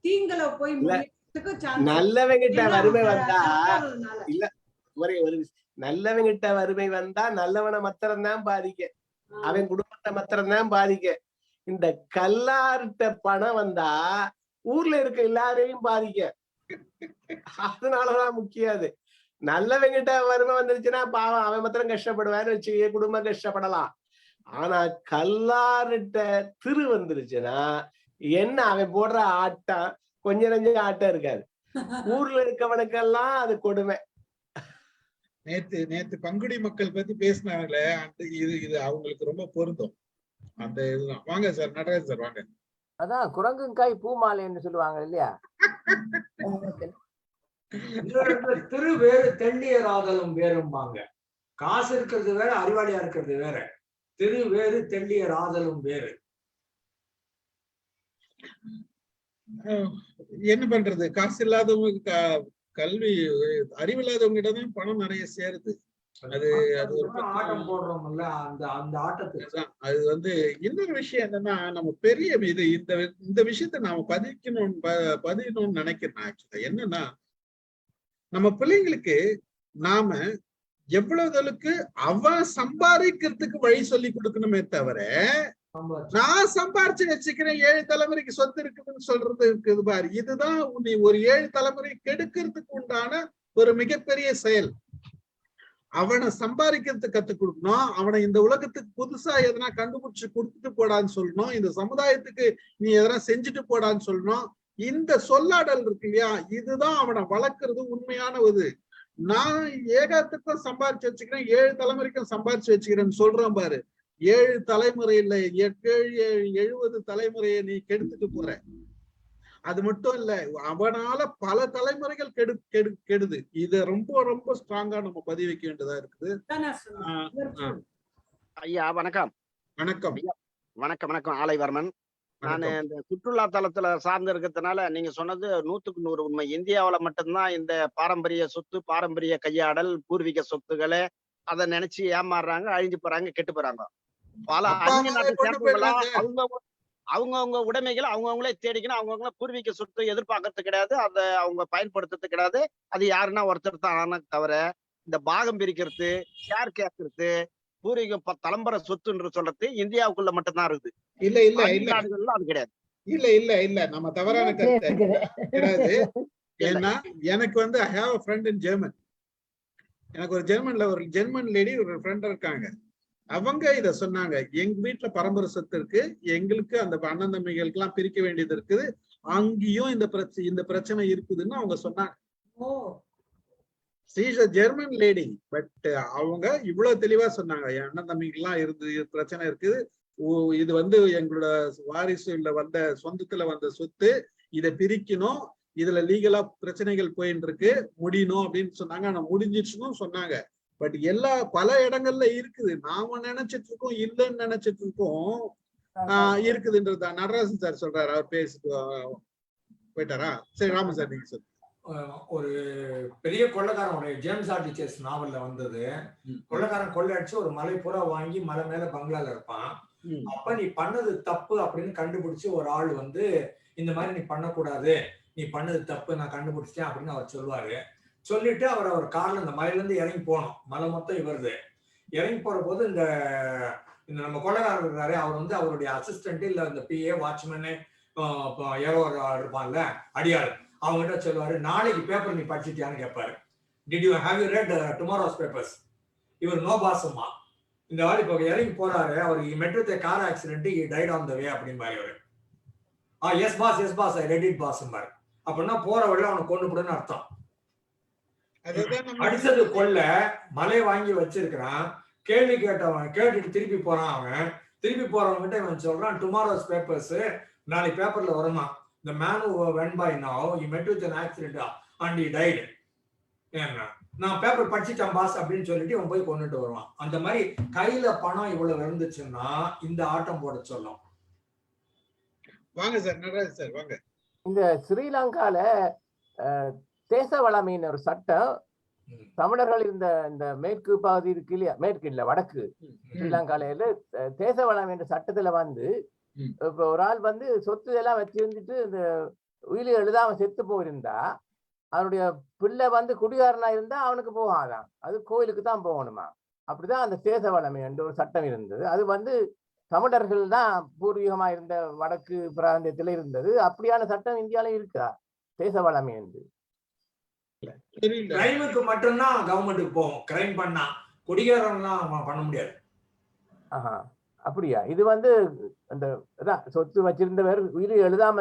தீங்களை போய் நல்லவங்கிட்ட வறுமை வந்தா இல்ல ஒரு நல்லவங்கிட்ட வறுமை வந்தா நல்லவனை மாத்திரம்தான் பாதிக்க, அவன் குடும்பத்தை மாத்திரம்தான் பாதிக்க. இந்த கல்லார்ட்ட பணம் வந்தா ஊர்ல இருக்க எல்லாரையும் பாதிக்க. அதனாலதான் முக்கியம். அது நல்லவங்கிட்ட வறுமை வந்துருச்சுன்னா பாவம் அவன் மாத்திரம் கஷ்டப்படுவான்னு வச்சு குடும்பம் கஷ்டப்படலாம். ஆனா கல்லார்ட்ட திரு வந்துருச்சுன்னா என்ன, அவன் போடுற ஆட்டம் கொஞ்சம் நஞ்சம் ஆட்டம் இருக்காது. ஊர்ல இருக்கவனுக்கெல்லாம் அது கொடுமை. நேத்து பங்குடி மக்கள் பத்தி பேசினாங்களே, இது அவங்களுக்கு ரொம்ப பொருந்தும். அந்த இதுதான். வாங்க சார், நடராஜ் சார் வாங்க. அதான் குரங்குங்காய் பூமாலைன்னு சொல்லுவாங்க இல்லையா? திரு வேறு தெள்ளியராதலும் வேறும்பாங்க. காசு இருக்கிறது வேற, அறிவாளியா இருக்கிறது வேற. திரு வேறு தெள்ளியராதலும் வேறு. என்ன பண்றது, காசு இல்லாதவங்க கல்வி அறிவில்லாதவங்க கிட்டதான் பணம் நிறைய சேருது. அது ஒரு ஆட்டம் போடுறோம்ல, அந்த ஆட்டத்துக்கு அது இன்னொரு விஷயம் என்னன்னா, நம்ம பெரிய இது இந்த விஷயத்த நாம பதியணும்னு நினைக்கிறேன். ஆக்சுவலா என்னன்னா, நம்ம பிள்ளைங்களுக்கு நாம எவ்வளவுக்கு அவன் சம்பாதிக்கிறதுக்கு வழி சொல்லி கொடுக்கணுமே தவிர, நான் சம்பாரிச்சு வச்சுக்கிறேன் 7 தலைமுறைக்கு சொத்து இருக்குதுன்னு சொல்றது இருக்குது பாரு. இதுதான் நீ ஒரு 7 தலைமுறை கெடுக்கிறதுக்கு உண்டான ஒரு மிகப்பெரிய செயல். அவனை சம்பாதிக்கிறதுக்கு கத்துக் கொடுக்கணும். அவனை இந்த உலகத்துக்கு புதுசா எதனா கண்டுபிடிச்சு கொடுத்துட்டு போடான்னு சொல்லணும். இந்த சமுதாயத்துக்கு நீ எதனா செஞ்சுட்டு போடான்னு சொல்லணும். இந்த சொல்லாடல் இருக்கு இல்லையா, இதுதான் அவனை வளர்க்கறது உண்மையான இது. நான் ஏகத்துக்கும் சம்பாரிச்சு வச்சுக்கிறேன், 7 தலைமுறைக்கும் சம்பாரிச்சு வச்சுக்கிறேன்னு சொல்றேன் பாரு. 7 தலைமுறையில 70 தலைமுறையை நீ கெடுத்துட்டு போற. அது மட்டும் இல்ல, அவனால பல தலைமுறைகள் கெடுது. இத ரொம்ப ரொம்ப ஸ்ட்ராங்கா நம்ம பதிவு வைக்க வேண்டியதா இருக்குது. ஐயா வணக்கம். வணக்கம் வணக்கம் வணக்கம். ஆலைவர்மன். நான் இந்த சுற்றுலா தலத்துல சார்ந்து இருக்கிறதுனால நீங்க சொன்னது 100க்கு 100 உண்மை. இந்தியாவில மட்டும்தான் இந்த பாரம்பரிய சொத்து, பாரம்பரிய கையாடல், பூர்வீக சொத்துக்களை அதை நினைச்சு ஏமாறுறாங்க, அழிஞ்சு போறாங்க, கெட்டு போறாங்க. பல அந்நிய நாட்டு சேர்ந்தவங்களா அவங்கவுங்க உடைமைகளை அவங்கவுங்களே தேடிக்கணும். அவங்கவுங்கள பூர்வீக சொத்து எதிர்பார்க்கறது கிடையாது, அதை அவங்க பயன்படுத்துறது கிடையாது. அது யாருன்னா ஒருத்தர் தான் தவிர, இந்த பாகம் பிரிக்கிறது, ஷேர் கேட்கறது, பூர்வீகம் தலைமுறை சொத்துன்னு சொல்றது இந்தியாவுக்குள்ள மட்டும்தான் இருக்குது. இல்ல இல்ல இல்ல நாடுகள்ல அது கிடையாது. இல்ல இல்ல இல்ல நம்ம தவறான கருத்து கிடையாது. ஏன்னா எனக்கு வந்து I have a friend in German. எனக்கு ஒரு ஜெர்மன் லேடி ஒரு ஃப்ரெண்ட் இருக்காங்க. அவங்க இத சொன்னாங்க, எங்க வீட்டுல பரம்பரை சொத்து இருக்கு, எங்களுக்கு அந்த அண்ணன் தம்பிகளுக்கு எல்லாம் பிரிக்க வேண்டியது இருக்குது, அங்கேயும் இந்த பிரச்சனை இருக்குதுன்னு அவங்க சொன்னாங்க. She is a German lady, but அவங்க இவ்வளவு தெளிவா சொன்னாங்க, என் அண்ணன் தம்பிக்கு எல்லாம் பிரச்சனை இருக்குது, இது வந்து எங்களோட வாரிசுல வந்த சொந்தத்துல வந்த சொத்து, இதை பிரிக்கணும், இதுல லீகலா பிரச்சனைகள் போயிட்டு இருக்கு, முடியணும் அப்படின்னு சொன்னாங்க. ஆனா முடிஞ்சிச்சுன்னு சொன்னாங்க. பட் பல இடங்கள்ல இருக்குது, நாம நினைச்சிட்டு இருக்கோம் இல்லைன்னு நினைச்சிட்டு இருக்கோம் இருக்குதுன்றதா நடராஜன் சார் சொல்றாரு. அவர் பேசிட்டு போயிட்டாரா? சரி ராமன் சார் நீங்க சொல்லுங்க. ஒரு பெரிய கொள்ளைக்காரன் ஜேம்ஸ் ஆர்டிச்சர்ஸ் நாவல்ல வந்தது. கொள்ளைக்காரன் கொள்ளை அடிச்சு ஒரு மலை பூரா வாங்கி மலை மேல பங்களால இருப்பான். அப்ப நீ பண்ணது தப்பு அப்படின்னு கண்டுபிடிச்சு ஒரு ஆள் வந்து இந்த மாதிரி நீ பண்ணக்கூடாது, நீ பண்ணது தப்பு, நான் கண்டுபிடிச்சிட்டேன் அப்படின்னு அவர் சொல்லுவாரு. சொல்லிட்டு அவர் கார்ல இந்த மலையில இருந்து இறங்கி போனோம். மலை மொத்தம் இவருது. இறங்கி போற போது இந்த நம்ம கொள்ளைக்காரர் இருக்காரு, அவர் வந்து அவருடைய அசிஸ்டன்ட் இல்ல இந்த PA வாட்ச்மேனு யாரோ இருப்பான்ல அடியாள், அவங்ககிட்ட சொல்லுவாரு, நாளைக்கு பேப்பர் நீ படிச்சுட்டியான்னு கேட்பாரு. Did you have you read tomorrow's papers? இவர் நோ பாசம்மா. இந்த ஆள் இப்போ இறங்கி போறாரு, அவர் met with car accident, he died on the way அப்படிம்பாரு இவரு. Yes boss I read it பாஸ்ம்பாரு. அப்படின்னா போற வழியில அவனை கொண்டு போடுன்னு அர்த்தம். அடிச்சது கொள்ள மலை வாங்கி வச்சிருக்கிறான், கேள்வி கேட்டவன் கேட்டுட்டு திருப்பி போறான். அவன் திருப்பி போறவன்கிட்ட இவன் சொல்றான், டுமாரோஸ் பேப்பர்ஸ், நாளைக்கு பேப்பர்ல வருமா, the man who went by now he met with an accident and he died. ஏன்னா நான் பேப்பர் படிச்சுட்டேன் பாஸ் அப்படின்னு சொல்லிட்டு இவன் போய் கொண்டுட்டு வருவான். அந்த மாதிரி கையில பணம் இவ்வளவு இருந்துச்சுன்னா இந்த ஆட்டம் போட சொல்லும். வாங்க சார் நடராஜ் சார் வாங்க. இந்த ஸ்ரீலங்கால தேச வளமையின் ஒரு சட்டம், தமிழர்கள் இந்த மேற்கு பகுதி இருக்கு இல்லையா, மேற்கு இல்ல வடக்கு ஸ்ரீலங்கால தேச வளமை என்ற சட்டத்துல வந்து இப்ப ஒரு ஆள் வந்து சொத்து எல்லாம் வச்சிருந்துட்டு இந்த உயிர் எழுதாம செத்து போயிருந்தா, அவனுடைய பிள்ளை வந்து குடிகாரனா இருந்தா அவனுக்கு போகாதான், அது கோயிலுக்கு தான் போகணுமா. அப்படிதான் அந்த தேச வளமை என்ற ஒரு சட்டம் இருந்தது. அது வந்து தமிழர்கள் தான் பூர்வீகமா இருந்த வடக்கு பிராந்தியத்துல இருந்தது. அப்படியான சட்டம் இந்தியால இருக்கா தேச வளமை என்று? கிரைமுக்கு மட்டும்தான் கவர்மெண்ட்டுக்கு போகும், கிரைம் பண்ணா குடிகாரன்லாம் பண்ண முடியாது. ஆஹா அப்படியா? இது வந்து அந்த சொத்து வச்சிருந்தவர் உயிர் எழுதாம,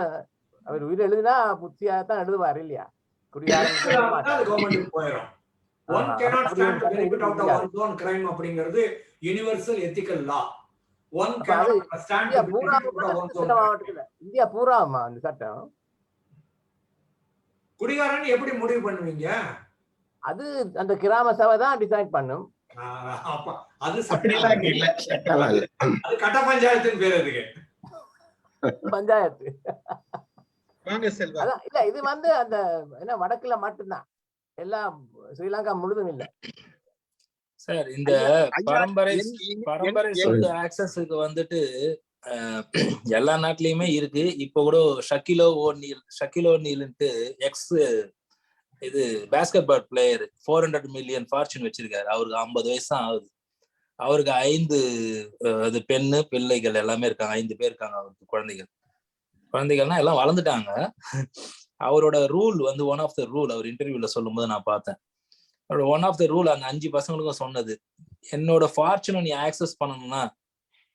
அவர் உயிர் எழுதினா புத்தியாகத்தான் எழுதுவார் இல்லையா, குடிகாரன் போயிடும். One cannot stand to benefit out of one's own crime அப்படிங்கிறது universal ethical law. One cannot stand to benefit out of one's own crime. India பூராமா அந்த சட்டம்? குடிகாரன் எப்படி முடிவு பண்ணுவீங்க? அது அந்த கிராம சபை தான் டிசைட் பண்ணும். அது கட்ட பஞ்சாயத்துன்னு பேர் அதுக்கு. பஞ்சாயத்து இல்ல, இது வந்து அந்த என்ன வடக்குல மட்டும்தான், எல்லாம் ஸ்ரீலங்கா முழுதும் இல்ல சார். இந்த பரம்பரை சொத்து ஆக்சஸுக்கு வந்துட்டு எல்லா நாட்டிலயுமே இருக்கு. இப்ப கூட ஷக்கிலோ ஓநீல்ன்ட்டு எக்ஸ் இது basketball player 400 million fortune வச்சிருக்காரு. அவருக்கு 50 வயசு தான் ஆகுது. அவருக்கு 5 பெண்ணு பிள்ளைகள் எல்லாமே இருக்காங்க, 5 பேர் இருக்காங்க அவருக்கு குழந்தைகள்னா எல்லாம் வளர்ந்துட்டாங்க. அவரோட ரூல் வந்து ஒன் ஆஃப் த ரூல், அவர் இன்டர்வியூல சொல்லும் போது நான் பார்த்தேன், அவரோட ஒன் ஆஃப் த ரூல் அந்த 5 பசங்களுக்கும் சொன்னது, என்னோட ஃபார்ச்சூனை நீ ஆக்சஸ் பண்ணணும்னா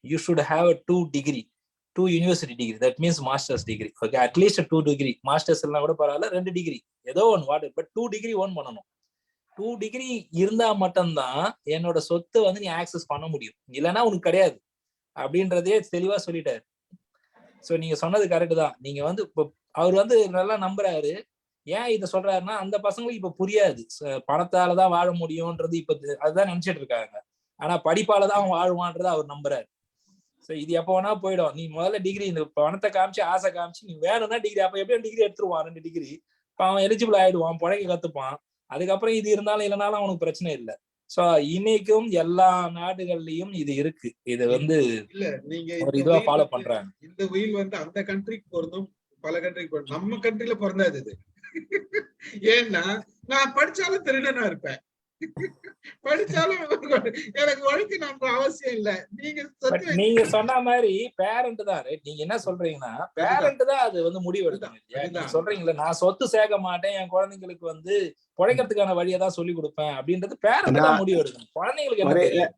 you should have a 2 university degree, that means masters degree. Okay, at least 2 degree, masters எல்லாம் கூட பரவாயில்ல, 2 டிகிரி ஏதோ ஒன்று வாட், பட் 2 டிகிரி ஓன் பண்ணணும். 2 டிகிரி இருந்தா மட்டும்தான் என்னோட சொத்தை வந்து நீ ஆக்சஸ் பண்ண முடியும், இல்லைன்னா உனக்கு கிடையாது அப்படின்றதே தெளிவா சொல்லிட்டாரு. ஸோ நீங்க சொன்னது கரெக்ட் தான். நீங்க வந்து இப்போ அவர் வந்து நல்லா நம்புறாரு. ஏன் இதை சொல்றாருன்னா, அந்த பசங்களுக்கு இப்ப புரியாது பணத்தாலதான் வாழ முடியும்ன்றது. இப்ப அதுதான் நினைச்சிட்டு இருக்காங்க. ஆனா படிப்பாலதான் அவன் வாழ்வான்றதை அவர் நம்புறாரு. சோ இது எப்ப வேணா போயிடும். நீ முதல்ல டிகிரி, இந்த பணத்தை காமிச்சு ஆசை காமிச்சு நீ வேணும்னா டிகிரி, அப்ப எப்படியும் டிகிரி எடுத்துருவான், 2 டிகிரி, அவன் எலிஜிபிள் ஆயிடுவான், புழைக்க கத்துப்பான். அதுக்கப்புறம் இது இருந்தாலும் இல்லைனாலும் அவனுக்கு பிரச்சனை இல்லை. சோ இன்னைக்கும் எல்லா நாடுகள்லயும் இது இருக்கு. இது வந்து இல்ல நீங்க ஒரு இதுவா ஃபாலோ பண்றாங்க. இந்த வீல் வந்து அந்த கண்ட்ரிக்கு பொருந்தும், பல கண்ட்ரிக்கு பொருந்தும், நம்ம கண்ட்ரில பிறந்தாது இது. ஏன்னா நான் படிச்சாலும் திருடனா இருப்பேன், படிச்சாலும் எனக்கு வழக்கு நம்ம அவசியம் இல்ல. நீங்க சொன்ன மாதிரி பேரண்ட் தான். நீங்க என்ன சொல்றீங்கன்னா பேரண்ட் தான் அது வந்து முடிவு எடுக்கணும். நீங்க சொல்றீங்களா நான் சொத்து சேர்க்க மாட்டேன், என் குழந்தைங்களுக்கு வந்து பிழைக்கிறதுக்கான வழியை தான் சொல்லி கொடுப்பேன் அப்படின்றது பேரண்ட் தான் முடிவு எடுக்கணும். குழந்தைங்களுக்கு என்ன தெரியும்?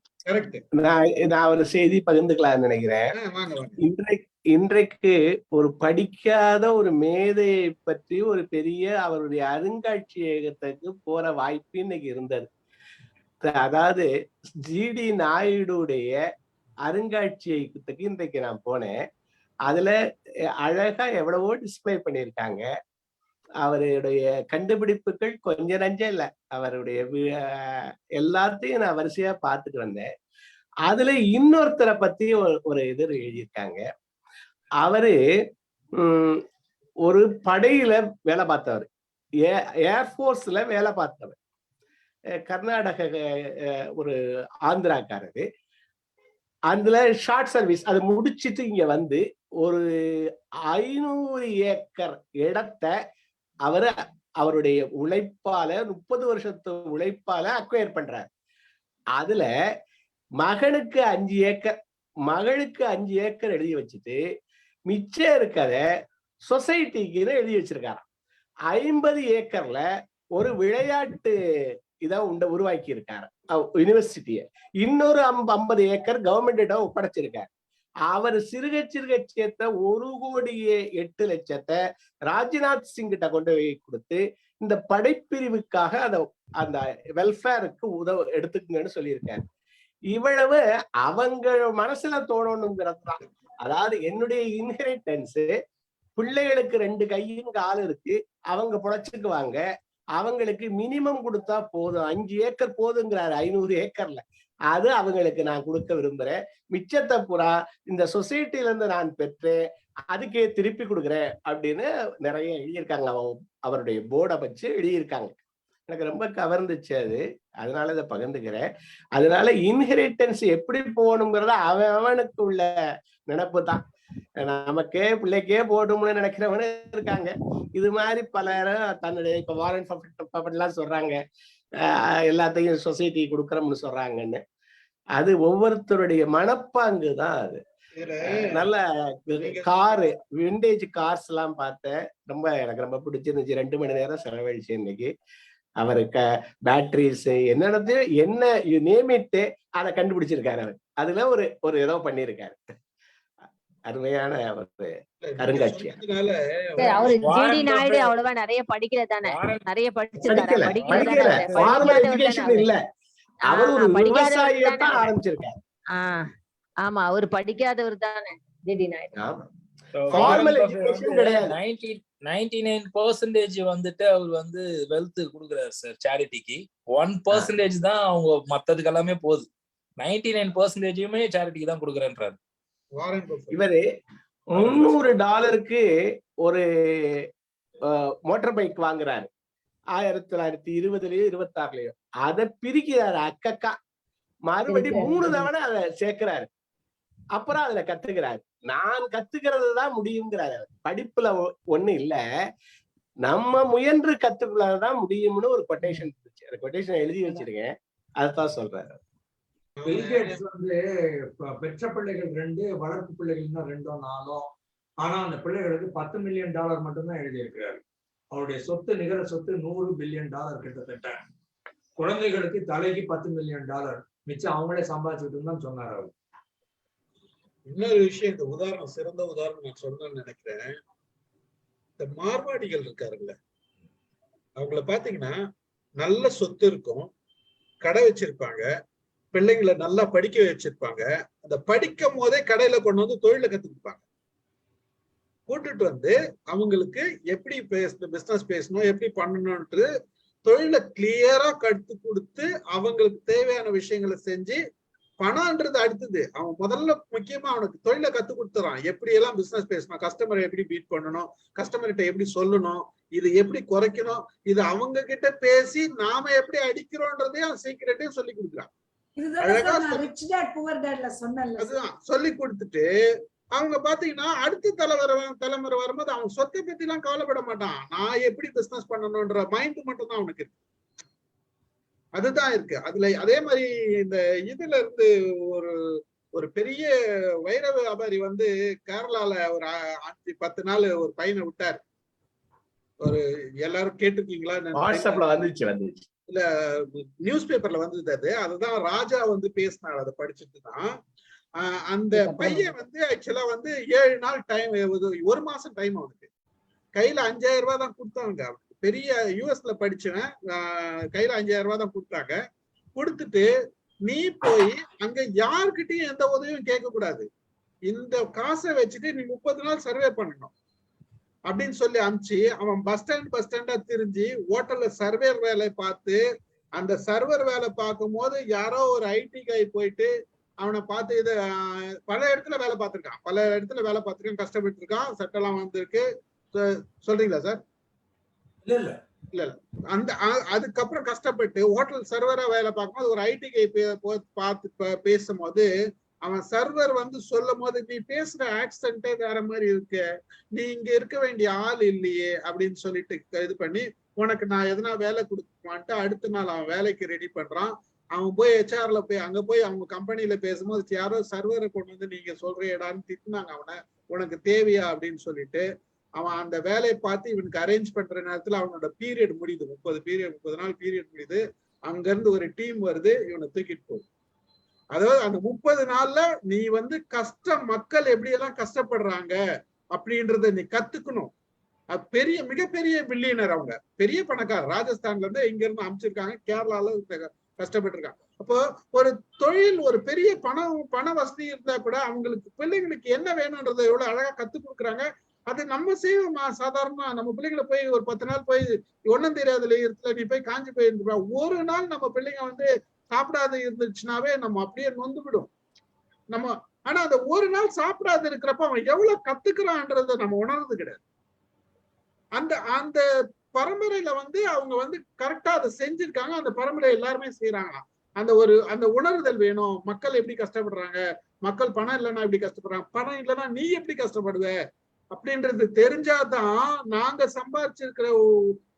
நான் ஒரு செய்தி பகிர்ந்துக்கலாம்னு நினைக்கிறேன். இன்றைக்கு ஒரு படிக்காத ஒரு மேதையை பற்றி ஒரு பெரிய அவருடைய அருங்காட்சியகத்துக்கு போற வாய்ப்பு இன்னைக்கு இருந்தது. அதாவது ஜிடி நாயுடுடைய அருங்காட்சியகத்துக்கு இன்றைக்கு நான் போனேன். அதுல அழகா எவ்வளவோ டிஸ்பிளே பண்ணியிருக்காங்க. அவருடைய கண்டுபிடிப்புகள் கொஞ்சம் நஞ்சம் இல்லை. அவருடைய எல்லாத்தையும் நான் வரிசையா பார்த்துட்டு வந்தேன். அதுல இன்னொருத்தரை பத்தி ஒரு இது எழுதியிருக்காங்க. அவரு ஒரு படையில வேலை பார்த்தவர், ஏர்போர்ஸ்ல வேலை பார்த்தவர், கர்நாடக ஒரு ஆந்திராக்காரரு. அதுல ஷார்ட் சர்வீஸ் அது முடிச்சிட்டு இங்க வந்து ஒரு 500 ஏக்கர் இடத்தை அவருடைய உழைப்பால 30 வருஷத்து உழைப்பால அக்வயர் பண்றாரு. அதுல மகனுக்கு 5 ஏக்கர் மகளுக்கு 5 ஏக்கர் எழுதி வச்சுட்டு மிச்சம் இருக்கத சொசைட்டிக்கு எழுதி வச்சிருக்காராம். 50 ஏக்கர்ல ஒரு விளையாட்டு இதை உருவாக்கி இருக்காரு யூனிவர்சிட்டிய. இன்னொரு 50 ஏக்கர் கவர்மெண்ட் ஒப்படைச்சிருக்காரு. அவர் சிறுக சேர்த்த 1,08,00,000 ராஜ்நாத் சிங் கிட்ட கொண்டு போய் கொடுத்து இந்த படைப்பிரிவுக்காக அந்த வெல்ஃபேருக்கு எடுத்துக்குங்கன்னு சொல்லியிருக்காரு. இவ்வளவு அவங்க மனசுல தோணணுங்கிறது தான். அதாவது என்னுடைய இன்ஹெரிட்டன்ஸ், பிள்ளைகளுக்கு 2 கையும் கால் இருக்கு, அவங்க பொழைச்சுக்குவாங்க, அவங்களுக்கு மினிமம் கொடுத்தா போதும், 5 ஏக்கர் போதுங்கிறாரு 500 ஏக்கர்ல. அது அவங்களுக்கு நான் கொடுக்க விரும்புறேன். மிச்சத்தை புறா இந்த சொசைட்டில இருந்து நான் பெற்றேன், அதுக்கே திருப்பி கொடுக்குறேன் அப்படின்னு நிறைய எழுதியிருக்காங்க. அவருடைய போர்டை வச்சு எழுதியிருக்காங்க. எனக்கு ரொம்ப கவர்ந்துச்சு அது, அதனால இதை பகிர்ந்துக்கிறேன். அதனால இன்ஹெரிட்டன்ஸ் எப்படி போகணுங்கிறத அவனுக்கு உள்ள நினைப்பு தான். நமக்கே பிள்ளைக்கே போடும்னு நினைக்கிறவனு இருக்காங்க. இது மாதிரி பலரும் தன்னுடைய இப்ப வாரன் பஃபெட் எல்லாம் சொல்றாங்க எல்லாத்தையும் சொசைட்டி கொடுக்குறோம்னு சொல்றாங்கன்னு. அது ஒவ்வொருத்தருடைய மனப்பாங்கு தான். அது நல்ல காரு விண்டேஜ் கார்ஸ் எல்லாம் பார்த்தேன், எனக்கு ரொம்ப பிடிச்சிருந்துச்சு. 2 மணி நேரம் செலவழிச்சு இன்னைக்கு. அவருக்கு பேட்டரிஸ் என்ன நேமிட்டு அதை கண்டுபிடிச்சிருக்காரு. அவர் அதுல ஒரு ஏதோ பண்ணிருக்காரு. அருமையான ஒரு அருங்காட்சி. அவரு ஜிடி நாயுடு அவ்வளவா நிறைய படிக்கல தானே, நிறைய படிச்சிருக்காரு. ஆமா, அவரு படிக்காதவர் தானே ஜிடி நாயுடு. 99% வந்துட்டு அவர் வந்து வெல்த் கொடுக்குறாரு சார் சேரிட்டிக்கு. 1% தான் அவங்க மத்ததுக்கு எல்லாமே போகுது. 99%மே சேரிட்டிக்கு தான் கொடுக்குறேன்றாரு. இவரு $300 ஒரு மோட்டார் பைக் வாங்குறாரு 1920லயோ 26லயோ. அதை பிரிக்கிறாரு அக்கக்கா, மறுபடியும் 3 தவணை அதை சேர்க்கிறாரு. அப்புறம் அதுல கத்துக்கிறாரு. நான் கத்துக்கிறது தான் முடியுங்கிறாரு. படிப்புல ஒண்ணு இல்ல, நம்ம முயன்று கத்துக்கதான் முடியும்னு ஒரு கொட்டேஷன் இருந்துச்சு. அந்த கொட்டேஷன் எழுதி வச்சிருக்கேன், அதான் சொல்றாரு. பில்கேட்ஸ் வந்து பெற்ற பிள்ளைகள் 2, வளர்ப்பு பிள்ளைகள்னா 2 4. ஆனா அந்த பிள்ளைகளுக்கு $10 மில்லியன் மட்டும்தான் எழுதி இருக்கிறாரு. அவருடைய சொத்து, நிகர சொத்து $100 பில்லியன் கிட்டத்தட்ட. குழந்தைகளுக்கு தலைக்கு $10 மில்லியன், மிச்சம் அவங்களே சம்பாதிச்சுட்டு தான் சொன்னார் அவர். இன்னொரு விஷயம், இந்த உதாரணம் சிறந்த உதாரணம் நான் சொல்லணும்னு நினைக்கிறேன். இந்த மார்வாடிகள் இருக்காருல்ல, அவங்கள பாத்தீங்கன்னா நல்ல சொத்து இருக்கும், கடை வச்சிருப்பாங்க, பிள்ளைங்களை நல்லா படிக்க வச்சிருப்பாங்க. அந்த படிக்கும் போதே கடையில கொண்டு வந்து தொழிலை கத்துக்கிப்பாங்க. கூட்டிட்டு வந்து அவங்களுக்கு எப்படி பிசினஸ் பேசணும், எப்படி பண்ணணும்ன்ட்டு தொழிலை கிளியரா கத்து கொடுத்து அவங்களுக்கு தேவையான விஷயங்களை செஞ்சு, பணம்ன்றது அடுத்தது. அவன் முதல்ல முக்கியமா அவனுக்கு தொழிலை கத்து கொடுத்துறான். எப்படி எல்லாம் பிசினஸ் பேசணும், கஸ்டமரை எப்படி பீட் பண்ணணும், கஸ்டமர்கிட்ட எப்படி சொல்லணும், இது எப்படி குறைக்கணும், இது அவங்க கிட்ட பேசி நாம எப்படி அடிக்கிறோன்றதையும் அவன் சீக்கிரட்டையும் சொல்லி கொடுக்குறான். அதுதான் சொல்லி கொடுத்துட்டு அவங்க பாத்தீங்கன்னா அடுத்த தலைமுறை வரும்போது அவன் சொத்தை பத்தி எல்லாம் கவலைப்பட மாட்டான். நான் எப்படி பிசினஸ் பண்ணணும்ன்ற மைண்ட் மட்டும் தான் அவனுக்கு இருக்கு. அதுதான் இருக்கு அதுல. அதே மாதிரி இந்த இதுல இருந்து ஒரு ஒரு பெரிய வைர வியாபாரி வந்து கேரளால ஒரு 5-10 நாள் ஒரு பையனை விட்டார். ஒரு எல்லாரும் கேட்டிருக்கீங்களா? இல்ல, நியூஸ் பேப்பர்ல வந்தது அது. அதுதான் ராஜா வந்து பேசினார், அதை படிச்சுட்டு தான். அந்த பையன் வந்து ஆக்சுவலா வந்து 7 நாள் டைம், 1 மாசம் டைம் அவனுக்கு. கையில 5000 ரூபாய் தான் கொடுத்தாங்க. பெரிய யூஎஸ்ல படிச்சவன், கையில 5000 ரூபாய் தான் கொடுத்தாங்க. கொடுத்துட்டு நீ போய் அங்க யாருக்கிட்டையும் எந்த உதவியும் கேட்க கூடாது, இந்த காசை வச்சுட்டு நீ 30 நாள் சர்வே பண்ணணும் அப்படின்னு சொல்லி அனுப்பிச்சு, அவன் பஸ் ஸ்டாண்டா திரிஞ்சு ஹோட்டல்ல சர்வேர் வேலை பார்த்து, அந்த சர்வர் வேலை பார்க்கும் போது யாரோ ஒரு ஐடி கை போயிட்டு அவனை பார்த்து, இது பல இடத்துல வேலை பார்த்திருக்கான், கஷ்டப்பட்டு இருக்கான், சட்டெல்லாம் வந்திருக்கு. சொல்றீங்களா சார்? இல்ல இல்ல அந்த அதுக்கப்புறம் கஷ்டப்பட்டு ஹோட்டல் சர்வரா வேலை பார்க்கும்போது ஒரு ஐடி கை பார்த்து பேசும்போது, அவன் சர்வர் வந்து சொல்லும் போது, நீ பேசுற ஆக்சென்டே வேற மாதிரி இருக்கு, நீ இங்க இருக்க வேண்டிய ஆள் இல்லையே அப்படின்னு சொல்லிட்டு இது பண்ணி, உனக்கு நான் எதனா வேலை கொடுக்குமான்ட்டு அடுத்த நாள் அவன் வேலைக்கு ரெடி பண்றான். அவன் போய் ஹெச்ஆர்ல போய் அங்க போய் அவங்க கம்பெனில பேசும்போது யாரோ சர்வரை கொண்டு வந்து நீங்க சொல்றியடான்னு திட்டினாங்க அவனை, உனக்கு தேவையா அப்படின்னு சொல்லிட்டு. அவன் அந்த வேலையை பார்த்து இவனுக்கு அரேஞ்ச் பண்ற நேரத்துல அவனோட பீரியட் முடியுது, 30 நாள் பீரியட் முடியுது. அங்க இருந்து ஒரு டீம் வருது, இவனை தூக்கிட்டு போகுது. அதாவது அந்த 30 நாள்ல நீ வந்து மக்கள் எப்படி எல்லாம் கஷ்டப்படுறாங்க அப்படின்றத நீ கத்துக்கணும். பெரிய மிகப்பெரிய பில்லியனர், அவங்க பெரிய பணக்காரர், ராஜஸ்தான்ல இருந்து இங்க இருந்து அமைச்சிருக்காங்க, கேரளால கஷ்டப்பட்டு இருக்காங்க. அப்போ ஒரு தொழில், ஒரு பெரிய பண வசதி இருந்தா கூட அவங்களுக்கு பிள்ளைங்களுக்கு என்ன வேணும்ன்றதை எவ்வளவு அழகா கத்து கொடுக்குறாங்க. அது நம்ம செய்வோமா? சாதாரணமா நம்ம பிள்ளைங்களை போய் ஒரு 10 நாள் போய் ஒண்ணும் தெரியாதுல இடத்துல நீ போய் காஞ்சி போயிருந்தா, ஒரு நாள் நம்ம பிள்ளைங்க வந்து சாப்பிடாத இருந்துச்சுனாவே நம்ம அப்படியே நொந்து விடும் நம்ம. ஆனா அந்த ஒரு நாள் சாப்பிடாத இருக்கிறப்ப அவன் எவ்வளவு கத்துக்கிறான்றத நம்ம உணர்றது கிடையாது. அந்த அந்த பரம்பரையில வந்து அவங்க வந்து கரெக்டா அதை செஞ்சிருக்காங்க, அந்த பரம்பரை எல்லாருமே செய்யறாங்க. அந்த உணர்தல் வேணும். மக்கள் எப்படி கஷ்டப்படுறாங்க, மக்கள் பணம் இல்லைன்னா எப்படி கஷ்டப்படுறாங்க, பணம் இல்லைன்னா நீ எப்படி கஷ்டப்படுவ அப்படின்றது தெரிஞ்சாதான் நாங்க சம்பாதிச்சிருக்கிற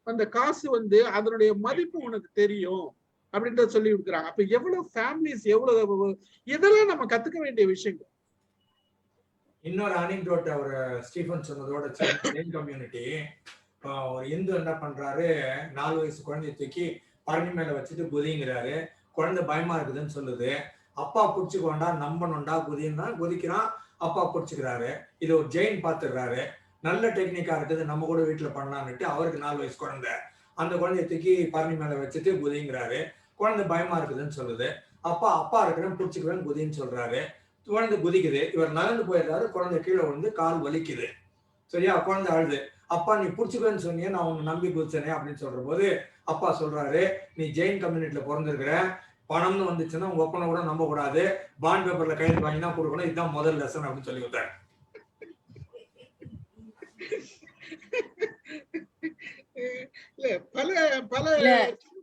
அந்த காசு வந்து அதனுடைய மதிப்பு உனக்கு தெரியும் அப்படின்றத சொல்லி கொடுக்குறாங்க. அப்ப எவ்வளவு ஃபேமிலிஸ், எவ்வளவு இதெல்லாம் நம்ம கத்துக்க வேண்டிய விஷயங்கள். இன்னொரு அனிக்டோட் அவர் ஸ்டீஃபன் சொன்னதோட ஜெயின் கம்யூனிட்டி, ஒரு இந்து என்ன பண்றாரு, 4 வயசு குழந்தைய தூக்கி பழனி மேல வச்சுட்டு குதிங்கிறாரு. குழந்தை பயமா இருக்குதுன்னு சொல்லுது. அப்பா புடிச்சுக்கோண்டா, நம்பணும்டா, குதின்னா குதிக்கிறான், அப்பா புடிச்சுக்கிறாரு. இது ஒரு ஜெயின் பாத்துடுறாரு, நல்ல டெக்னிக்கா இருக்குது, நம்ம கூட வீட்டுல பண்ணலான்னுட்டு அவருக்கு 4 வயசு குழந்தை அந்த குழந்தைய தூக்கி பழனி மேல வச்சுட்டு குதிங்கிறாரு. குழந்தை பயமா இருக்குதுன்னு சொல்லுது. அப்பா இருக்கிறேன், புடிச்சுக்கிறேன், குதின்னு சொல்றாரு. குழந்தை குதிக்குது, இவர் நகர்ந்து போயிடுறாரு, குழந்தை கீழே விழுந்து கால் வலிக்குது. சரியா? குழந்தை அழுது, அப்பா நீ புடிச்சுக்கன்னு சொன்னியே, நான் உன்னை நம்பி குதிச்சனே அப்படின்னு சொல்ற போது அப்பா சொல்றாரு, நீ ஜெயின் கம்யூனிட்டில பிறந்திருக்கிற, பணம்னு வந்துச்சுன்னா உங்க ஒப்பனை கூட நம்ப கூடாது, பாண்ட் பேப்பர்ல கையெழுத்து வாங்கி தான் கொடுக்கணும், இதுதான் முதல் லெசன் அப்படின்னு சொல்லி கொடுத்தாரு.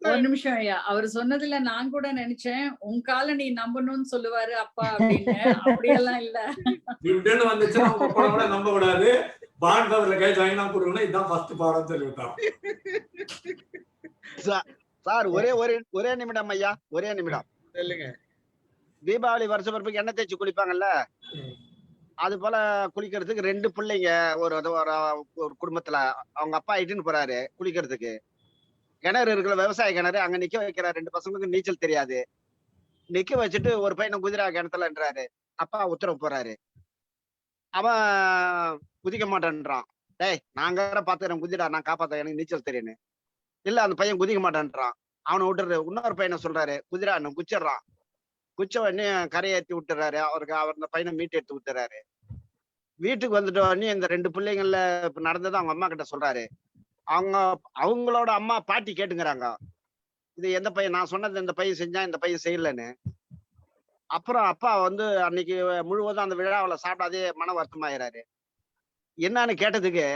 ஒரு நிமிஷம் ஐயா, அவர் சொன்னதுல நான் கூட நினைச்சேன் உன் கால நீ நம்பணும்னு சொல்லுவாரு அப்பா அப்படின்னு. அப்படியெல்லாம் இல்ல, துட்டுன்னு வந்துச்சுன்னா உங்க ஒப்பனை கூட நம்ப கூடாது, பாண்ட் பேப்பர்ல கையெழுத்து வாங்கி தான் கொடுக்கணும், இதுதான் ஃபர்ஸ்ட் பாடம் சொல்லி விட்டான். சார் ஒரே நிமிடம் ஐயா, ஒரே நிமிடம். தீபாவளி வருஷ பிறப்புக்கு எண்ணெய் தேய்ச்சி குளிப்பாங்கல்ல, அது போல குளிக்கிறதுக்கு 2 பிள்ளைங்க ஒரு குடும்பத்துல அவங்க அப்பா இட்டுன்னு போறாரு குளிக்கிறதுக்கு. கிணறு இருக்கிற விவசாய கிணறு, அங்க நிக்க வைக்கிறார். 2 பசங்களுக்கு நீச்சல் தெரியாது. நிக்க வச்சுட்டு ஒரு பையனை குதிரா கிணத்துலன்றாரு. அப்பா உத்தரவு போறாரு, அவன் குதிக்க மாட்டேன்றான். டேய் நாங்க பாத்துக்கிறேன், குதிரா, நான் காப்பாத்த, எனக்கு நீச்சல் தெரியுன்னு. இல்ல அந்த பையன் குதிக்க மாட்டேன்றான். அவனை விட்டுறது. இன்னொரு பையனை சொல்றாரு, குதிரா குச்சிடுறான். குச்ச உடனே கரையேற்றி விட்டுறாரு. அவர் அந்த பையனை மீட்டு எடுத்து விட்டுறாரு. வீட்டுக்கு வந்துட்டு உடனே இந்த 2 பிள்ளைங்கள்ல நடந்தது அவங்க அம்மா கிட்ட சொல்றாரு. அவங்களோட அம்மா பாட்டி கேட்டுங்கிறாங்க, இது எந்த பையன், நான் சொன்னது இந்த பையன் செஞ்சான், இந்த பையன் செய்யலன்னு. அப்புறம் அப்பா வந்து அன்னைக்கு முழுவதும் அந்த விழாவில் சாப்பிடாதே மன வருத்தமாயிறாரு. என்னன்னு கேட்டதுக்கு,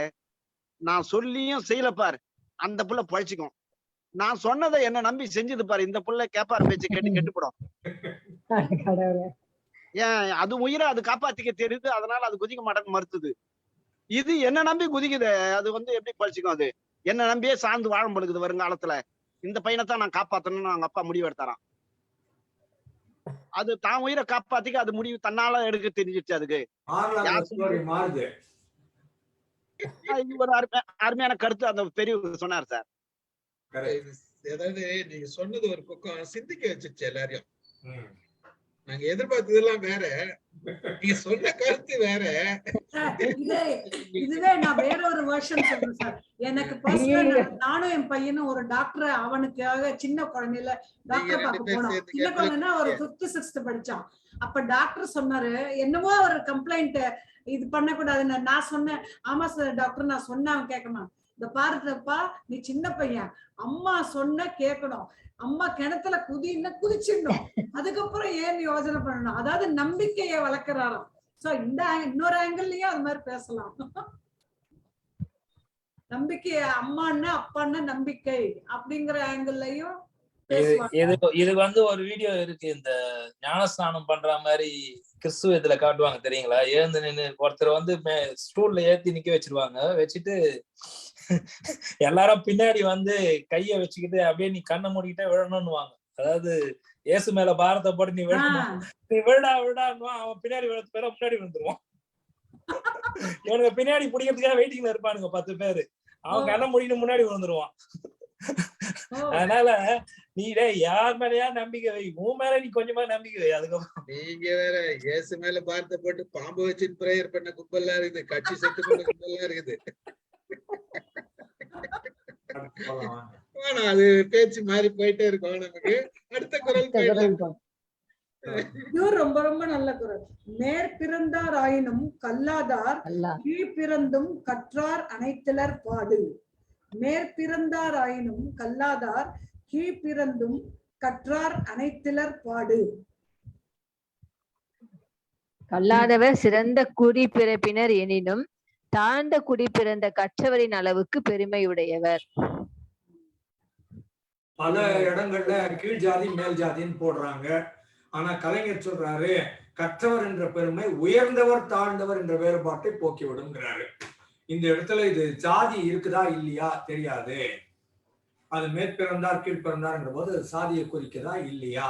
நான் சொல்லியும் செய்யல பாரு, அந்த புள்ள பழிச்சுக்கும், நான் சொன்னதை என்ன நம்பி செஞ்சது பாரு, இந்த புள்ள கேப்பாரு பேச்சு கேட்டு கெட்டுப்படும். ஏன் அது உயிரை அது காப்பாத்திக்க தெரியுது, அதனால அது குதிக்க மாட்டேன்னு மறுத்துது. இது என்ன நம்பி குதிக்குது, அது வந்து எப்படி பழிச்சுக்கும்? அது என்ன நம்பியே சார்ந்து வாழ முடியுது வருங்காலத்துல. இந்த பையனை தான் நான் காப்பாத்தணும்னு அவங்க அப்பா முடிவு எடுத்தாராம். அது தான் உயிரை காப்பாத்திக்க அது முடிவு தன்னால எடுக்க தெரிஞ்சிருச்சு. அதுக்கு மாறுது. இது ஒரு அருமையான கருத்து அந்த பெரியவர் சொன்னார் சார். அதாவது நீங்க சொன்னது ஒரு பக்கம் சிந்திக்க வச்சிருச்சு எல்லாரையும். நாங்க எதிர்பார்த்ததெல்லாம் வேற, நீங்க சொன்ன கருத்து வேற. இதுவே நான் வேற ஒரு வெர்ஷன் சொல்றேன் சார். எனக்கு பர்சனலா நானும் என் பையனும் ஒரு டாக்டர் அவனுக்காக சின்ன குழந்தையில டாக்டர் பார்க்க போனோம். சின்ன குழந்தைன்னா ஒரு 5th 6th படிச்சான். அப்ப டாக்டர் சொன்னாரு என்னவோ ஒரு கம்ப்ளைண்ட் இது பண்ணக்கூடாதுன்னு. நான் சொன்னேன் ஆமா சார் டாக்டர் நான் சொன்னேன். அவன் கேட்கணும், இந்த பாருப்பா நீ சின்ன பையன், அம்மா சொன்ன கேட்கணும், அம்மா கிணத்துல குதிச்சிடணும், அதுக்கப்புறம் ஏன் யோசனை பண்ணணும். அதாவது நம்பிக்கையை வளர்க்கிறாராம். சோ இந்த இன்னொரு ஆங்கிள்லயும் அது மாதிரி பேசலாம். நம்பிக்கை அம்மான்னா அப்பான்னா நம்பிக்கை அப்படிங்கிற ஆங்கிள்லயும் இது வந்து ஒரு வீடியோ இருக்கு, இந்த ஞானஸ்நானம் பண்ற மாதிரி கிறிஸ்துவ இதுல காட்டுவாங்க தெரியுங்களா? எழுந்து நின்று ஒருத்தர் வந்து ஸ்டூல்ல ஏத்தி நிக்க வச்சிருவாங்க, வச்சுட்டு எல்லாரும் பின்னாடி வந்து கைய வச்சுக்கிட்டு அப்படியே நீ கண்ணை மூடிக்கிட்டே விழணும்னுவாங்க. அதாவது இயேசு மேல பாரத்தை போட்டு நீ விழணும், நீ விழான்னுவான். அவன் பின்னாடி விழுறது பேர முன்னாடி விழுந்துருவான். இவனுக்கு பின்னாடி பிடிக்கிறதுக்காக வெயிட்டிங்ல இருப்பானுங்க 10 பேரு. அவன் கண்ணை மூடிட்டு முன்னாடி விழுந்துருவான். அதனால நீ யார் மேலயா நம்பிக்கை வை, உன் மேல நீ கொஞ்சமா நம்பிக்கை வை. அதுக்கப்புறம் நீங்க வேற இயேசு மேல பார்த்த போட்டு பாம்பு வச்சு பிரேயர் பண்ண கும்பல்லாம் இருக்குது, கட்சி செட்டு பண்ண கும்பல்லாம் இருக்குது. அது பேச்சு மாறி போயிட்டே இருக்கும். நமக்கு அடுத்த குரல் ரொம்ப ரொம்ப நல்ல குரல். மேற்பிறந்தார் ஆயினும் கல்லாதார் கீழ்பிறந்தும் கற்றார் அனைத்திலர் பாடு. மேற்பிறந்தார் ஆயினும் கல்லாதார் கீழ்பிறந்தும் கற்றார் அனைத்திலர் பாடு. கல்லாதவர் சிறந்த குடி பிறப்பினர் எனினும் தாழ்ந்த குடி பிறந்த கற்றவரின் அளவுக்கு பெருமையுடையவர். பல இடங்கள்ல கீழ் ஜாதி மேல் ஜாதின்னு போடுறாங்க. ஆனா கலைஞர் சொல்றாரு கற்றவர் என்ற பெருமை உயர்ந்தவர் தாழ்ந்தவர் என்ற வேறுபாட்டை போக்கி விடுங்கிறாரு. இந்த இடத்துல இது ஜாதி இருக்குதா இல்லையா தெரியாது. அது மேற்பிறந்தார் கீழ்பிறந்தார்ங்கிற போது சாதியை குறிக்கதா இல்லையா,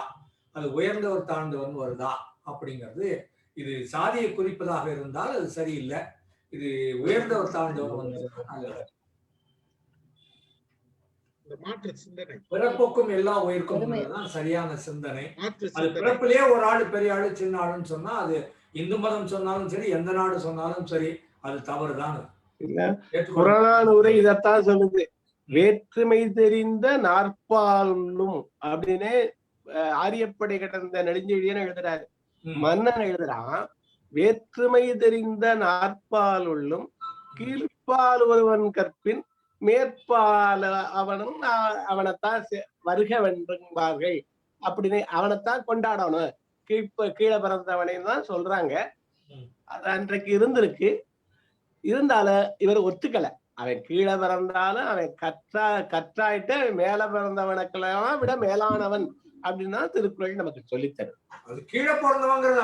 அது உயர்ந்தவர் தாழ்ந்தவன் வருதா அப்படிங்கிறது. இது சாதியை குறிப்பதாக இருந்தால் அது சரியில்லை, இது உயர்ந்தவர் தாழ்ந்தவர் வந்து பிறப்புக்கும் எல்லா உயிர்க்கும் சரியான சிந்தனை. அது பிறப்பிலேயே ஒரு ஆளு பெரிய ஆளு சின்ன ஆளுன்னு சொன்னா அது இந்து மதம் சொன்னாலும் சரி எந்த நாடு சொன்னாலும் சரி அது தவறுதான். புறநானூறு இதத்தான் சொல்லுது, வேற்றுமை தெரிந்த நாற்பாலும் அப்படின்னு ஆரியப்படை கிடந்த நெடுஞ்செழியன் எழுதுறாரு. மன்னன் எழுதுறான், வேற்றுமை தெரிந்த நாற்பாலுள்ளும் கீழ்ப்பால் ஒருவன் கற்பின் மேற்பால அவனும் அவனைத்தான் வருக வென்றுவார்கள் அப்படின்னு அவனைத்தான் கொண்டாடணும். கீழே பிறந்தவனையும் தான் சொல்றாங்க. அது அன்றைக்கு இருந்திருக்கு. இருந்தாலும் இவர் ஒத்துக்கல. அவன் கீழே பிறந்தாலும் அவன் கற்றாயிட்டு மேல பிறந்தவனுக்கெல்லாம் விட மேலானவன் அப்படின்னா திருக்குறள் நமக்கு சொல்லித்தரும். அது கீழே பிறந்தவங்கிறது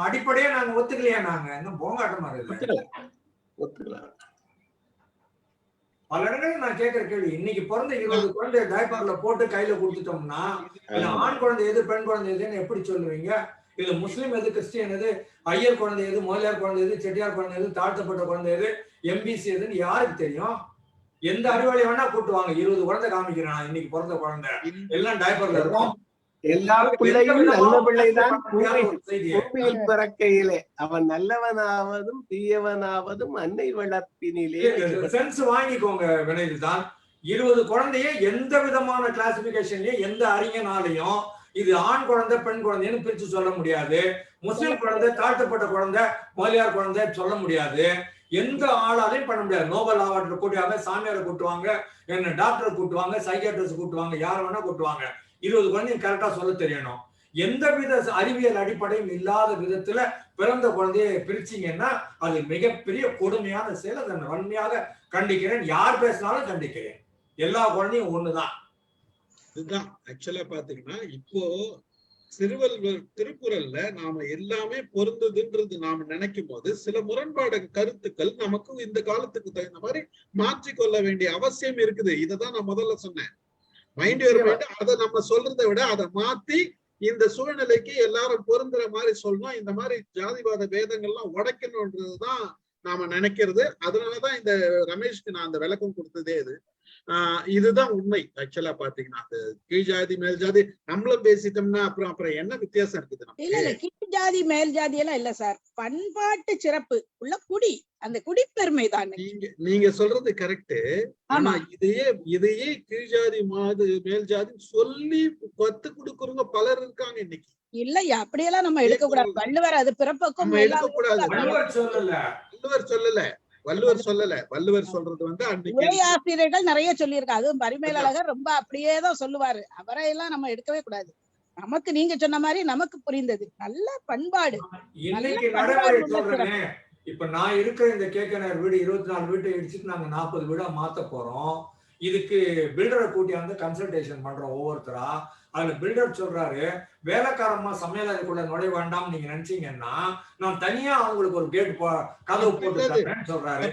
அடிப்படையே நாங்க ஒத்துக்கலையா? நாங்க இன்னும் போங்காட்டமா ஒத்துக்கல. பல இடங்கள்ல நான் கேட்கிற கேள்வி, இன்னைக்கு பிறந்த 20 குழந்தை டைப்பர்ல போட்டு கையில கொடுத்துட்டோம்னா ஆண் குழந்தை எது பெண் குழந்தை எதுன்னு எப்படி சொல்லுவீங்க? இது முஸ்லீம் எது, கிறிஸ்டியன் எது, ஐயர் குழந்தை எது, முதலியார் குழந்தை எது, செட்டியார் குழந்தை எது, தாழ்த்தப்பட்ட குழந்தை எது, எம்பிசி எதுன்னு யாருக்கு தெரியும்? எந்த அறிவாளி வேணா கூட்டுவாங்க. 20 குழந்தை காமிக்கிறான் இன்னைக்கு பிறந்த குழந்தை, எல்லாம் டைப்பர்ல இருக்கும். எல்லா பிள்ளையும் நல்ல பிள்ளைதான் பூமியில் பிறக்கையிலே, அவன் நல்லவனாவதும் தீயவனாவதும் அன்னை வளர்ப்பினிலே. சென்ஸ் வாங்கிக்கோங்க. வினையில் தான் 20 குழந்தைய எந்த விதமான கிளாசிபிகேஷன்லயும் எந்த அறிஞனாலையும் இது ஆண் குழந்தை பெண் குழந்தைன்னு பிரிச்சு சொல்ல முடியாது. முஸ்லிம் குழந்தை, தாழ்த்தப்பட்ட குழந்தை, முதலியார் குழந்தை சொல்ல முடியாது. எந்த ஆளாலையும் பண்ண முடியாது. நோபல் அவார்டு கூட்டுவாங்க, சாமியாரை கூட்டுவாங்க, என்ன டாக்டரை கூட்டுவாங்க, சைக்கியாட்ரிஸ்ட் கூட்டுவாங்க, யாரை வேணா கூட்டுவாங்க. 20 குழந்தையும் கரெக்டா சொல்ல தெரியணும். எந்தவித அறிவியல் அடிப்படையும் இல்லாத விதத்துல பிறந்த குழந்தைய பிரிச்சிங்கன்னா அது மிகப்பெரிய கொடுமையான செயல். அதை வன்மையாக கண்டிக்கிறேன். யார் பேசினாலும் கண்டிக்கிறேன். எல்லா குழந்தையும் ஒண்ணுதான். இதுதான் ஆக்சுவலா பாத்தீங்கன்னா இப்போ திருவள்ளுவர் திருக்குறள்ல நாம எல்லாமே பொருந்ததுன்றது நாம நினைக்கும் போது சில முரண்பாடு கருத்துக்கள் நமக்கு இந்த காலத்துக்கு தகுந்த மாதிரி மாற்றிக்கொள்ள வேண்டிய அவசியம் இருக்குது. இததான் நான் முதல்ல சொன்னேன். Mind your mind. அதை நம்ம சொல்றதை விட அதை மாத்தி இந்த சூழ்நிலைக்கு எல்லாரும் பொருந்துற மாதிரி சொல்லணும். இந்த மாதிரி ஜாதிவாத பேதங்கள்லாம் உடைக்கணும்ன்றதுதான் நாம நினைக்கிறது. அதனாலதான் இந்த ரமேஷ்க்கு நான் அந்த விளக்கம் கொடுத்ததே இதுதான் உண்மை. ஆக்சுவலா பாத்தீங்கன்னா அந்த கீழ் ஜாதி மேல் ஜாதி நம்மளும் பேசிட்டோம்னா அப்புறம் என்ன வித்தியாசம் இருக்குது? இல்ல கீழ் ஜாதி மேல் ஜாதி எல்லாம் இல்ல சார், பண்பாட்டு சிறப்பு உள்ள குடி, அந்த குடிப்பெருமை தான். நீங்க சொல்றது கரெக்ட். ஆனா இதையே கீழ் ஜாதி மேல் ஜாதி சொல்லி கத்து கொடுக்கறவங்க பலர் இருக்காங்க இன்னைக்கு. இல்லையா, அப்படியெல்லாம் நம்ம எடுக்க கூடாது. வள்ளுவர் அது பிறப்புக்கும் வள்ளுவர் சொல்லல. வள்ளுவர் சொல்றது உரையாசிரியர்கள் நிறைய சொல்லியிருக்காங்க. அதுவும் பரிமேலழகர் ரொம்ப அப்படியேதான் சொல்லுவாரு. அவரையெல்லாம் நம்ம எடுக்கவே கூடாது. நமக்கு நீங்க சொன்ன மாதிரி நமக்கு புரிந்தது நல்ல பண்பாடு. இன்னைக்கு நடைமுறை சொல்றேன். இப்ப நான் இருக்கிற இந்த கேக்கனர் வீடு 24 வீட்டை இடிச்சுட்டு நாங்க 40 வீடா மாத்த போறோம். இதுக்கு பில்டரை கூட்டி வந்து கன்சல்டேஷன் பண்றோம் ஒவ்வொருத்தரா. அதுல பில்டர் சொல்றாரு, வேலைக்காரமா சமையலறைக்குள்ள நுழைய வேண்டாம் நீங்க நினைச்சீங்கன்னா நான் தனியா அவங்களுக்கு ஒரு கேட் கதவு போட்டு தரேன்னு சொல்றாரு.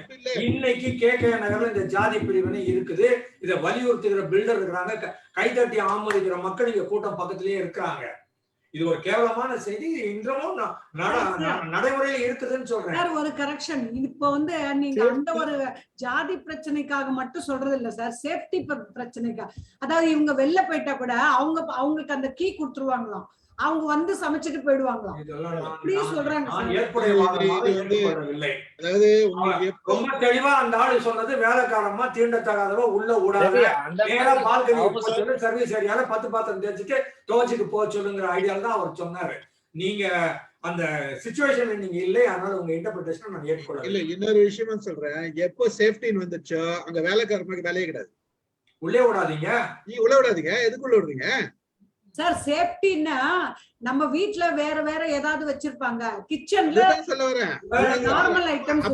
இன்னைக்கு கேகே நகர்ல இந்த ஜாதி பிரிவினை இருக்குது. இதை வலியுறுத்துகிற பில்டர் இருக்கிறாங்க, கைதட்டி ஆமோதிக்கிற மக்கள் இங்க கூட்டம் பக்கத்திலேயே இருக்கிறாங்க. இது ஒரு கேவலமான செய்தி. இன்றமும் நடைமுறையில இருக்குதுன்னு சொல்றேன். ஒரு கரெக்ஷன். இப்ப நீங்க அந்த ஒரு ஜாதி பிரச்சனைக்காக மட்டும் சொல்றது இல்ல சார், சேஃப்டி பிரச்சனைக்காக. அதாவது இவங்க வெளில போயிட்டா கூட அவங்களுக்கு அந்த கீ கொடுத்துருவாங்களாம், அவங்க சமைச்சிட்டு போயிடுவாங்களாம். சொல்றாங்க. ரொம்ப தெளிவா அந்த ஆளு சொன்னது, வேலைக்காரமா தீண்டத்தகாதவ உள்ள விடாத, சர்வீஸ் ஏரியால 10 பாத்திரம் தேய்ச்சிட்டு துவச்சிட்டு போக சொல்லுங்கிற ஐடியால தான் அவர் சொன்னாரு. நீங்க அந்த சிச்சுவேஷன்ல நீங்க இல்லை, அதனால உங்க இன்டர்பிரேஷன் நான் ஏற்றுக்கொள்ள இல்ல. இன்னொரு விஷயம் சொல்றேன், எப்போ சேஃப்டின்னு வந்துச்சோ அங்க வேலைக்காரமாக வேலையே கிடையாது. உள்ளே விடாதீங்க, நீ உள்ள விடாதீங்க. எதுக்குள்ள விடுறீங்க சார்? சேஃப்டின்னா நம்ம வீட்ல வேற வேற ஏதாவது வச்சிருப்பாங்க, கிச்சன்ல சொல்ல வரேன், நார்மல் ஐட்டம்ஸ்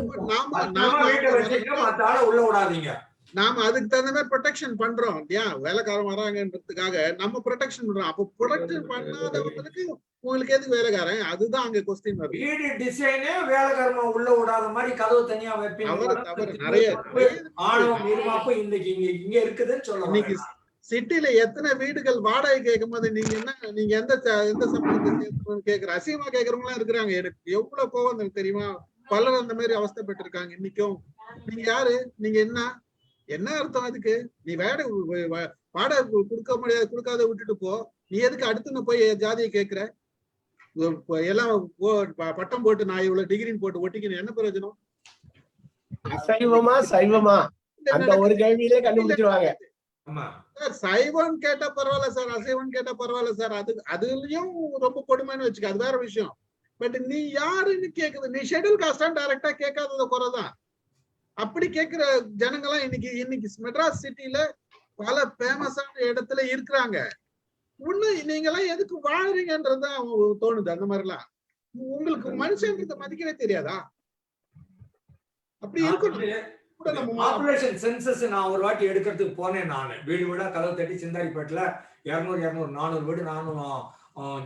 உள்ள விடாதீங்க. நாம அதுக்கு தகுந்த மாதிரி ப்ரொடெக்ஷன் பண்றோம் இல்லையா? வேலைக்காரன் வராங்கன்றதுக்காக நம்ம ப்ரொடெக்ஷன் பண்றோம். அப்ப ப்ரொடெக்ஷன் பண்ணாதவங்களுக்கு உங்களுக்கு எதுக்கு வேலைக்காரன்? அதுதான் அங்க கொஸ்டின் வருது. வீடு டிசைனே வேலைக்காரமா உள்ள விடாத மாதிரி கதவு தனியா வைப்பீங்க. நிறைய ஆணவம் இருமாப்பு இன்னைக்கு இங்க இருக்குதுன்னு சொல்லலாம். இன்னைக்கு சிட்டில எத்தனை வீடுகள் வாடகை கேட்கும் போது நீங்க எந்த சம்பளத்தை சேர்த்து கேக்குற அசிங்கமா கேக்குறவங்க இருக்கிறாங்க. எனக்கு எவ்வளவு கோவம் தெரியுமா? பலர் அந்த மாதிரி அவஸ்தைப்பட்டு இருக்காங்க இன்னைக்கும். நீங்க யாரு? நீங்க என்ன அர்த்தம் அதுக்கு? நீ வாடகை கொடுக்காத விட்டுட்டு போ. நீ எதுக்கு அடுத்து போய் ஜாதியை கேட்கிற? எல்லாம் பட்டம் போட்டு நான் இவ்வளவு டிகிரின்னு போட்டு ஒட்டிக்கணும், என்ன பிரயோஜனம்? அசைவமா சைவமா அந்த ஒரு கேள்வியிலே கண்டுபிடிச்சிருவாங்க. சார் சைவம் கேட்டா பரவாயில்ல சார், அசைவம் கேட்டா பரவாயில்ல சார். அதுலயும் ரொம்ப கொடுமைன்னு வச்சுக்க, அது வேற விஷயம். பட் நீ யாருன்னு கேக்குது? நீ ஷெட்யூல் காஸ்டா டைரக்டா கேட்காதது குறைதான். அப்படி கேட்கிற ஜனங்கள்லாம் இன்னைக்கு மெட்ராஸ் சிட்டில பல ஃபேமஸான இடத்துல இருக்கிறாங்க. நீங்க எல்லாம் எதுக்கு வாழறீங்கன்றதுதான் தோணுது. அந்த மாதிரி எல்லாம் உங்களுக்கு மனுஷன்றத மதிக்கவே தெரியாதா? அப்படி இருக்கணும். பாப்புலேஷன் சென்சஸ் நான் ஒரு வாட்டி எடுக்கிறதுக்கு போனேன். நான் வீடு வீடா கதவு தட்டி சிந்தாரிப்பேட்டில் 200 400 வீடு, நானும்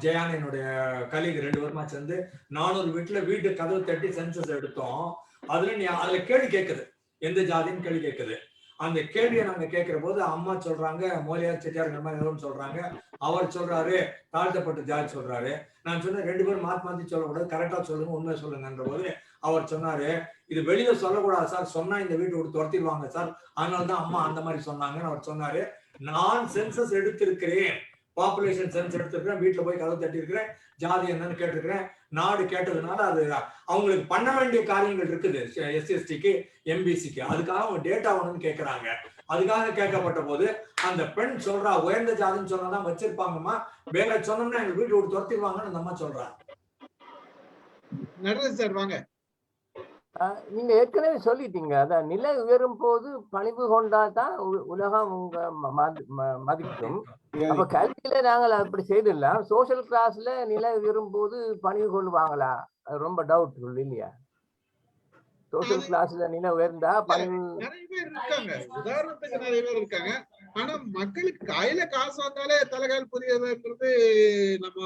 ஜெயான் என்னுடைய கலீக் 2 வருமா சேர்ந்து 400 வீட்டுல வீட்டு கதவு தட்டி சென்சஸ் எடுத்தோம். அதுல கேள்வி கேட்குது, எந்த ஜாதின்னு கேள்வி கேட்குது. அந்த கேள்வியை நாங்க கேட்கிற போது அம்மா சொல்றாங்க மோலியார் செட்டியார் மாதிரி சொல்றாங்க. அவர் சொல்றாரு தாழ்த்தப்பட்ட ஜாதி சொல்றாரு. நான் சொன்னேன் 2 பேரும் மாத்தி சொல்லக்கூடாது, கரெக்டா சொல்லுங்க, உண்மை சொல்லுங்கன்ற போது அவர் சொன்னாரு, இது வெளியில சொல்லக்கூடாது சார், சொன்னா இந்த வீட்டை விட்டு துரத்திடுவாங்க சார், அதனாலதான் அம்மா அந்த மாதிரி சொன்னாங்கன்னு அவர் சொன்னாரு. நான் சென்சஸ் எடுத்திருக்கிறேன், பாப்புலேஷன் சென்ஸ் எடுத்திருக்கிறேன், வீட்டுல போய் கதவு தட்டி இருக்கிறேன், ஜாதி என்னன்னு கேட்டிருக்கிறேன். நாடு கேட்டதுனால அது அவங்களுக்கு பண்ண வேண்டிய காரியங்கள் இருக்குது, SC/STக்கு MBCக்கு. அதுக்காக அவங்க டேட்டா ஒண்ணுன்னு கேட்கறாங்க. அதுக்காக கேட்கப்பட்ட போது அந்த பெண் சொல்றா, உயர்ந்த ஜாதின்னு சொன்னாதான் வச்சிருப்பாங்கம்மா, வேற சொன்னோம்னா எங்க வீட்டு விட்டு துரத்திடுவாங்கன்னு அந்த அம்மா சொல்றா. நடராஜ் சார் வாங்க. நீங்க ஏற்கனவே சொல்லிட்டீங்க, அதான் நிலை உயரும் போது பணிவு கொண்டாதான் உலகம் உங்க மதிக்கும். அப்ப கல்வியில நாங்கள் அப்படி செய்திடலாம். சோசியல் கிளாஸ்ல நிலை உயரும் போது பணிவு கொள்வாங்களா? அது ரொம்ப டவுட் இல்லையா? சோசியல் கிளாஸ்ல நிலை உயர்ந்தா பணிவு நிறைய பேர் இருக்காங்க, உதாரணத்துக்கு நிறைய பேர் இருக்காங்க. ஆனா மக்களுக்கு கையில காசு வந்தாலே தலைகால் புரியதுன்றது நம்ம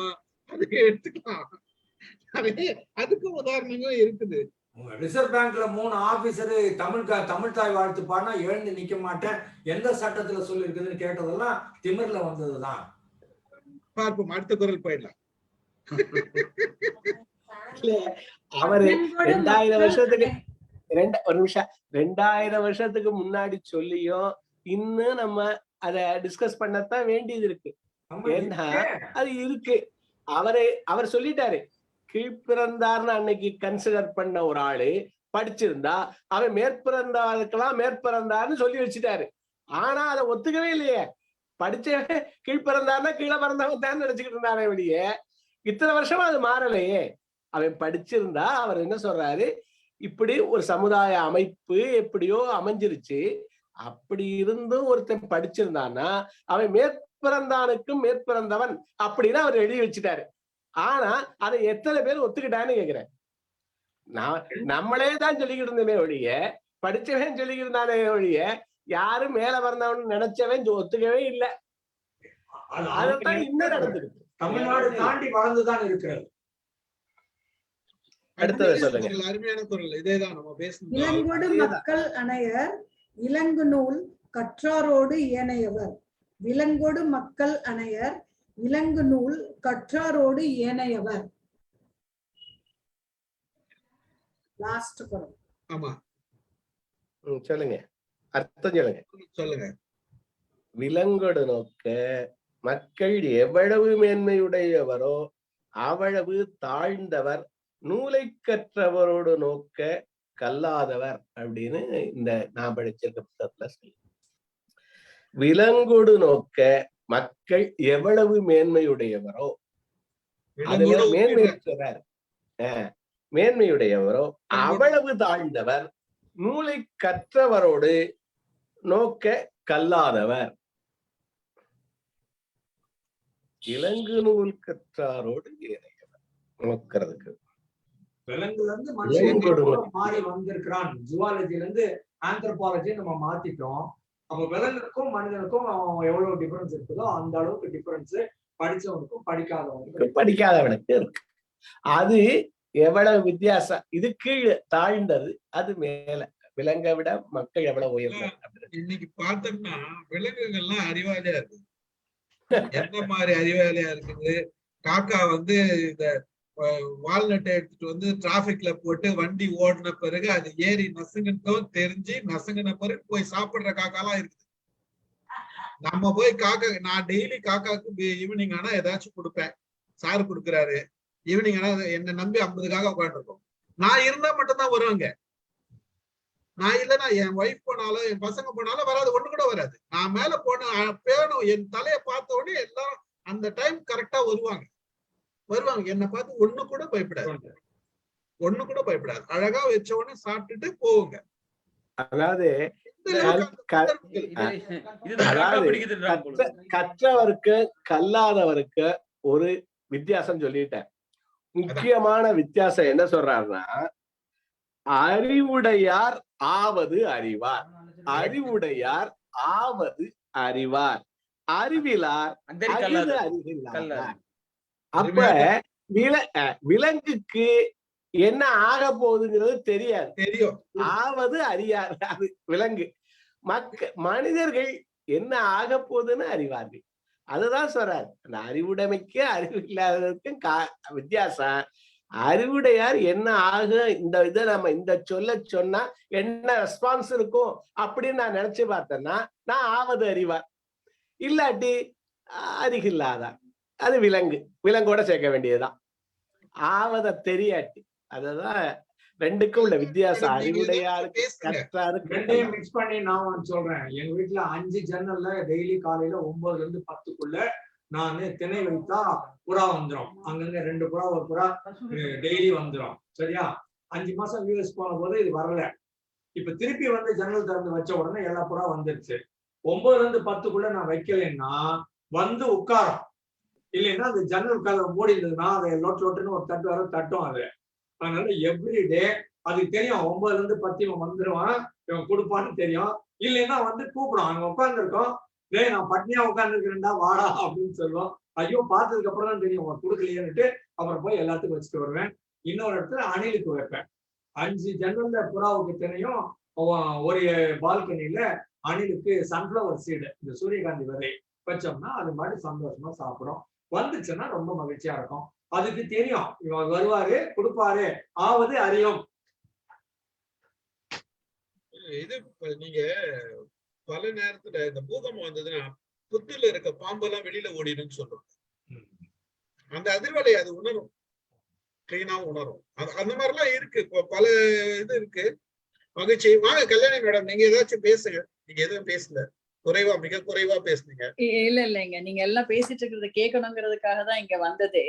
அதுக்கு எடுத்துக்கலாம். அதுக்கு உதாரணங்களும் இருக்குது. ரிசர்வ் பேங்க்ல 3 ஆபீசர் தமிழ் தாய் வாழ்த்து பாடினா எழுந்து நிக்க மாட்டேன், எந்த சட்டத்துல சொல்லி இருக்குதுன்னு கேட்டதெல்லாம் திமிர்ல வந்ததுதான். பார்ப்போம், அடுத்த குரல் போயிடலாம். அவரு 2000 வருஷத்துக்கு 2000 வருஷத்துக்கு முன்னாடி சொல்லியும் இன்னும் நம்ம அத டிஸ்கஸ் பண்ணத்தான் வேண்டியது இருக்கு. ஏன்னா அது இருக்கு. அவர் சொல்லிட்டாரு, கீழ்பிறந்தார்னு அன்னைக்கு கன்சிடர் பண்ண ஒரு ஆளு படிச்சிருந்தா அவன் மேற்பிறந்தாருக்கெல்லாம் மேற்பிறந்தார்னு சொல்லி வச்சுட்டாரு. ஆனா அதை ஒத்துக்கவே இல்லையே. படிச்சவன் கீழ்பிறந்தார்னா கீழே பிறந்தவன் தான் நினைச்சுக்கிட்டு இருந்தானே வெளியே. இத்தனை வருஷமா அது மாறலையே. அவன் படிச்சிருந்தா அவர் என்ன சொல்றாரு, இப்படி ஒரு சமுதாய அமைப்பு எப்படியோ அமைஞ்சிருச்சு, அப்படி இருந்தும் ஒருத்தன் படிச்சிருந்தான்னா அவன் மேற்பிறந்தானுக்கும் மேற்பிறந்தவன் அப்படின்னு அவர் எழுதி வச்சுட்டாரு. ஆனா அதை எத்தனை பேர் ஒத்துக்கிட்டான்னு கேக்குறேன். நம்மளே தான் சொல்லிக்கிட்டு இருந்தோமே ஒழிய, படிச்சவன் சொல்லிக்கிட்டு இருந்தானே ஒழிய, யாரும் மேல வந்தவன் நினைச்சவன் ஒத்துக்கவே இல்லை. அதான் இன்னும் நடந்துருக்கு. தமிழ்நாடு தாண்டி வளர்ந்துதான் இருக்கிறது. அடுத்தது சொல்லுங்க. அருமையான குரல், இதேதான் நம்ம பேசணும். இளங்கொடு மக்கள் அணையர் இளங்கு நூல் கற்றாரோடு ஏனையவர். விலங்கொடு மக்கள் அணையர் இளங்கு நூல் கற்றாரோடு ஏனையவர். லாஸ்ட் குரல். ஆமா, சொல்லுங்க, அர்த்தம் சொல்லுங்க. சொல்லுங்க. விலங்கொடு நோக்க மக்கள் எவ்வளவு மேன்மையுடையவரோ அவ்வளவு தாழ்ந்தவர், நூலை கற்றவரோடு நோக்க கல்லாதவர் அப்படின்னு இந்த நான் படிச்சிருக்க புத்தகத்துல சொல்லி. விலங்கொடு நோக்க மக்கள் எவ்வளவு மேன்மையுடையவரோ, அதுல மேன்மை சொல்றாரு, மேன்மையுடையவரோ அவ்வளவு தாழ்ந்தவர், நூலை கற்றவரோடு நோக்க கல்லாதவர். இலங்கு நூல் கற்றாரோடு ஏனையவர் நோக்கிறதுக்கு. விலங்குல இருந்து மனுஷன் மாறி வந்திருக்கிறான். ஜுவாலஜில இருந்து ஆந்த்ரோபாலஜி நம்ம மாத்திட்டோம். அப்ப விலங்குக்கும் மனிதனுக்கும் எவ்வளவு டிஃபரன்ஸ் இருக்குதோ அந்த அளவுக்கு டிஃபரன்ஸ் படிச்சவனுக்கும் படிக்காதவனுக்கு இருக்கு. அது எவ்வளவு வித்தியாசம். இது கீழே தாழ்ந்தது, அது மேல. விலங்கை விட மக்கள் எவ்வளவு உயர்ந்தது. இன்னைக்கு பார்த்தோம்னா விலங்குகள்லாம் அறிவாளியா இருக்குது. எந்த மாதிரி அறிவாளியா இருக்குது? காக்கா வந்து இந்த வால்நட்டை எடுத்துட்டு வந்து டிராபிக்ல போட்டு வண்டி ஓடின பிறகு அது ஏறி நசுங்கட்டும் தெரிஞ்சு நசுங்கின பிறகு போய் சாப்பிடுற காக்காலாம் இருக்குது. நம்ம போய் காக்கா, நான் டெய்லி காக்காக்கு ஈவினிங் ஆனா ஏதாச்சும் கொடுப்பேன். சாரு கொடுக்குறாரு, ஈவினிங் ஆனா என்ன நம்பி 50 காக்கா உட்காந்துருக்கோம். நான் இருந்தா மட்டும்தான் வருவாங்க. நான் இல்லைன்னா என் ஒய்ஃப் போனாலும் என் பசங்க போனாலும் வராது, ஒண்ணு கூட வராது. நான் மேல போன பேணும், என் தலையை பார்த்த உடனே எல்லாரும் அந்த டைம் கரெக்டா வருவாங்க. என்னை பார்த்து ஒண்ணு கூட பயப்படாது. அழகா வச்ச உடனே சாப்பிட்டுட்டு போவுங்க. அதாவது கற்றவருக்கு கல்லாதவருக்கு ஒரு வித்தியாசம் சொல்லிட்டேன். முக்கியமான வித்தியாசம் என்ன சொல்றாருன்னா, அறிவுடையார் ஆவது அறிவார், அறிவுடையார் ஆவது அறிவார், அறிவிலார் அறிவில்லார். அப்ப விலங்குக்கு என்ன ஆக போகுதுங்கிறது தெரியும். ஆவது அறியார் அது விலங்கு. மனிதர்கள் என்ன ஆக போகுதுன்னு அறிவார்கள். அதுதான் சொல்றாரு. அந்த அறிவுடைமைக்கு அறிவு இல்லாததுக்கும் வித்தியாசம். அறிவுடையார் என்ன ஆக, இந்த இதை நம்ம இந்த சொன்னா என்ன ரெஸ்பான்ஸ் இருக்கும் அப்படின்னு நான் நினைச்சு பார்த்தேன்னா, நான் ஆவது அறிவார், இல்லாட்டி அறிவில்லாதார். அது விலங்கோட சேர்க்க வேண்டியதுதான். ஆவத தெரியாட்டி. அதுதான் ரெண்டுக்கும் உள்ள வித்தியாசம். அறிவுடையாருக்கு கற்றாருக்கு ரெண்டையும் மிக்ஸ் பண்ணி நான் சொல்றேன். எங்க வீட்டுல 5 ஜன்னல்ல டெய்லி காலையில 9 to 10க்குள்ள நான் திணை வைத்தா புறா வந்துடும். அங்கங்க 2 புறா ஒரு புறா டெய்லி வந்துடும். சரியா? 5 மாசம் யூஎஸ் போன போது இது வரல. இப்ப திருப்பி வந்து ஜன்னல் திறந்து வச்ச உடனே எல்லா புறா வந்துருச்சு. 9 to 10க்குள்ள நான் வைக்கலைன்னா வந்து உட்காரும். இல்லைன்னா அந்த ஜன்னல் கதவை மூடி இருந்ததுன்னா அதை லொட்டுன்னு ஒரு தட்டு வர தட்டும் அது. அதனால எவ்ரிடே அதுக்கு தெரியும் 9 to 10 இவன் வந்துருவான், இவன் கொடுப்பான்னு தெரியும். இல்லைன்னா வந்து கூப்பிடும். அங்க உட்காந்துருக்கோம், டேய் நான் பட்னியா உட்காந்துருக்கிறேன்டா வாடா அப்படின்னு சொல்லுவோம். ஐயோ பார்த்ததுக்கு அப்புறம் தான் தெரியும் அவன் கொடுக்கலையேன்னுட்டு அப்புறம் போய் எல்லாத்துக்கும் வச்சுட்டு வருவேன். இன்னொரு இடத்துல அணிலுக்கு வைப்பேன். 5 ஜன்னல்ல புறாவுக்கு தினையும் ஒரு பால்கனில அணிலுக்கு சன்ஃபிளவர் சீடு, இந்த சூரியகாந்தி விதை வச்சோம்னா அது மாதிரி சந்தோஷமா சாப்பிடும். வந்துச்சுன்னா ரொம்ப மகிழ்ச்சியா இருக்கும். அதுக்கு தெரியும் இவர் வருவாரு கொடுப்பாரு, ஆவது அறியும். இது நீங்க பல நேரத்துல இந்த பூகம்பம் வந்ததுன்னா புத்துல இருக்க பாம்பெல்லாம் வெளியில ஓடிடுன்னு சொல்றோம். அந்த அதிர்வலை அது உணரும், கிளீனா உணரும். அந்த மாதிரிலாம் இருக்கு, பல இது இருக்கு. மகிழ்ச்சி. வாங்க கல்யாணி மேடம், நீங்க ஏதாச்சும் பேசுங்க. நீங்க எதுவும் பேசல, குறைவா, மிக குறைவா பேசுனீங்க. இல்லைங்க, நீங்க எல்லாம் பேசிட்டு இருக்கிறத கேட்கணுங்கிறதுக்காக தான் இங்க வந்தது.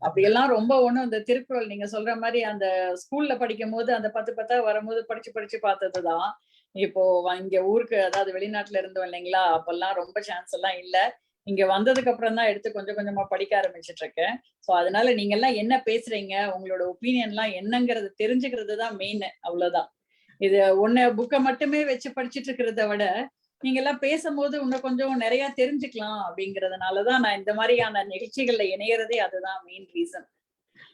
அப்படியெல்லாம் ரொம்ப ஒண்ணும் இந்த திருக்குறள் நீங்க சொல்ற மாதிரி அந்த ஸ்கூல்ல படிக்கும் போது அந்த 10 வரும்போது படிச்சு பார்த்ததுதான். இப்போ இங்க ஊருக்கு, அதாவது வெளிநாட்டுல இருந்தோம் இல்லைங்களா, அப்பெல்லாம் ரொம்ப சான்ஸ் எல்லாம் இல்ல. இங்க வந்ததுக்கு அப்புறம் தான் எடுத்து கொஞ்சம் கொஞ்சமா படிக்க ஆரம்பிச்சிட்டு இருக்கேன். சோ அதனால நீங்க எல்லாம் என்ன பேசுறீங்க, உங்களோட ஒப்பீனியன் எல்லாம் என்னங்கிறது தெரிஞ்சுக்கிறது தான் மெயின். அவ்வளவுதான். இது புக்கை மட்டுமே வச்சு படிச்சுட்டு இருக்கிறத விட நீங்க எல்லாம் பேசும்போது இன்னும் கொஞ்சம் நிறைய தெரிஞ்சுக்கலாம் அப்படிங்கறதுனாலதான் நான் இந்த மாதிரியான நிகழ்ச்சிகள்ல இணையறதே. அதுதான் மெயின் ரீசன்.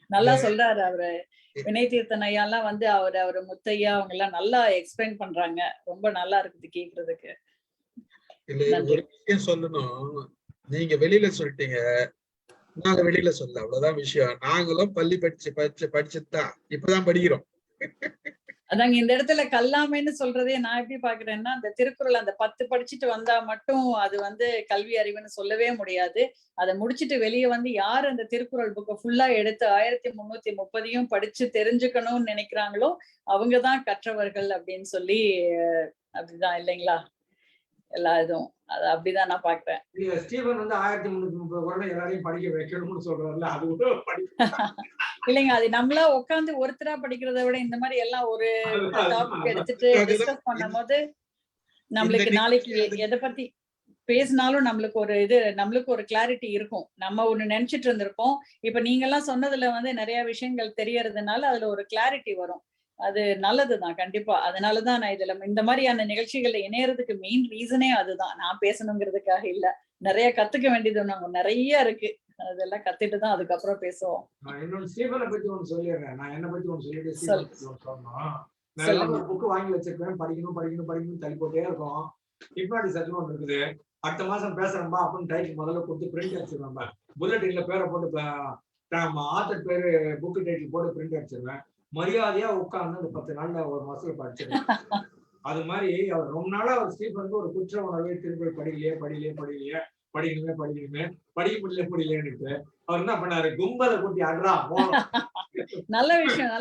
நல்லா சொல்றாரு அவரு வினய் தீர்த்தன் ஐயா எல்லாம் வந்து அவரு முத்தையா அவங்க எல்லாம் நல்லா எக்ஸ்பிளைன் பண்றாங்க. ரொம்ப நல்லா இருக்குது கேக்குறதுக்கு. ஒரு விஷயம் சொல்லணும், நீங்க வெளியில சொல்லிட்டீங்க, நாங்க வெளியில சொல்ல, அவ்வளவுதான் விஷயம். நாங்களும் பள்ளி படிச்சுதான் இப்பதான் படிக்கிறோம். அதாங்க இந்த இடத்துல கல்லாமைன்னு சொல்றதே நான் எப்படி பாக்குறேன்னா, அந்த திருக்குறள் அந்த 10 படிச்சுட்டு வந்தா மட்டும் அது வந்து கல்வி அறிவுன்னு சொல்லவே முடியாது. அதை முடிச்சுட்டு வெளியே வந்து யார் அந்த திருக்குறள் புக்கை ஃபுல்லா எடுத்து 1330 படிச்சு தெரிஞ்சுக்கணும்னு நினைக்கிறாங்களோ அவங்கதான் கற்றவர்கள் அப்படின்னு சொல்லி, அப்படிதான் இல்லைங்களா எல்லா இதுவும். அது அப்படிதான் நான் பாக்குறேன். ஸ்டீவன் வந்து 1330 வருடம் எல்லாரையும் படிக்க வைக்கணும்னு சொல்றாருல்ல, அது இல்லைங்க, அது நம்மளா உட்காந்து ஒருத்தரா படிக்கிறத விட இந்த மாதிரி எல்லாம் ஒரு டாபிக் எடுத்துட்டு டிஸ்கஸ் பண்ணும் போது நம்மளுக்கு நாளைக்கு எதை பத்தி பேசினாலும் நம்மளுக்கு ஒரு கிளாரிட்டி இருக்கும். நம்ம ஒண்ணு நினைச்சிட்டு இருந்திருப்போம், இப்ப நீங்க எல்லாம் சொன்னதுல வந்து நிறைய விஷயங்கள் தெரியறதுனால அதுல ஒரு கிளாரிட்டி வரும். அது நல்லதுதான் கண்டிப்பா. அதனாலதான் நான் இதுல இந்த மாதிரியான நிகழ்ச்சிகள்ல இணையறதுக்கு மெயின் ரீசனே அதுதான். நான் பேசணுங்கிறதுக்காக இல்ல, நிறைய கத்துக்க வேண்டியது நிறைய இருக்கு. அதெல்லாம் கத்துட்டு தான் அதுக்கப்புறம் பேசுவோம். நான் இன்னொன்னு ஸ்டீபனை பத்தி ஒண்ணு சொல்லிடுறேன். நான் என்ன பத்தி ஒண்ணு சொல்லிட்டு ஸ்டீபன் பத்தி ஒண்ணு சொல்லணும். நான் ஒரு புக்கு வாங்கி வச்சிருக்கேன், படிக்கணும் தள்ளி போட்டே இருக்கும். ஹிப்னாட்டிசம் ஒன்று இருக்குது, அடுத்த மாசம் பேசுறோம்பா அப்படின்னு டைட்டில் முதல்ல கொடுத்து பிரிண்ட் அடிச்சிருவேன். புல்லட்டின்ல பேரை போட்டு ஆத்தர் பேரு புக்கு டைட்டில் போட்டு பிரிண்ட் அடிச்சிருவேன். மரியாதையா உட்கார்ந்து அந்த 10 நாள்ல ஒரு மாசத்துல படிச்சிருவேன். அது மாதிரி அவர் ரொம்ப நாளா அவர் ஸ்டீபனுக்கு ஒரு குற்ற உணர்வே, திருக்குறள் படிக்கலையே படிக்க முடியலன்னு அவர் என்ன பண்ணாரு, கும்பலை கூட்டி அட்ரா. நல்ல விஷயம்.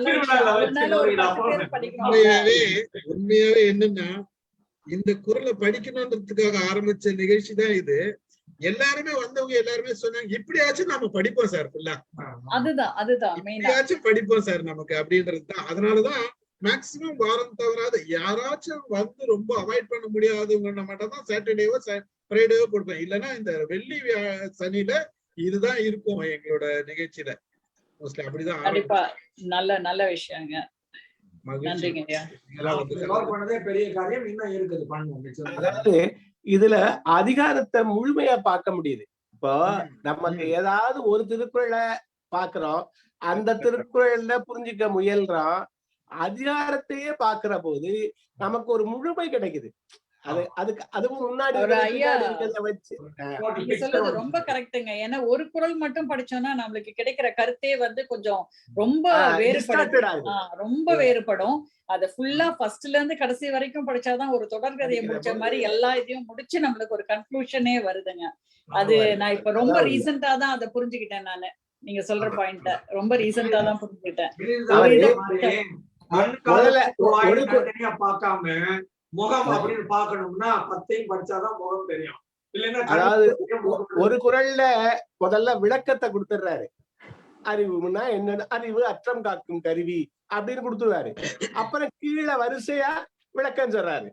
உண்மையாவே என்னன்னா, இந்த குறளை படிக்கணும்ன்றதுக்காக ஆரம்பிச்ச நிகழ்ச்சி தான் இது. எல்லாருமே வந்தவங்க எல்லாருமே சொன்னாங்க, இப்படியாச்சும் நம்ம படிப்போம் சார், அதுதான் இப்படியாச்சும் படிப்போம் சார் நமக்கு அப்படின்றதுதான். அதனாலதான் மேக்சிமம் வாரம் தவறாத யாராச்சும் வந்து ரொம்ப அவாய்ட் பண்ண முடியாதவங்க மட்டும் தான் சாட்டர்டேவோ ஃப்ரைடேவோ கொடுப்பேன். இல்லைன்னா இந்த வெள்ளி சனியில இதுதான் இருக்கும் எங்களோட நிகழ்ச்சியில. மோஸ்ட்லி அப்படிதான். கண்டிப்பா நல்ல விஷயங்க. பெரிய காரியம் இன்னும் இருக்குது பண்ணுவோம். அதாவது இதுல அதிகாரத்தை முழுமையா பார்க்க முடியுது. இப்போ நமக்கு ஏதாவது ஒரு திருக்குறளை பாக்குறோம், அந்த திருக்குறள்ல புரிஞ்சுக்க முயல்றோம். அதிகாரத்தையே பாக்குற போது நமக்கு ஒரு முழுமை கிடைக்குது. அதுவும் முன்னாடி நீங்க சொல்றது ரொம்ப கரெக்டுங்க. ஏன்னா ஒரு குறள் மட்டும் படிச்சோம்னா நம்மளுக்கு கிடைக்கிற கருத்தே வந்து கொஞ்சம் ரொம்ப வேறுபடும். அத ஃபுல்லா ஃபர்ஸ்ட்ல இருந்து கடைசி வரைக்கும் படிச்சாதான் ஒரு தொடர்கதையை முடிச்ச மாதிரி எல்லா இதையும் முடிச்சு நம்மளுக்கு ஒரு கன்க்ளூஷனே வருதுங்க. அது நான் இப்ப ரொம்ப ரீசெண்டா தான் அதை புரிஞ்சுக்கிட்டேன். நானு நீங்க சொல்ற பாயிண்ட ரொம்ப ரீசெண்டா தான் புரிஞ்சுக்கிட்டேன். பார்க்காம முகம் அப்படின்னு பாக்கணும்னா 10 படிச்சாதான் முகம் தெரியும். அதாவது ஒரு குறள்ல முதல்ல விளக்கத்தை கொடுத்துடுறாரு. அறிவுனா என்ன, அறிவு அற்றம் காக்கும் கருவி அப்படின்னு கொடுத்துருவாரு. அப்புறம் கீழே வரிசையா விளக்கம் சொல்றாரு.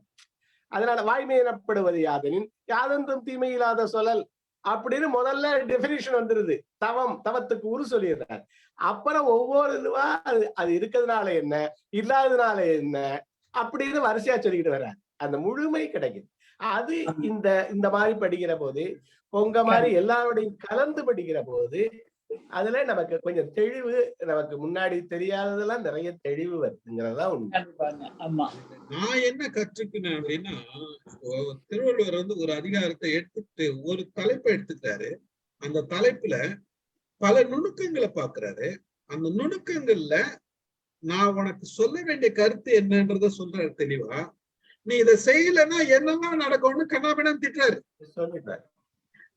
அதனால வாய்மை எனப்படுவது யாதெனின் யாதென்றும் தீமை இல்லாத சொல்லல் அப்படின்னு முதல்ல டெபினிஷன் வந்துருது. தவத்துக்கு உரு சொல்லிடுறாரு. அப்புறம் ஒவ்வொரு இதுவா அது இருக்கிறதுனால என்ன, இல்லாததுனால என்ன அப்படின்னு வரிசையா சொல்லிக்கிட்டு வர்றாரு. அந்த முழுமை கிடைக்குது. அது இந்த மாதிரி படிக்கிற போது, உங்க மாதிரி எல்லாரோடையும் கலந்து படிக்கிற போது அதுல நமக்கு கொஞ்சம் தெளிவு, நமக்கு முன்னாடி தெரியாததெல்லாம் நிறைய தெளிவு வருதுங்கிறதா உண்மை. ஆமா. நான் என்ன கற்றுக்கினேன் அப்படின்னா, திருவள்ளுவர் வந்து ஒரு அதிகாரத்தை எடுத்துட்டு ஒரு தலைப்பை எடுத்துட்டாரு. அந்த தலைப்புல பல நுணுக்கங்களை பாக்குறாரு. அந்த நுணுக்கங்கள்ல நான் உனக்கு சொல்ல வேண்டிய கருத்து என்னன்றத சொல்றாரு தெளிவா. நீ இதை செய்யலைன்னா என்னெல்லாம் நடக்கும்னு கண்ணாபின்னு திட்டுறாரு. சொல்லிட்டாரு.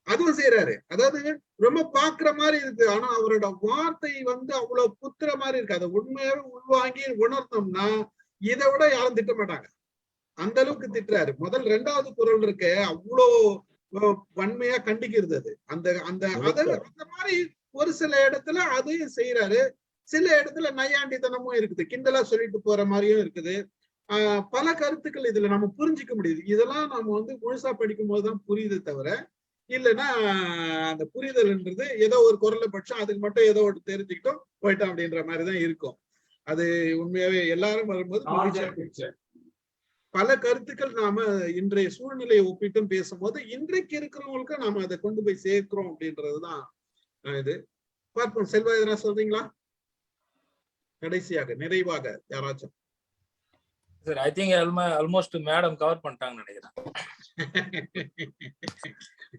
அதுவும் செய்யறாரு. அதாவது ரொம்ப பாக்குற மாதிரி இருக்கு. ஆனா அவரோட வார்த்தை வந்து அவ்வளவு குத்துற மாதிரி இருக்கு. அதை உண்மையாவே உள்வாங்கி உணர்ந்தோம்னா இதை விட யாரும் திட்ட மாட்டாங்க. அந்த அளவுக்கு திட்டுறாரு. முதல் 2வது குறள் இருக்க அவ்வளோ வன்மையா கண்டிக்கிறது. அது அந்த அந்த அந்த மாதிரி ஒரு சில இடத்துல அதையும் செய்யறாரு. சில இடத்துல நையாண்டித்தனமும் இருக்குது, கிண்டலா சொல்லிட்டு போற மாதிரியும் இருக்குது. பல கருத்துக்கள் இதுல நம்ம புரிஞ்சுக்க முடியுது. இதெல்லாம் நம்ம வந்து முழுசா படிக்கும் போதுதான் புரியுது தவிர, இல்லைன்னா அந்த புரிதல்ன்றது ஏதோ ஒரு குரலை பட்சம் அதுக்கு மட்டும் ஏதோ ஒரு தெரிஞ்சுக்கிட்டோம் போயிட்டோம் அப்படின்ற மாதிரிதான் இருக்கும். அது உண்மையாவே எல்லாரும் வரும்போது பல கருத்துக்கள் நாம இன்றைய சூழ்நிலையை ஒப்பிட்டும் பேசும்போது இன்றைக்கு இருக்கிறவங்களுக்கு நாம அதை கொண்டு போய் சேர்க்கிறோம் அப்படின்றதுதான் இது. பார்ப்போம். செல்வா எதனா சொல்றீங்களா? கடைசியாக நிறைவாக யாராச்சும்? Sir I think almost madam cover பண்ணிட்டாங்கன்னு நினைக்கிறேன்.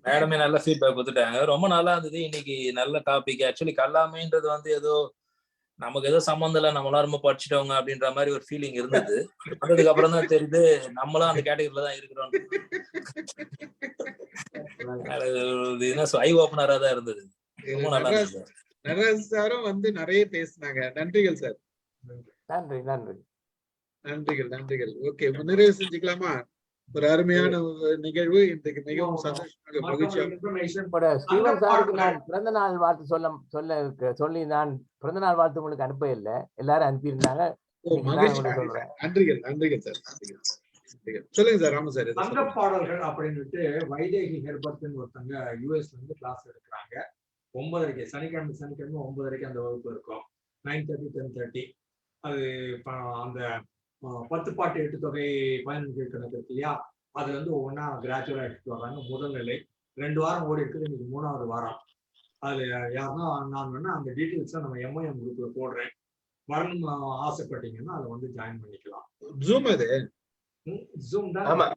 மேடமே நல்ல ஃபீட்பேக் கொடுத்துட்டாங்க. ரொம்ப நல்லா இருந்தது. இன்னைக்கு நல்ல டாபிக். ஆக்சுவலி கல்லாமைன்றது வந்து ஏதோ நமக்கு ஏதோ சம்மந்தம் இல்லை, நம்மளாம் ரொம்ப படிச்சுட்டவங்க அப்படின்ற மாதிரி ஒரு ஃபீலிங் இருந்தது. அதுக்கு அப்புறம் தான் தெரியுது நம்மளும் அந்த கேட்டகரியில தான் இருக்கிறோம். ஐ ஓப்பனரா தான் இருந்தது. ரொம்ப நல்லா இருந்தது. நடராஜ் சாரும் வந்து நிறைய பேசினாங்க. நன்றிகள் சார். நன்றி நன்றி நன்றிகள் நன்றிகள். ஓகே, நிறைவு செஞ்சுக்கலாமா? ஒரு அருமையான நிகழ்வு இன்றைக்கு. மிகவும் சந்தோஷமாக மகிழ்ச்சியாக. ஸ்டீவன் சாருக்கு நான் பிறந்த நாள் வாழ்த்து சொல்லி நான் பிறந்த நாள் வாழ்த்து உங்களுக்கு அனுப்ப இல்லை, எல்லாரும் அனுப்பியிருந்தாங்க. சொல்றேன். நன்றிகள் நன்றிகள் சார். சொல்லுங்க சார். ராம சார். சங்க பாடல்கள் அப்படின்னுட்டு வைதேகி ஹெர்பர்ட்னு ஒருத்தங்க யூஎஸ்ல இருந்து கிளாஸ் எடுக்கிறாங்க. 9:30 சனிக்கிழமை 9:30 அந்த வகுப்பு இருக்கும். 9:30 10:30. அது அந்த 10 பாட்டு 8 தொகை 15 கணக்கு இருக்கு இல்லையா, அது வந்து ஒவ்வொன்றா கிராஜுவலா எடுத்துட்டு வர்றாங்க. முதல் நிலை 2 வாரம் ஓடி இருக்குது. இன்னைக்கு 3வது வாரம். அதுல யாருன்னா நான் வேணா அந்த டீட்டெயில்ஸை நம்ம எம்ஐஎம் குரூப்ல போடுறேன். வரணும் ஆசைப்பட்டீங்கன்னா அதை வந்து ஜாயின் பண்ணிக்கலாம். ஜூம் அது ஜூம் தான்.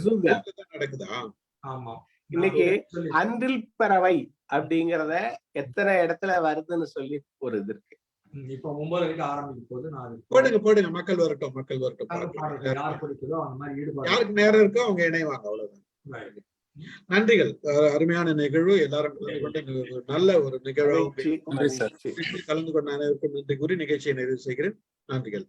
ஜூம் தான் நடக்குதா? ஆமா. இன்னைக்கு அன்றில் பறவை அப்படிங்கறத எத்தனை இடத்துல வருதுன்னு சொல்லி ஒரு இது இருக்கு. இப்ப 9:30 ஆரம்பிக்கும் போது நான் போடுங்க மக்கள் வரட்டும். யார் பிடிக்குதோ அந்த மாதிரி ஈடுபாடு, யாருக்கு நேரம் இருக்கோ அவங்க இணைவாங்க. அவ்வளவுதான். நன்றிகள். அருமையான நிகழ்வு. எல்லாரும் நல்ல ஒரு நிகழ்வு கலந்து கொண்ட அனைவருக்கும் நன்றி கூறி நிகழ்ச்சியை நிறைவு செய்கிறேன். நன்றிகள்.